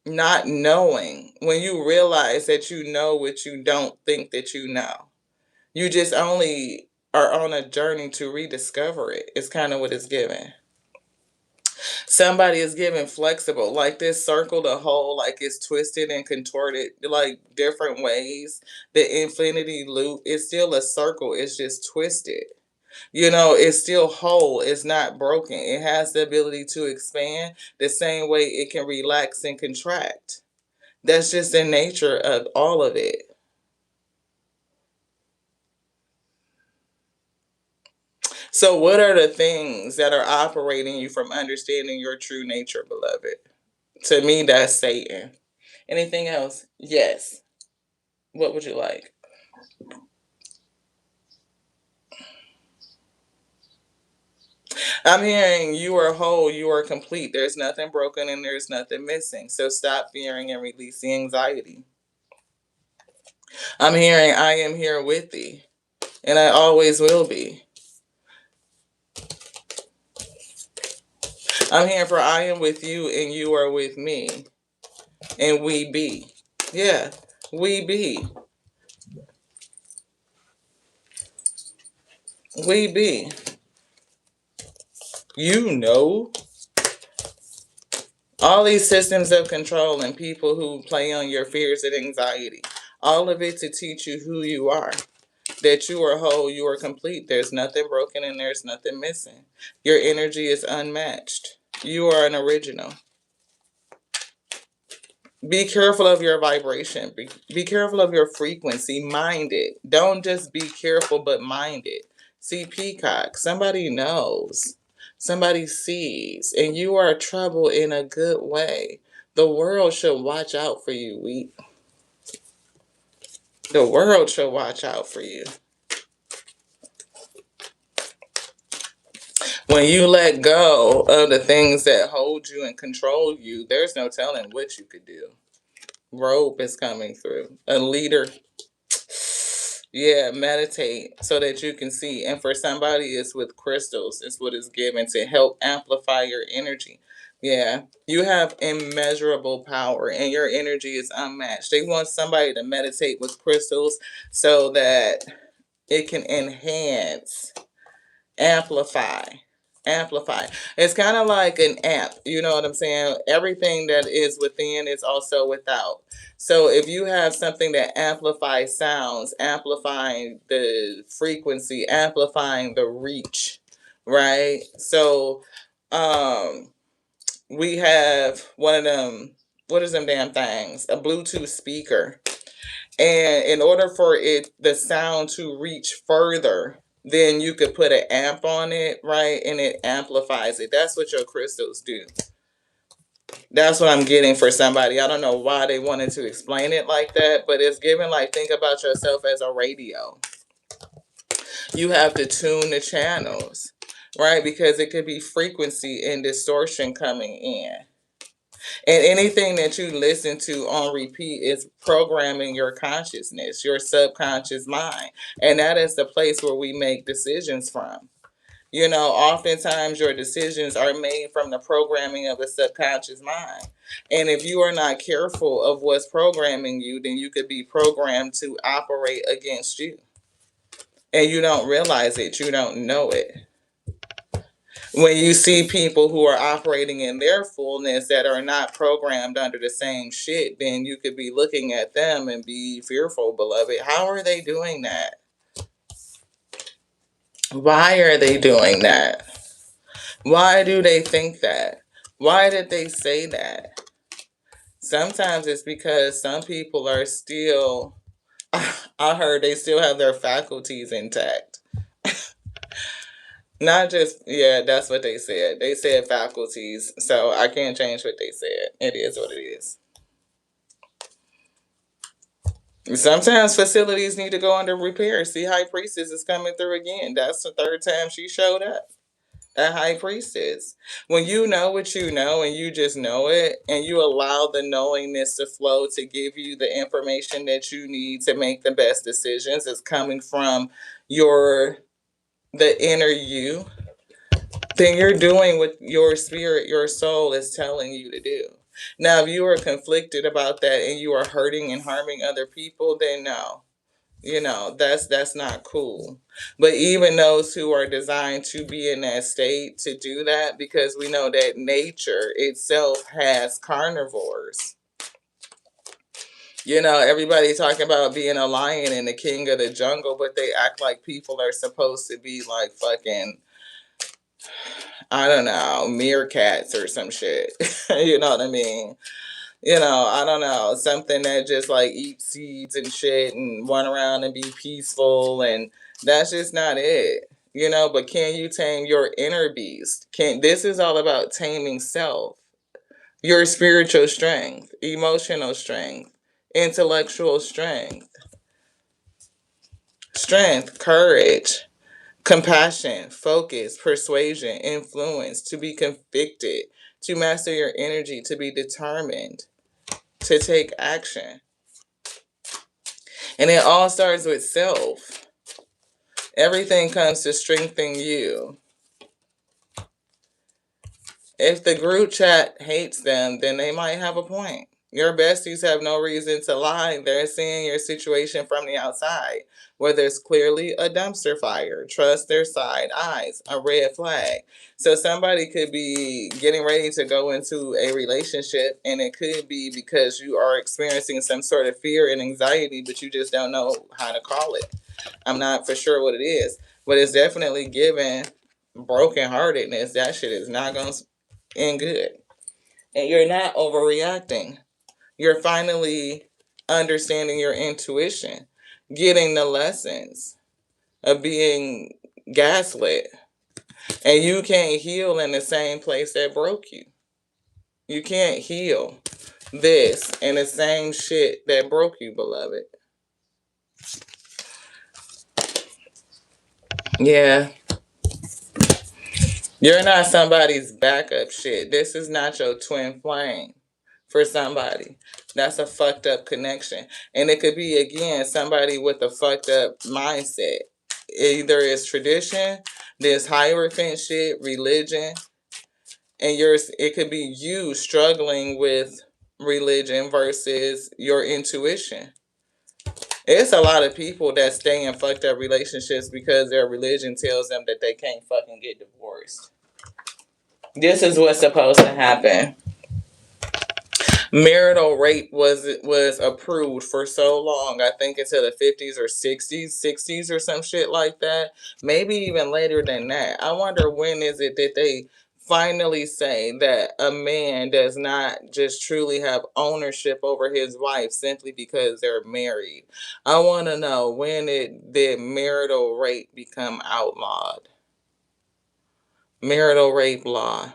Speaker 1: not knowing when you realize that you know what you don't think that you know. You just only are on a journey to rediscover it. It's kind of what it's given. Somebody is given flexible, like this circle, the whole, like it's twisted and contorted, like different ways. The infinity loop is still a circle, it's just twisted. It's still whole, it's not broken. It has the ability to expand the same way it can relax and contract. That's just the nature of all of it. So, what are the things that are operating you from understanding your true nature, beloved? To me, that's Satan. Anything else? Yes. What would you like? I'm hearing you are whole, you are complete. There's nothing broken and there's nothing missing. So stop fearing and release the anxiety. I'm hearing I am here with thee, and I always will be. I'm hearing for I am with you and you are with me, and we be. Yeah, we be. We be. You know, all these systems of control and people who play on your fears and anxiety, all of it to teach you who you are, that you are whole, you are complete. There's nothing broken and there's nothing missing. Your energy is unmatched. You are an original. Be careful of your vibration. Be careful of your frequency. Mind it. Don't just be careful, but mind it. See, Peacock, somebody knows. Somebody sees. And you are trouble in a good way. The world should watch out for you, Wheat. The world should watch out for you. When you let go of the things that hold you and control you, there's no telling what you could do. Rope is coming through. A leader. Yeah, meditate so that you can see. And for somebody, it's with crystals. It's what is given to help amplify your energy. Yeah, you have immeasurable power and your energy is unmatched. They want somebody to meditate with crystals so that it can enhance, amplify, amplify. It's kind of like an amp, you know what I'm saying? Everything that is within is also without. So if you have something that amplifies sounds, amplifying the frequency, amplifying the reach, right? So um we have one of them, what is them damn things, a Bluetooth speaker, and in order for it, the sound to reach further, then you could put an amp on it, right? And it amplifies it. That's what your crystals do. That's what I'm getting for somebody. I don't know why they wanted to explain it like that, but it's given like think about yourself as a radio. You have to tune the channels, right? Because it could be frequency and distortion coming in. And anything that you listen to on repeat is programming your consciousness, your subconscious mind. And that is the place where we make decisions from. Oftentimes your decisions are made from the programming of the subconscious mind. And if you are not careful of what's programming you, then you could be programmed to operate against you. And you don't realize it, you don't know it. When you see people who are operating in their fullness that are not programmed under the same shit, then you could be looking at them and be fearful, beloved. How are they doing that? Why are they doing that? Why do they think that? Why did they say that? Sometimes it's because some people are still, I heard they still have their faculties intact. Not just, yeah, that's what they said. They said faculties, so I can't change what they said. It is what it is. Sometimes facilities need to go under repair. See, High Priestess is coming through again. That's the third time she showed up. That High Priestess. When you know what you know and you just know it, and you allow the knowingness to flow to give you the information that you need to make the best decisions, it's coming from your the inner you, then you're doing what your spirit, your soul is telling you to do. Now, if you are conflicted about that and you are hurting and harming other people, then no. That's not cool. But even those who are designed to be in that state to do that, because we know that nature itself has carnivores. Everybody talking about being a lion and the king of the jungle, but they act like people are supposed to be like fucking, I don't know, meerkats or some shit. You know what I mean? I don't know, something that just like eats seeds and shit and run around and be peaceful, and that's just not it. But can you tame your inner beast? Can This is all about taming self, your spiritual strength, emotional strength, intellectual strength, courage, compassion, focus, persuasion, influence, to be convicted, to master your energy, to be determined, to take action. And it all starts with self. Everything comes to strengthen you. If the group chat hates them, then they might have a point. Your besties have no reason to lie. They're seeing your situation from the outside, where there's clearly a dumpster fire. Trust their side eyes, a red flag. So somebody could be getting ready to go into a relationship, and it could be because you are experiencing some sort of fear and anxiety, but you just don't know how to call it. I'm not for sure what it is, but it's definitely given brokenheartedness. That shit is not going to end good. And you're not overreacting. You're finally understanding your intuition, getting the lessons of being gaslit. And you can't heal in the same place that broke you. You can't heal this in the same shit that broke you, beloved. Yeah. You're not somebody's backup shit. This is not your twin flame for somebody. That's a fucked up connection. And it could be, again, somebody with a fucked up mindset. Either it's tradition, this hierophant shit, religion, and it could be you struggling with religion versus your intuition. It's a lot of people that stay in fucked up relationships because their religion tells them that they can't fucking get divorced. This is what's supposed to happen. Marital rape was approved for so long. I think until the 50s or 60s or some shit like that. Maybe even later than that. I wonder when is it that they finally say that a man does not just truly have ownership over his wife simply because they're married. I want to know, when did marital rape become outlawed? Marital rape law.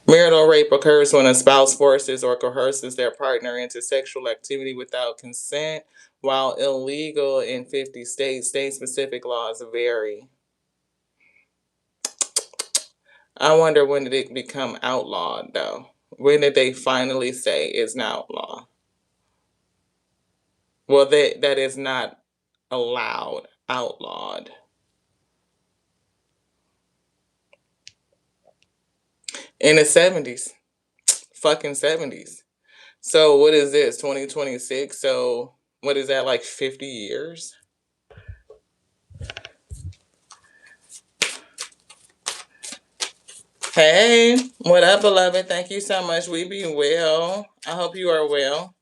Speaker 1: Marital rape occurs when a spouse forces or coerces their partner into sexual activity without consent. While illegal in 50 states, state-specific laws vary. I wonder, when did it become outlawed, though? When did they finally say it's not outlaw? Well, that is not allowed, outlawed. In the 70s. Fucking 70s. So what is this, 2026? So what is that, like 50 years? Hey, what up, beloved? Thank you so much. We be well. I hope you are well.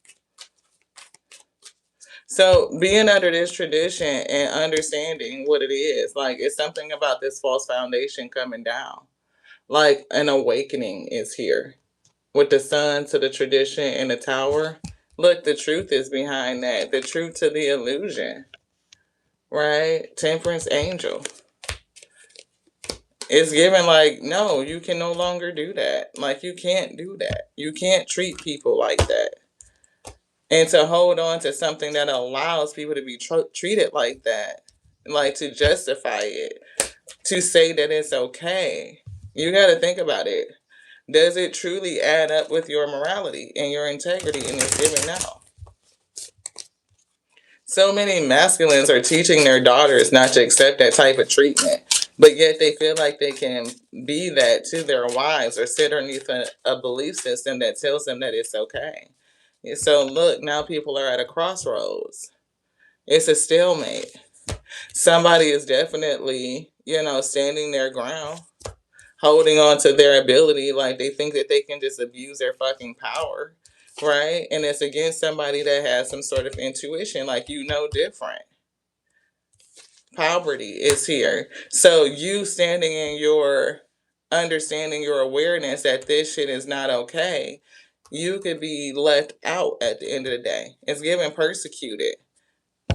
Speaker 1: So, being under this tradition and understanding what it is, like, it's something about this false foundation coming down. Like, an awakening is here. With the sun to the tradition and the tower. Look, the truth is behind that. The truth to the illusion, right? Temperance angel. It's given like, no, you can no longer do that. Like, you can't do that. You can't treat people like that. And to hold on to something that allows people to be treated like that, like to justify it, to say that it's okay, you got to think about it. Does it truly add up with your morality and your integrity in this given now? So many masculines are teaching their daughters not to accept that type of treatment, but yet they feel like they can be that to their wives or sit underneath a belief system that tells them that it's okay. And so, look, now people are at a crossroads. It's a stalemate. Somebody is definitely, standing their ground, holding on to their ability, like they think that they can just abuse their fucking power, right? And it's against somebody that has some sort of intuition, like different. Poverty is here. So you standing in your understanding, your awareness that this shit is not okay, you could be left out at the end of the day. It's given persecuted.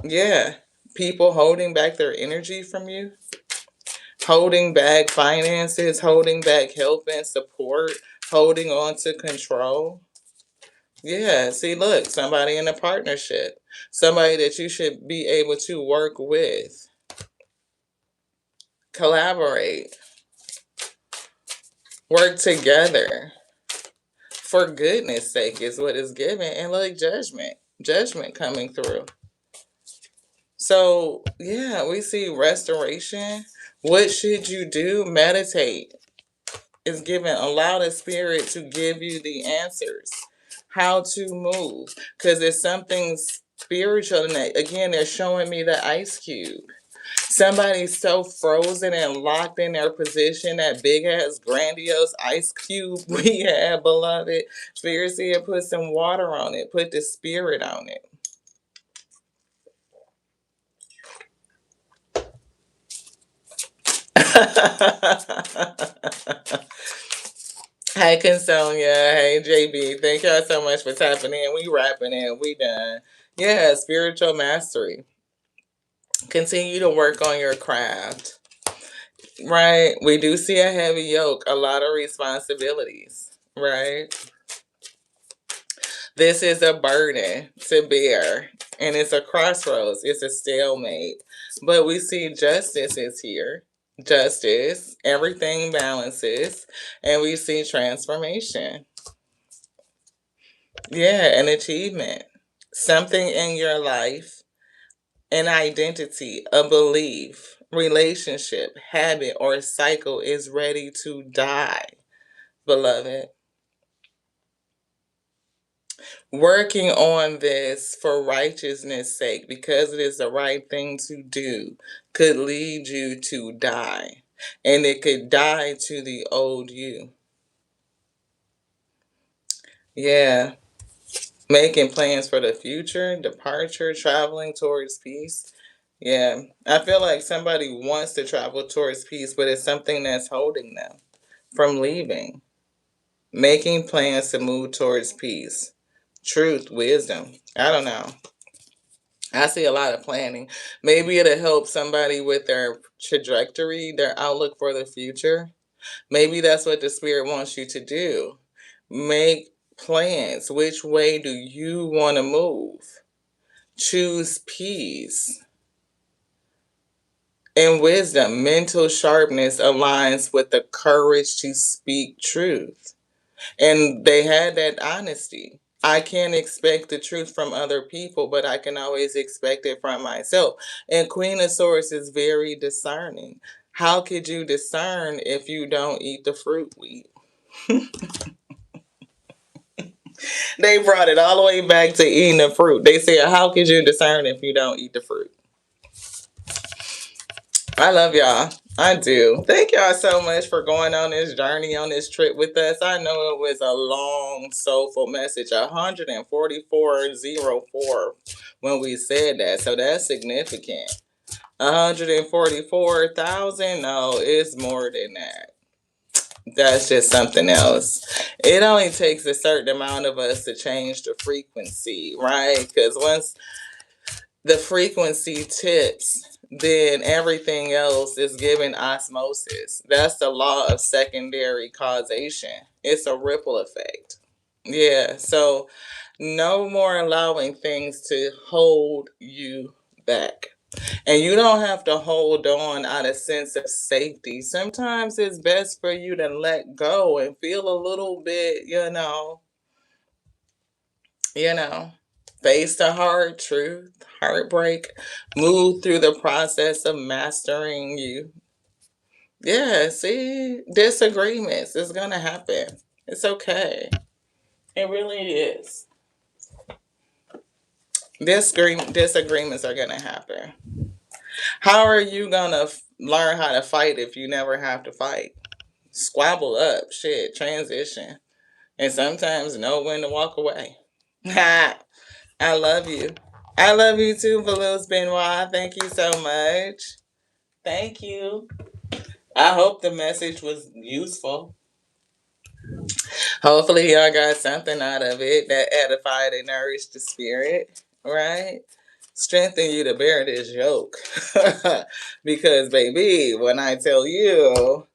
Speaker 1: Yeah. People holding back their energy from you, holding back finances, holding back help and support, holding on to control. Yeah, see, look, somebody in a partnership, somebody that you should be able to work with, collaborate, work together. For goodness sake, is what is given. And look, judgment coming through. So, yeah, we see restoration. What should you do? Meditate. Is given. Allow the spirit to give you the answers. How to move. Because there's something spiritual in that. Again, they're showing me the ice cube. Somebody's so frozen and locked in their position, that big ass grandiose ice cube we have, beloved. Spirit said, put some water on it. Put the spirit on it. Hey, Consonia. Hey, JB. Thank y'all so much for tapping in. We wrapping in. We done. Yeah, spiritual mastery. Continue to work on your craft. Right? We do see a heavy yoke, a lot of responsibilities. Right? This is a burden to bear. And it's a crossroads. It's a stalemate. But we see justice is here. Justice. Everything balances. And we see transformation. Yeah, an achievement. Something in your life, an identity, a belief, relationship, habit, or cycle is ready to die, beloved. Working on this for righteousness' sake, because it is the right thing to do, could lead you to die. And it could die to the old you. Yeah. Making plans for the future, departure, traveling towards peace. Yeah, I feel like somebody wants to travel towards peace, but it's something that's holding them from leaving. Making plans to move towards peace. Truth, wisdom. I don't know. I see a lot of planning. Maybe it'll help somebody with their trajectory, their outlook for the future. Maybe that's what the spirit wants you to do. Make plans. Which way do you want to move? Choose peace. And wisdom, mental sharpness aligns with the courage to speak truth. And they had that honesty. I can't expect the truth from other people, but I can always expect it from myself. And Queen of Swords is very discerning. How could you discern if you don't eat the fruit we eat? They brought it all the way back to eating the fruit. They said, how could you discern if you don't eat the fruit? I love y'all. I do. Thank y'all so much for going on this journey, on this trip with us. I know it was a long, soulful message, 14404 when we said that. So that's significant. 144,000? No, it's more than that. That's just something else. It only takes a certain amount of us to change the frequency, right? Because once the frequency tips, then everything else is given osmosis. That's the law of secondary causation. It's a ripple effect. Yeah, so no more allowing things to hold you back. And you don't have to hold on out of sense of safety. Sometimes it's best for you to let go and feel a little bit, you know, face the hard truth, heartbreak, move through the process of mastering you. Yeah, see, disagreements is gonna happen. It's okay. It really is. Disagreements are gonna happen. How are you gonna learn how to fight if you never have to fight? Squabble up, shit, transition, and sometimes know when to walk away. I love you. I love you too, Velouz Benoit. Thank you so much. Thank you. I hope the message was useful. Hopefully, y'all got something out of it that edified and nourished the spirit, right? Strengthen you to bear this yoke. Because, baby, when I tell you,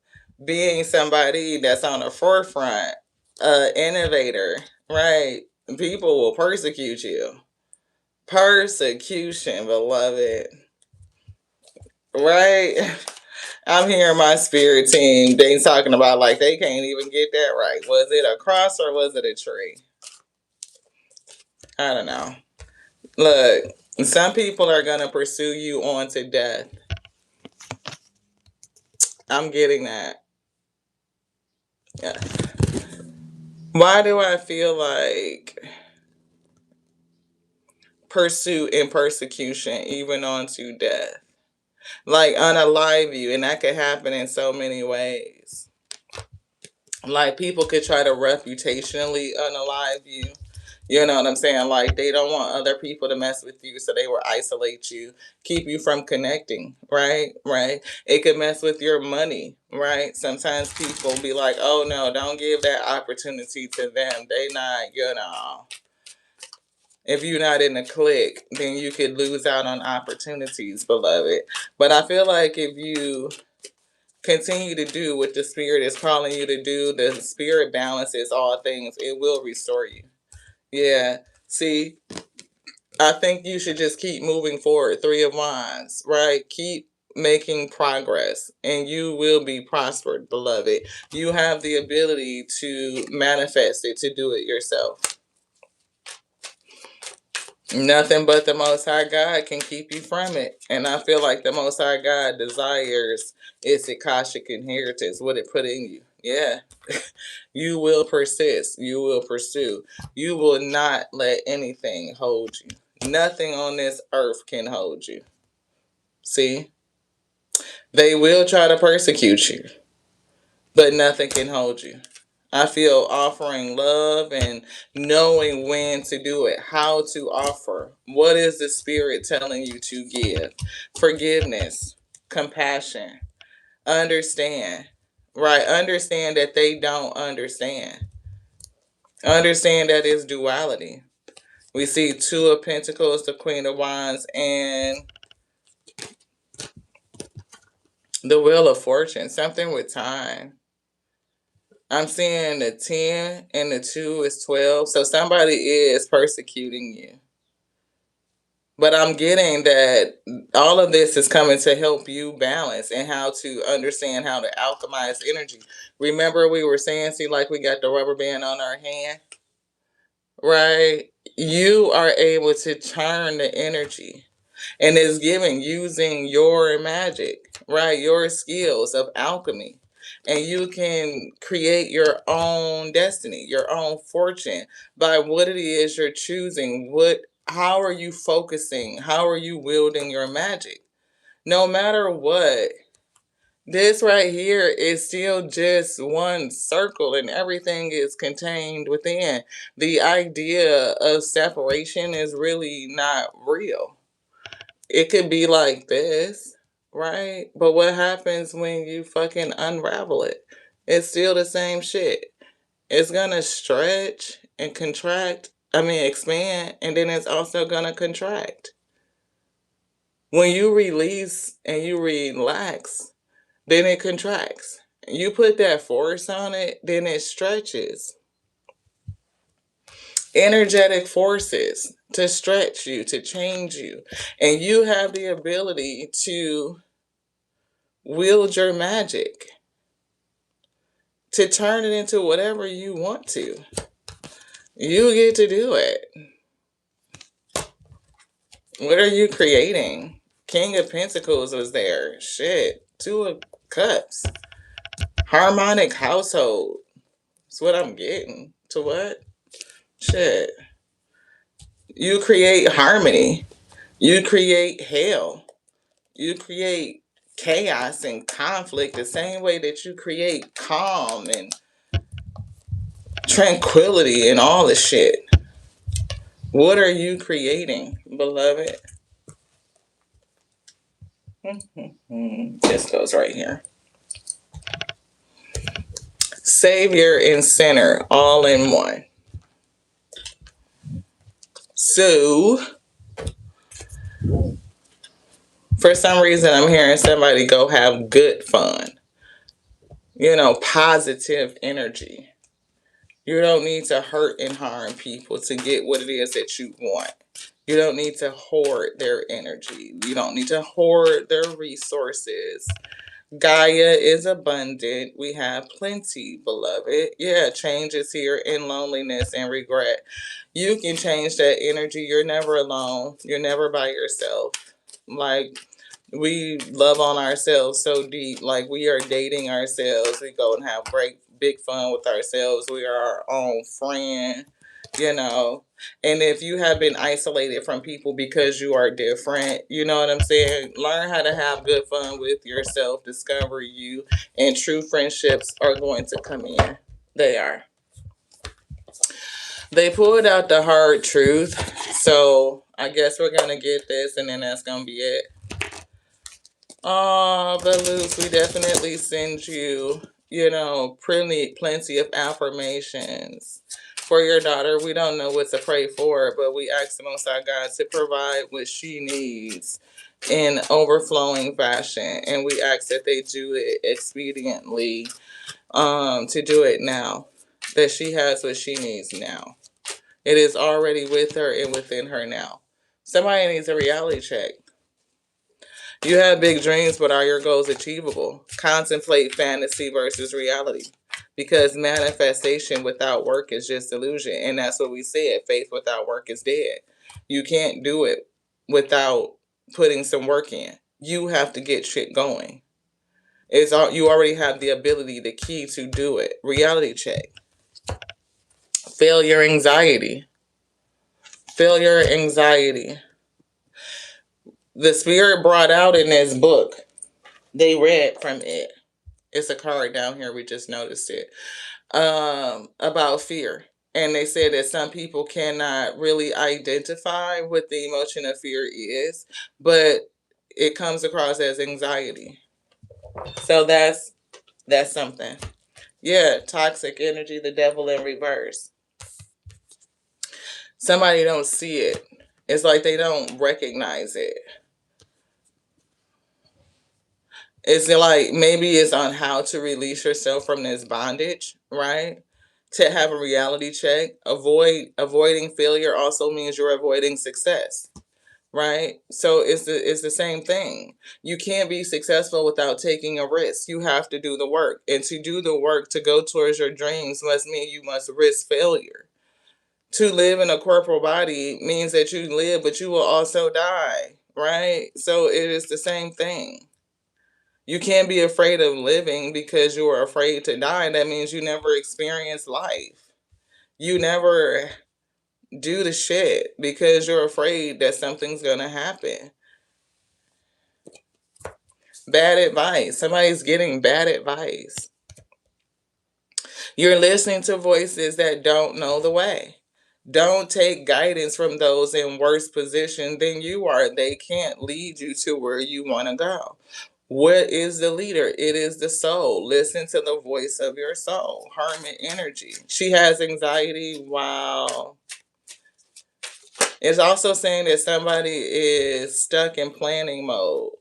Speaker 1: being somebody that's on the forefront, innovator, right? People will persecute you. Persecution, beloved. Right? I'm hearing my spirit team. They talking about like they can't even get that right. Was it a cross or was it a tree? I don't know. Look, some people are gonna pursue you on to death. I'm getting that. Yeah. Why do I feel like pursuit and persecution, even onto death? Like unalive you, and that could happen in so many ways. Like people could try to reputationally unalive you. You know what I'm saying? Like they don't want other people to mess with you, so they will isolate you, keep you from connecting, right? Right. It could mess with your money, right? Sometimes people be like, oh no, don't give that opportunity to them. They not, if you're not in the clique, then you could lose out on opportunities, beloved. But I feel like if you continue to do what the spirit is calling you to do, the spirit balances all things. It will restore you. Yeah. See, I think you should just keep moving forward. Three of Wands, right? Keep making progress and you will be prospered, beloved. You have the ability to manifest it, to do it yourself. Nothing but the Most High God can keep you from it. And I feel like the Most High God desires its Akashic inheritance, what it put in you. Yeah. You will persist. You will pursue. You will not let anything hold you. Nothing on this earth can hold you. See? They will try to persecute you, but nothing can hold you. I feel offering love and knowing when to do it, how to offer. What is the spirit telling you to give? Forgiveness, compassion, understand, right? Understand that they don't understand. Understand that it's duality. We see Two of Pentacles, the Queen of Wands, and the Wheel of Fortune. Something with time. I'm seeing the 10 and the 2 is 12. So somebody is persecuting you. But I'm getting that all of this is coming to help you balance and how to understand how to alchemize energy. Remember we were saying, see, like we got the rubber band on our hand, right? You are able to turn the energy. And it's giving using your magic, right? Your skills of alchemy. And you can create your own destiny, your own fortune by what it is you're choosing. How are you focusing? How are you wielding your magic? No matter what, This right here is still just one circle and everything is contained within. The idea of separation is really not real. It could be like this, right? But what happens when you fucking unravel it? It's still the same shit. It's gonna stretch and contract, I mean, expand, and then it's also gonna contract. When you release and you relax, then it contracts. You put that force on it, then it stretches. Energetic forces to stretch you, to change you. And you have the ability to wield your magic, to turn it into whatever you want to. You get to do it. What are you creating? King of Pentacles was there. Shit. Two of Cups. Harmonic household. That's what I'm getting. To what? Shit. You create harmony. You create hell. You create chaos and conflict the same way that you create calm and tranquility and all this shit. What are you creating, beloved? This goes right here. Savior and sinner all in one. So, for some reason, I'm hearing somebody go have good fun. Positive energy. You don't need to hurt and harm people to get what it is that you want. You don't need to hoard their energy. You don't need to hoard their resources. Gaia is abundant. We have plenty, beloved. Yeah, change is here in loneliness and regret. You can change that energy. You're never alone. You're never by yourself. Like, we love on ourselves so deep. Like, we are dating ourselves. We go and have great big fun with ourselves. We are our own friend, you know. And if you have been isolated from people because you are different, you know what I'm saying? Learn how to have good fun with yourself, discover you, and true friendships are going to come in. They are. They pulled out the hard truth. So I guess we're going to get this, and then that's going to be it. Oh, Veluz, we definitely send you, plenty of affirmations for your daughter. We don't know what to pray for, but we ask the Most High God to provide what she needs in overflowing fashion. And we ask that they do it expediently, to do it now, that she has what she needs now. It is already with her and within her now. Somebody needs a reality check. You have big dreams, but are your goals achievable? Contemplate fantasy versus reality. Because manifestation without work is just illusion. And that's what we said. Faith without work is dead. You can't do it without putting some work in. You have to get shit going. You already have the ability, the key to do it. Reality check. Failure anxiety. Failure anxiety. The spirit brought out in this book. They read from it. It's a card down here. We just noticed it. About fear. And they said that some people cannot really identify what the emotion of fear is, but it comes across as anxiety. So that's something. Yeah, toxic energy, the devil in reverse. Somebody don't see it. It's like they don't recognize it. It's like maybe it's on how to release yourself from this bondage, right? To have a reality check. Avoiding failure also means you're avoiding success, right? So it's the same thing. You can't be successful without taking a risk. You have to do the work. And to do the work to go towards your dreams must mean you must risk failure. To live in a corporal body means that you live, but you will also die, right? So it is the same thing. You can't be afraid of living because you are afraid to die. That means you never experience life. You never do the shit because you're afraid that something's going to happen. Bad advice. Somebody's getting bad advice. You're listening to voices that don't know the way. Don't take guidance from those in worse position than you are. They can't lead you to where you want to go. What is the leader? It is the soul. Listen to the voice of your soul. Hermit energy. She has anxiety. Wow. It's also saying that somebody is stuck in planning mode.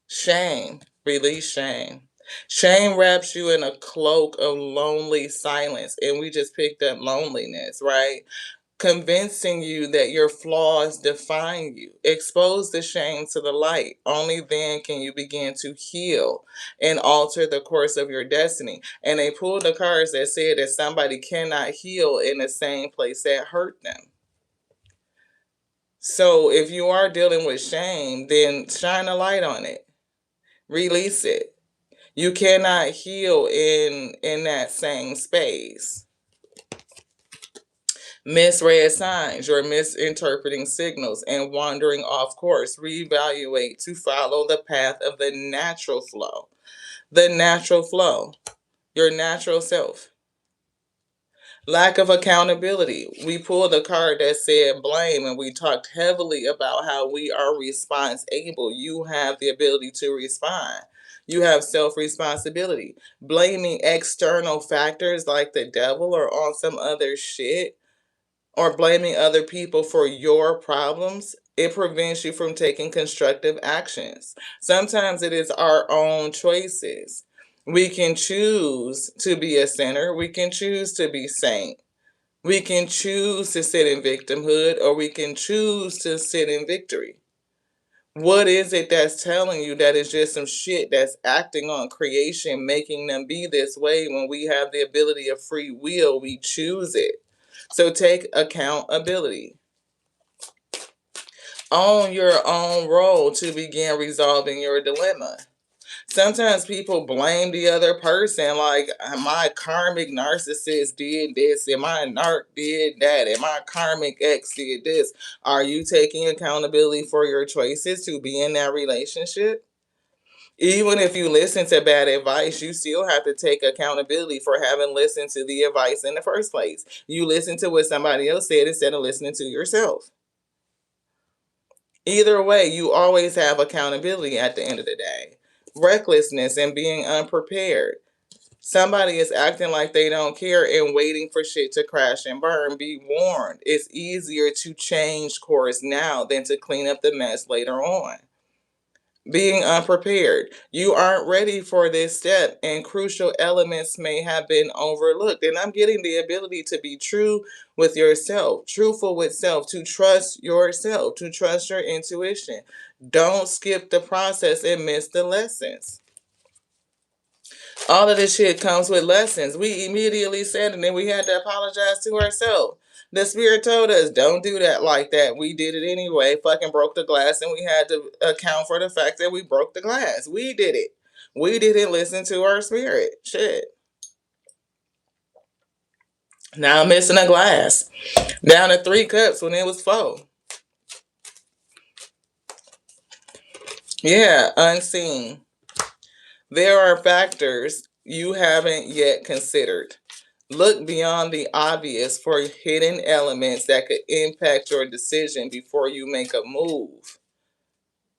Speaker 1: Shame. Release shame. Shame wraps you in a cloak of lonely silence. And we just picked up loneliness, right? Convincing you that your flaws define you. Expose the shame to the light. Only then can you begin to heal and alter the course of your destiny. And they pulled the cards that said that somebody cannot heal in the same place that hurt them. So if you are dealing with shame, then shine a light on it. Release it. You cannot heal in that same space. Misread signs, you're misinterpreting signals and wandering off course. Reevaluate to follow the path of the natural flow. The natural flow, your natural self. Lack of accountability. We pulled a card that said blame, and we talked heavily about how we are response able. You have the ability to respond. You have self responsibility. Blaming external factors like the devil or on some other shit, or blaming other people for your problems, it prevents you from taking constructive actions. Sometimes it is our own choices. We can choose to be a sinner. We can choose to be saint. We can choose to sit in victimhood, or we can choose to sit in victory. What is it that's telling you that is just some shit that's acting on creation, making them be this way when we have the ability of free will? We choose it. So take accountability. Own your own role to begin resolving your dilemma. Sometimes people blame the other person, like my karmic narcissist did this, and my narc did that, and my karmic ex did this. Are you taking accountability for your choices to be in that relationship? Even if you listen to bad advice, you still have to take accountability for having listened to the advice in the first place. You listen to what somebody else said instead of listening to yourself. Either way, you always have accountability at the end of the day. Recklessness and being unprepared. Somebody is acting like they don't care and waiting for shit to crash and burn. Be warned. It's easier to change course now than to clean up the mess later on. Being unprepared. You aren't ready for this step, and crucial elements may have been overlooked. And I'm getting the ability to be true with yourself, truthful with self, to trust yourself, to trust your intuition. Don't skip the process and miss the lessons. All of this shit comes with lessons. We immediately said, and then we had to apologize to ourselves. The spirit told us, don't do that like that. We did it anyway. Fucking broke the glass, and we had to account for the fact that we broke the glass. We did it. We didn't listen to our spirit. Shit. Now I'm missing a glass. Down to 3 cups when it was 4. Yeah, unseen. There are factors you haven't yet considered. Look beyond the obvious for hidden elements that could impact your decision before you make a move.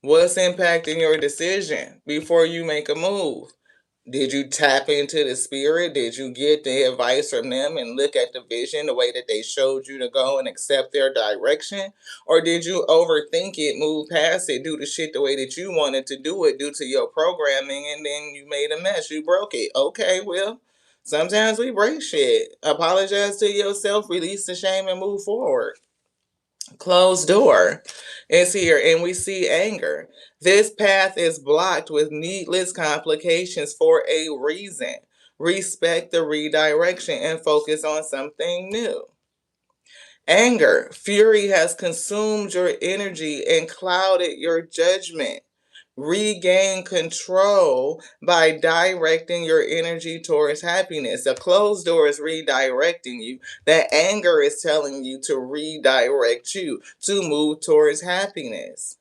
Speaker 1: What's impacting your decision before you make a move? Did you tap into the spirit? Did you get the advice from them and look at the vision the way that they showed you to go and accept their direction? Or did you overthink it, move past it, do the shit the way that you wanted to do it due to your programming, and then you made a mess? You broke it. Okay, well, sometimes we break shit. Apologize to yourself, release the shame, and move forward. Closed door is here, and we see anger. This path is blocked with needless complications for a reason. Respect the redirection and focus on something new. Anger, fury has consumed your energy and clouded your judgment. Regain control by directing your energy towards happiness. A closed door is redirecting you. That anger is telling you to redirect you to move towards happiness.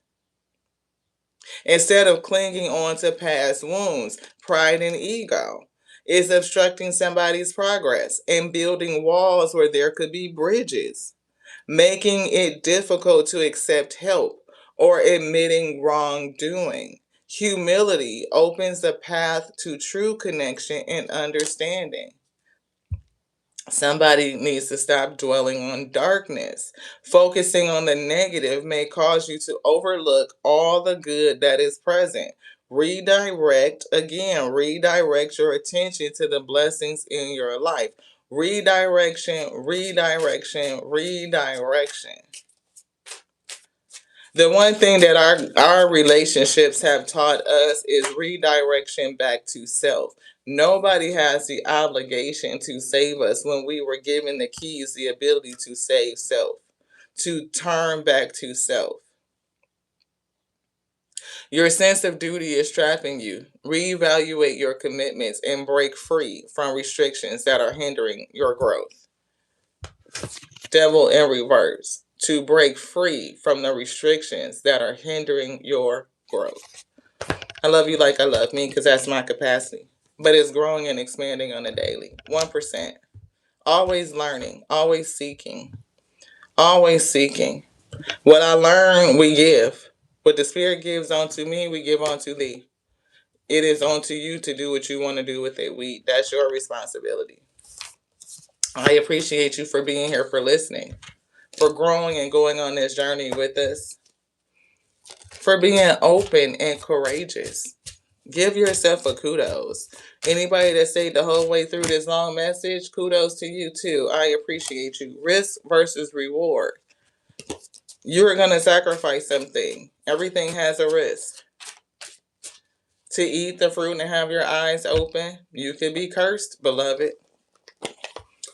Speaker 1: Instead of clinging on to past wounds, pride and ego is obstructing somebody's progress and building walls where there could be bridges, making it difficult to accept help or admitting wrongdoing. Humility opens the path to true connection and understanding. Somebody needs to stop dwelling on darkness. Focusing on the negative may cause you to overlook all the good that is present. Redirect your attention to the blessings in your life. Redirection, redirection, redirection. The one thing that our relationships have taught us is redirection back to self. Nobody has the obligation to save us when we were given the keys, the ability to save self, to turn back to self. Your sense of duty is trapping you. Reevaluate your commitments and break free from restrictions that are hindering your growth. Devil in reverse. To break free from the restrictions that are hindering your growth. I love you like I love me because that's my capacity. But it's growing and expanding on a daily. 1%. Always learning, always seeking, always seeking. What I learn, we give. What the Spirit gives unto me, we give unto thee. It is unto you to do what you want to do with it. That's your responsibility. I appreciate you for being here, for listening, for growing and going on this journey with us, for being open and courageous. Give yourself a kudos. Anybody that stayed the whole way through this long message, kudos to you too. I appreciate you. Risk versus reward. You're going to sacrifice something. Everything has a risk. To eat the fruit and have your eyes open, you could be cursed, beloved.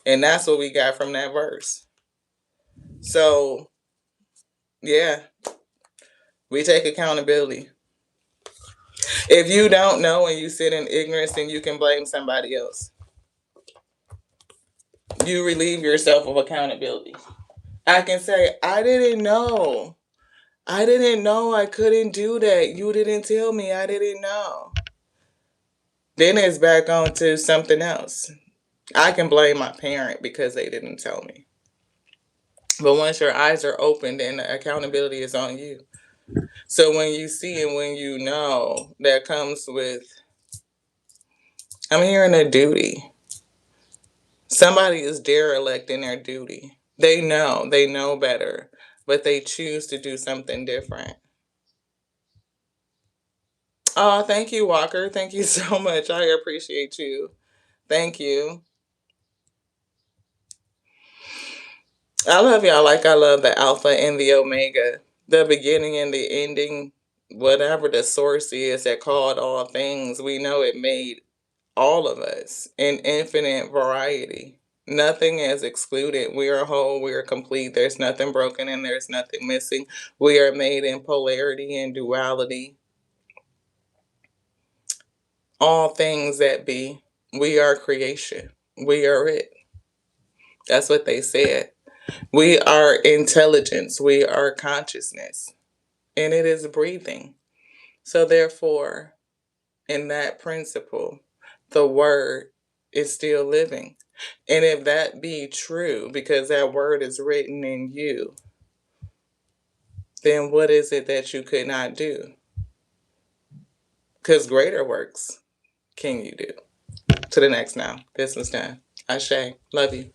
Speaker 1: And that's what we got from that verse. So, yeah, we take accountability. If you don't know and you sit in ignorance, then you can blame somebody else. You relieve yourself of accountability. I can say, I didn't know. I didn't know I couldn't do that. You didn't tell me. I didn't know. Then it's back on to something else. I can blame my parent because they didn't tell me. But once your eyes are open, then the accountability is on you. So when you see and when you know, that comes with, I'm hearing a duty. Somebody is derelict in their duty. They know better, but they choose to do something different. Oh, thank you, Walker. Thank you so much. I appreciate you. Thank you. I love y'all like I love the Alpha and the Omega, the beginning and the ending, whatever the source is that called all things. We know it made all of us in infinite variety. Nothing is excluded. We are whole, we are complete. There's nothing broken and there's nothing missing. We are made in polarity and duality. All things that be. We are creation. We are it. That's what they said. We are intelligence. We are consciousness. And it is breathing. So therefore, in that principle, the word is still living. And if that be true, because that word is written in you, then what is it that you could not do? Because greater works can you do. To the next now. This was done. Ashe. Love you.